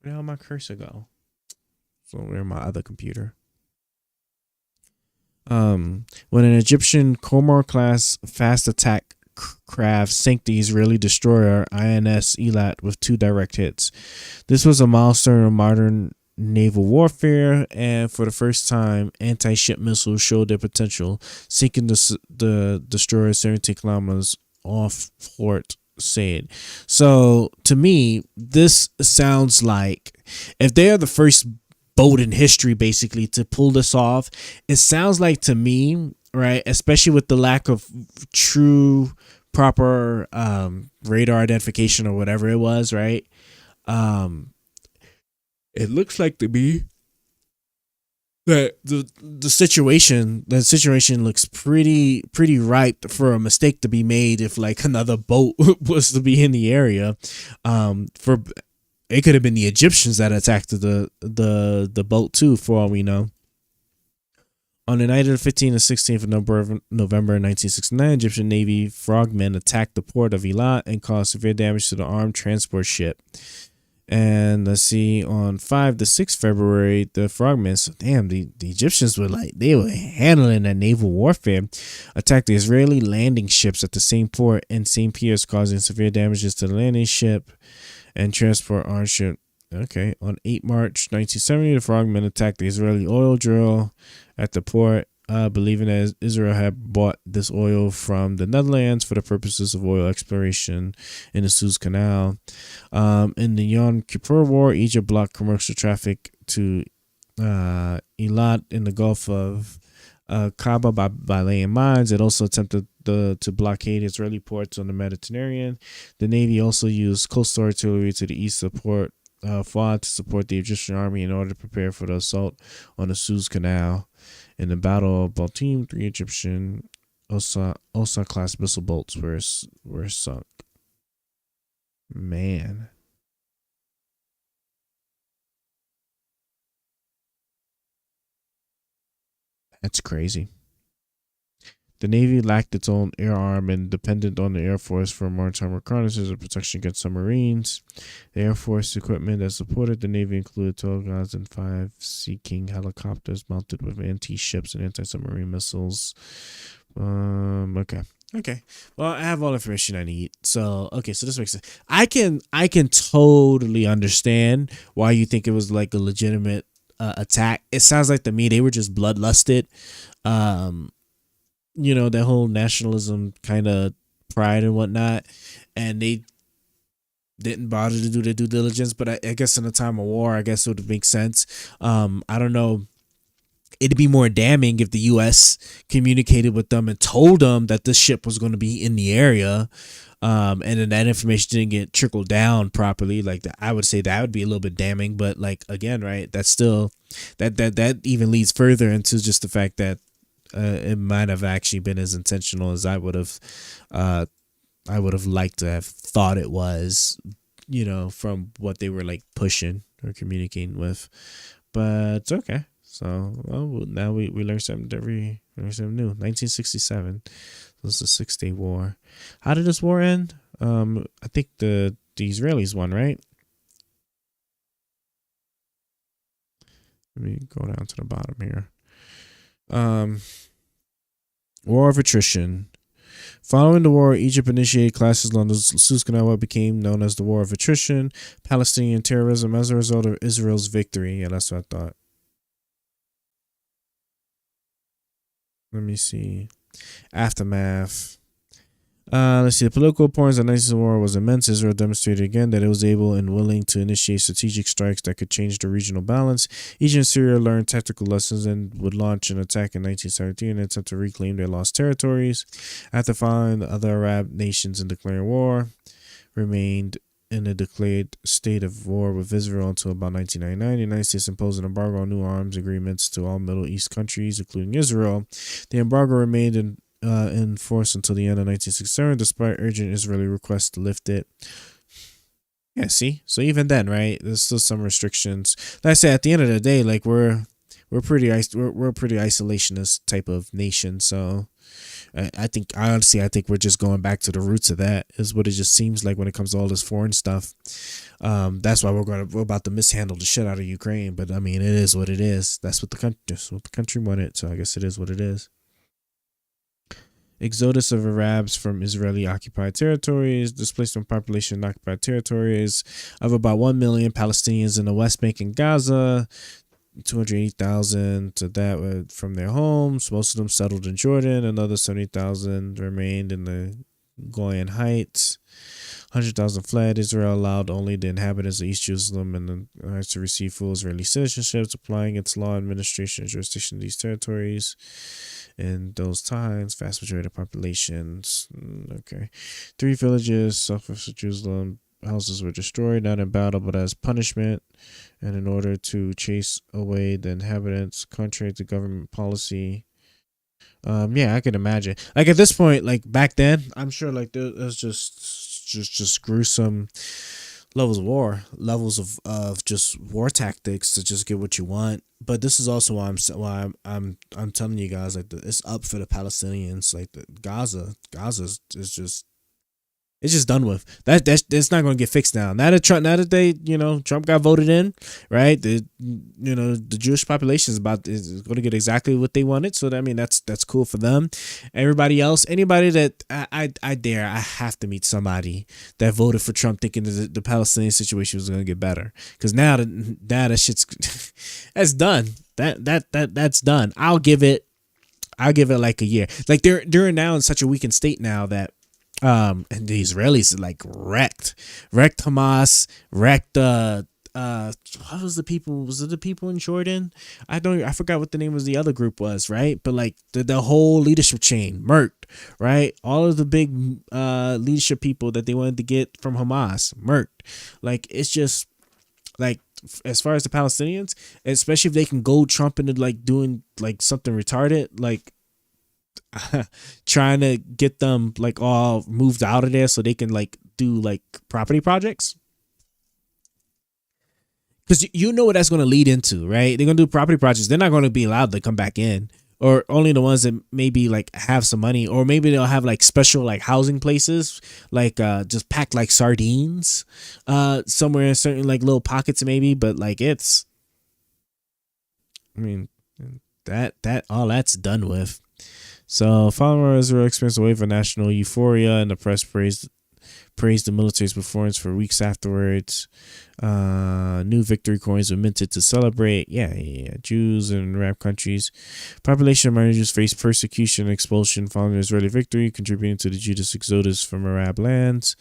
B: hell my cursor go? So where my other computer? When an Egyptian Khomar-class fast attack craft sank the Israeli destroyer INS Eilat with 2 direct hits. This was a milestone in modern naval warfare, and for the first time, anti-ship missiles showed their potential, sinking the destroyer 17 kilometers off Port Said. So, to me, this sounds like if they are the first boat in history, basically, to pull this off, it sounds like to me, right, especially with the lack of true, proper radar identification or whatever it was, right? It looks like to me that the situation looks pretty ripe for a mistake to be made if like another boat was to be in the area. It could have been the Egyptians that attacked the boat too, for all we know. On the night of the 15th and 16th of November 1969, Egyptian Navy frogmen attacked the port of Eilat and caused severe damage to the armed transport ship. And let's see, on 5 to 6 February, the frogmen, so damn, the Egyptians were handling that naval warfare, attacked the Israeli landing ships at the same port in St. Pierre, causing severe damages to the landing ship and transport armed ship. Okay, on 8 March 1970, the frogmen attacked the Israeli oil drill at the port, believing that Israel had bought this oil from the Netherlands for the purposes of oil exploration in the Suez Canal. In the Yom Kippur War, Egypt blocked commercial traffic to Eilat in the Gulf of Kaaba by laying mines. It also attempted to blockade Israeli ports on the Mediterranean. The Navy also used coastal artillery to the east of Port Fuad to support the Egyptian army in order to prepare for the assault on the Suez Canal. In the Battle of Baltim, 3 Egyptian Osa class missile boats were sunk. Man. That's crazy. The Navy lacked its own air arm and depended on the Air Force for maritime reconnaissance and protection against submarines. The Air Force equipment that supported the Navy included 12 guns and 5 Sea King helicopters mounted with anti-ships and anti-submarine missiles. Okay. Well, I have all the information I need. So this makes sense. I can totally understand why you think it was like a legitimate attack. It sounds like to me they were just bloodlusted. That whole nationalism kind of pride and whatnot, and they didn't bother to do their due diligence. But I guess in a time of war, I guess it would make sense. I don't know. It'd be more damning if the U.S. communicated with them and told them that this ship was going to be in the area, and then that information didn't get trickled down properly. Like that, I would say that would be a little bit damning. But like again, right? That's still that even leads further into just the fact that it might have actually been as intentional as I would have liked to have thought it was, from what they were like pushing or communicating with. But okay. So now we learn something new. 1967. This is a 6-day war. How did this war end? I think the Israelis won, right? Let me go down to the bottom here. War of attrition. Following the war, Egypt initiated clashes along the Suez Canal, what became known as the War of Attrition, Palestinian terrorism as a result of Israel's victory. Yeah, that's what I thought. Let me see. Aftermath. Let's see. The political importance of the 19th war was immense. Israel demonstrated again that it was able and willing to initiate strategic strikes that could change the regional balance. Egypt and Syria learned tactical lessons and would launch an attack in 1917 in an attempt to reclaim their lost territories. After following the other Arab nations in declaring war, remained in a declared state of war with Israel until about 1999. The United States imposed an embargo on new arms agreements to all Middle East countries, including Israel. The embargo remained in force until the end of 1967, despite urgent Israeli requests to lift it. Yeah, see? So even then, right, there's still some restrictions. Like I said, at the end of the day, like we're a pretty isolationist type of nation. So I think we're just going back to the roots of that, is what it just seems like when it comes to all this foreign stuff. That's why we're about to mishandle the shit out of Ukraine. But I mean, it is what it is. That's what the country wanted. So I guess it is what it is. Exodus of Arabs from Israeli occupied territories, displacement population in occupied territories of about 1 million Palestinians in the West Bank and Gaza, 280,000 to that from their homes. Most of them settled in Jordan. Another 70,000 remained in the Golan Heights. 100,000 fled. Israel allowed only the inhabitants of East Jerusalem and the rights to receive full Israeli citizenships, applying its law, administration, and jurisdiction to these territories. In those times, vast majority of populations. Okay. 3 villages south of Jerusalem. Houses were destroyed, not in battle, but as punishment, and in order to chase away the inhabitants, contrary to government policy. Yeah, I can imagine. Like at this point, like back then, I'm sure like there was just gruesome levels of just war tactics to just get what you want. But this is also why I'm telling you guys, like it's up for the Palestinians. Like the Gaza is just. It's just done with. That's not going to get fixed now. Now that Trump got voted in, right? The Jewish population is going to get exactly what they wanted. So I mean that's cool for them. Everybody else, anybody that I have to meet somebody that voted for Trump thinking that the Palestinian situation was going to get better. Because now that shit's that's done. That's done. I'll give it like a year. Like they're now in such a weakened state now that. And the Israelis like wrecked Hamas, wrecked what was the people? Was it the people in Jordan? I forgot what the name of the other group was, right? But like the whole leadership chain, murked, right? All of the big leadership people that they wanted to get from Hamas, murked. Like it's just like as far as the Palestinians, especially if they can goad Trump into like doing like something retarded, like trying to get them like all moved out of there so they can like do like property projects. Because you know what that's going to lead into, right? They're going to do property projects. They're not going to be allowed to come back in, or only the ones that maybe like have some money, or maybe they'll have like special like housing places, like just packed like sardines, somewhere in certain like little pockets maybe. But like it's, I mean, that all that's done with. So following Israel experienced a wave of national euphoria, and the press praised the military's performance for weeks afterwards. New victory coins were minted to celebrate. Yeah. Jews in Arab countries. Population of minor Jews faced persecution and expulsion following the Israeli victory, contributing to the Judas exodus from Arab lands.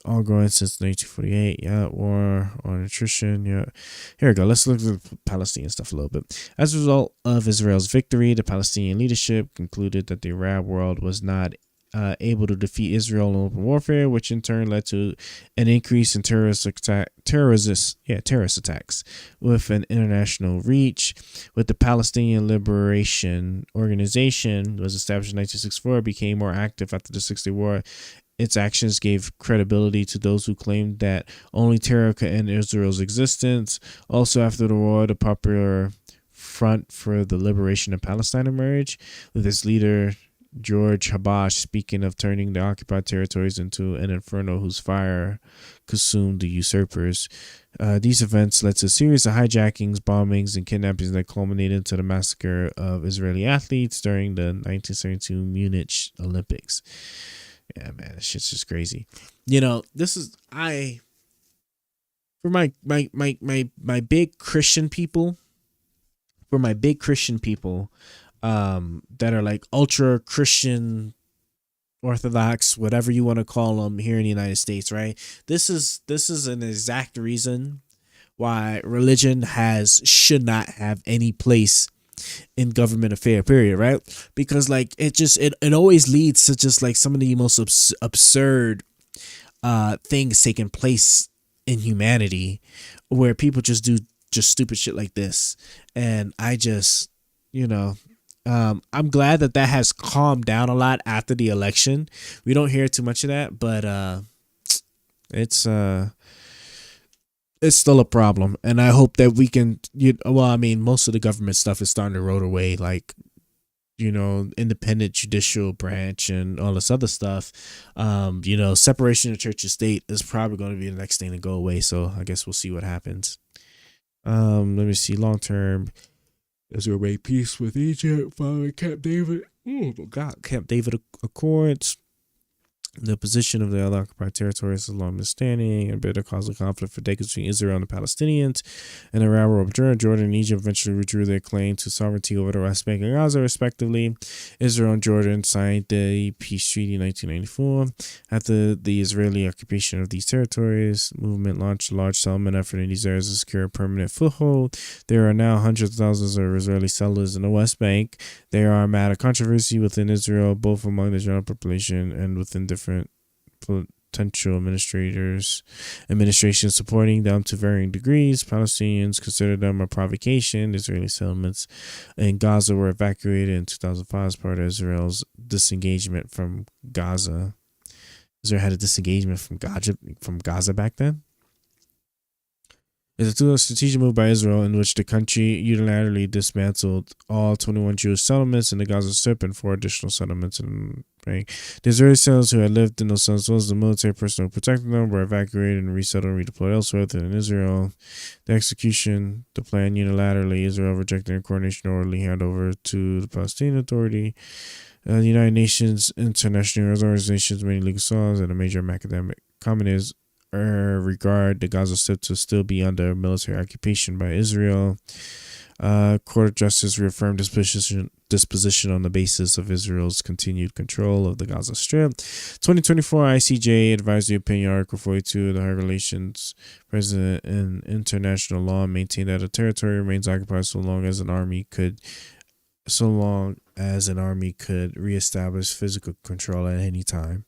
B: All going since 1948. Yeah, war on attrition. Yeah. Here we go. Let's look at the Palestinian stuff a little bit. As a result of Israel's victory, the Palestinian leadership concluded that the Arab world was not able to defeat Israel in open warfare, which in turn led to an increase in terrorist attacks with an international reach. With the Palestinian Liberation Organization was established in 1964, it became more active after the 60 War. Its actions gave credibility to those who claimed that only terror could end Israel's existence. Also, after the war, the Popular Front for the Liberation of Palestine emerged, with its leader George Habash speaking of turning the occupied territories into an inferno whose fire consumed the usurpers. These events led to a series of hijackings, bombings, and kidnappings that culminated into the massacre of Israeli athletes during the 1972 Munich Olympics. Yeah, man, this shit's just crazy. You know, this is for my big Christian people. For my big Christian people, that are like ultra Christian, Orthodox, whatever you want to call them here in the United States, right? This is an exact reason why religion should not have any place in government affair, period, right? Because like it always leads to just like some of the most absurd things taking place in humanity, where people just do just stupid shit like this. And I just, I'm glad that has calmed down a lot after the election. We don't hear too much of that, but it's still a problem. And I hope that we can, most of the government stuff is starting to erode away, like, independent judicial branch and all this other stuff. Separation of church and state is probably going to be the next thing to go away. So I guess we'll see what happens. Let me see. Long term, Israel made peace with Egypt following Camp David. Camp David Accords. The position of the other occupied territories is long standing and bitter causing conflict for decades between Israel and the Palestinians. And the Arab world, Jordan and Egypt eventually withdrew their claim to sovereignty over the West Bank and Gaza, respectively. Israel and Jordan signed the peace treaty in 1994. After the Israeli occupation of these territories, movement launched a large settlement effort in these areas to secure a permanent foothold. There are now hundreds of thousands of Israeli settlers in the West Bank. There are a matter of controversy within Israel, both among the general population and within different potential administrations supporting them to varying degrees. Palestinians consider them a provocation. Israeli settlements in Gaza were evacuated in 2005 as part of Israel's disengagement from Gaza. Israel had a disengagement from Gaza back then. It's a strategic move by Israel in which the country unilaterally dismantled all 21 Jewish settlements in the Gaza Strip and 4 additional settlements in right? The Israeli settlers who had lived in those settlements, as well as the military personnel who protected them, were evacuated and resettled and redeployed elsewhere within Israel. The plan unilaterally, Israel rejected a coordination orderly handover to the Palestinian Authority. The United Nations, international organizations, many legal laws, and a major academic communists regard the Gaza Strip to still be under military occupation by Israel. Court of Justice reaffirmed disposition on the basis of Israel's continued control of the Gaza Strip. 2024 ICJ advised the opinion Article 42 of the High Relations President in international law maintained that a territory remains occupied so long as an army could reestablish physical control at any time.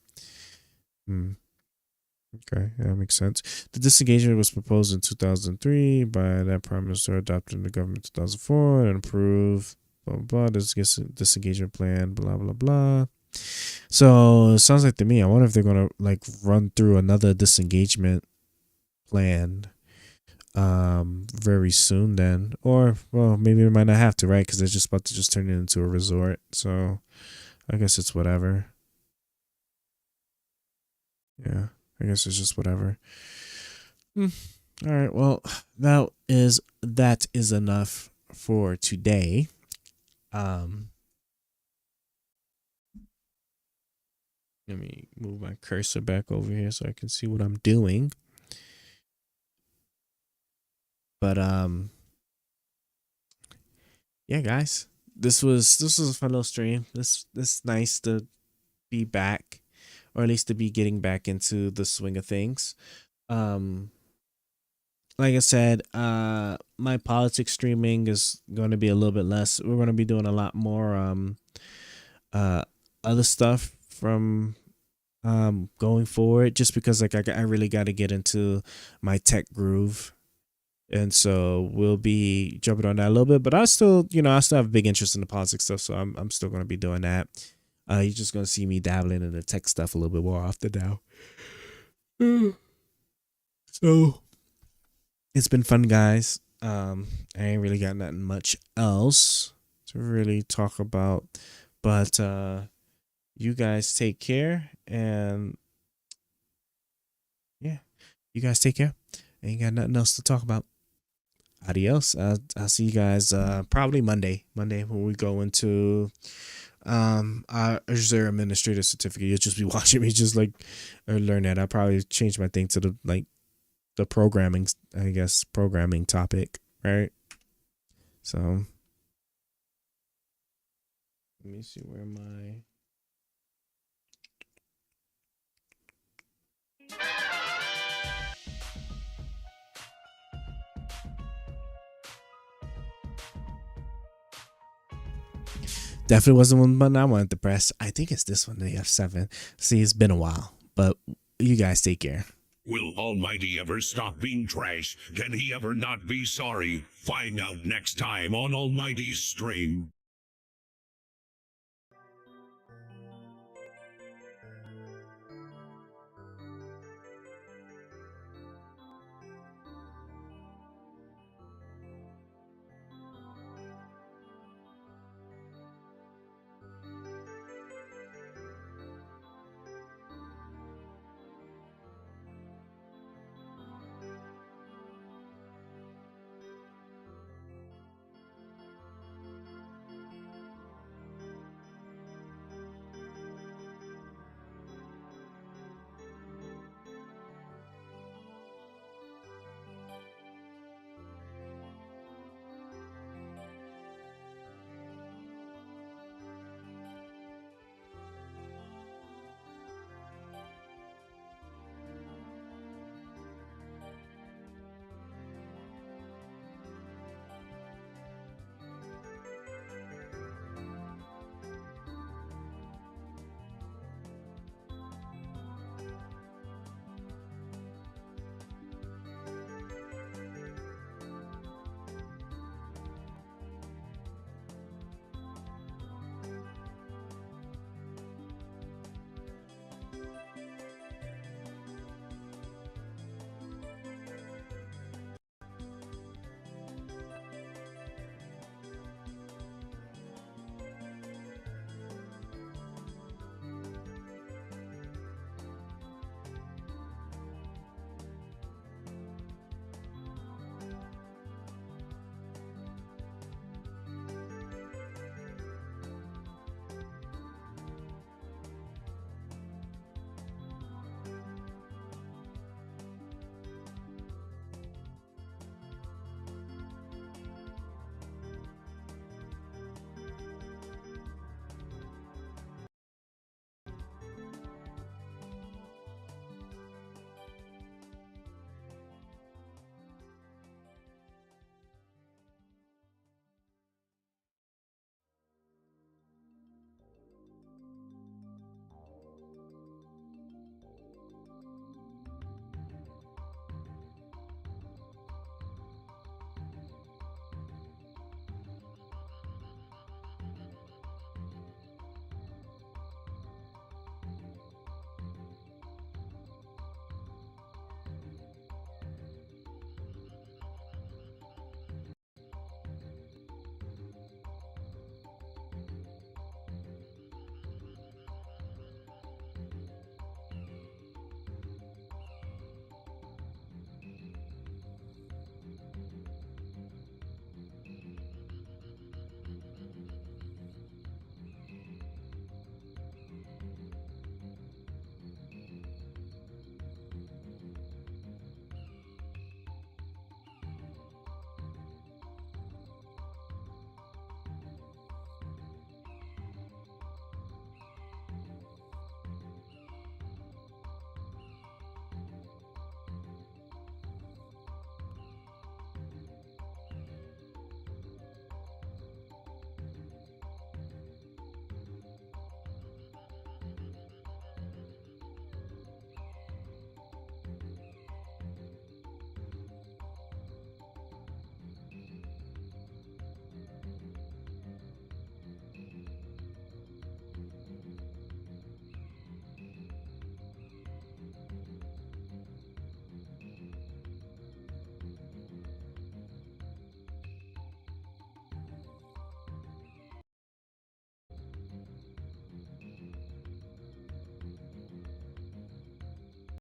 B: Okay, that makes sense. The disengagement was proposed in 2003 by that Prime Minister, adopted in the government in 2004, and approved. Blah blah blah. This disengagement plan. Blah blah blah. So it sounds like to me, I wonder if they're gonna like run through another disengagement plan, very soon. Then, or well, maybe they might not have to, right? Because they're just about to just turn it into a resort. So I guess it's whatever. Yeah. I guess it's just whatever. All right. Well, that is enough for today. Let me move my cursor back over here so I can see what I'm doing. But yeah, guys, this was a fun little stream. This nice to be back. Or at least to be getting back into the swing of things. Like I said, my politics streaming is going to be a little bit less. We're going to be doing a lot more other stuff from going forward, just because like I really got to get into my tech groove. And so we'll be jumping on that a little bit, but I still have a big interest in the politics stuff, so I'm still going to be doing that. You're just going to see me dabbling in the tech stuff a little bit more often now. So, it's been fun, guys. I ain't really got nothing much else to really talk about. But you guys take care. And, yeah, you guys take care. Ain't got nothing else to talk about. Adios. I'll see you guys probably Monday when we go into... Azure Administrator Certificate. You'll just be watching me just like learn that. I'll probably change my thing to the programming topic, right? So let me see where my definitely wasn't one button I wanted to press. I think it's this one, the F7. See, it's been a while, but you guys take care.
J: Will Almighty ever stop being trash? Can he ever not be sorry? Find out next time on Almighty's Stream.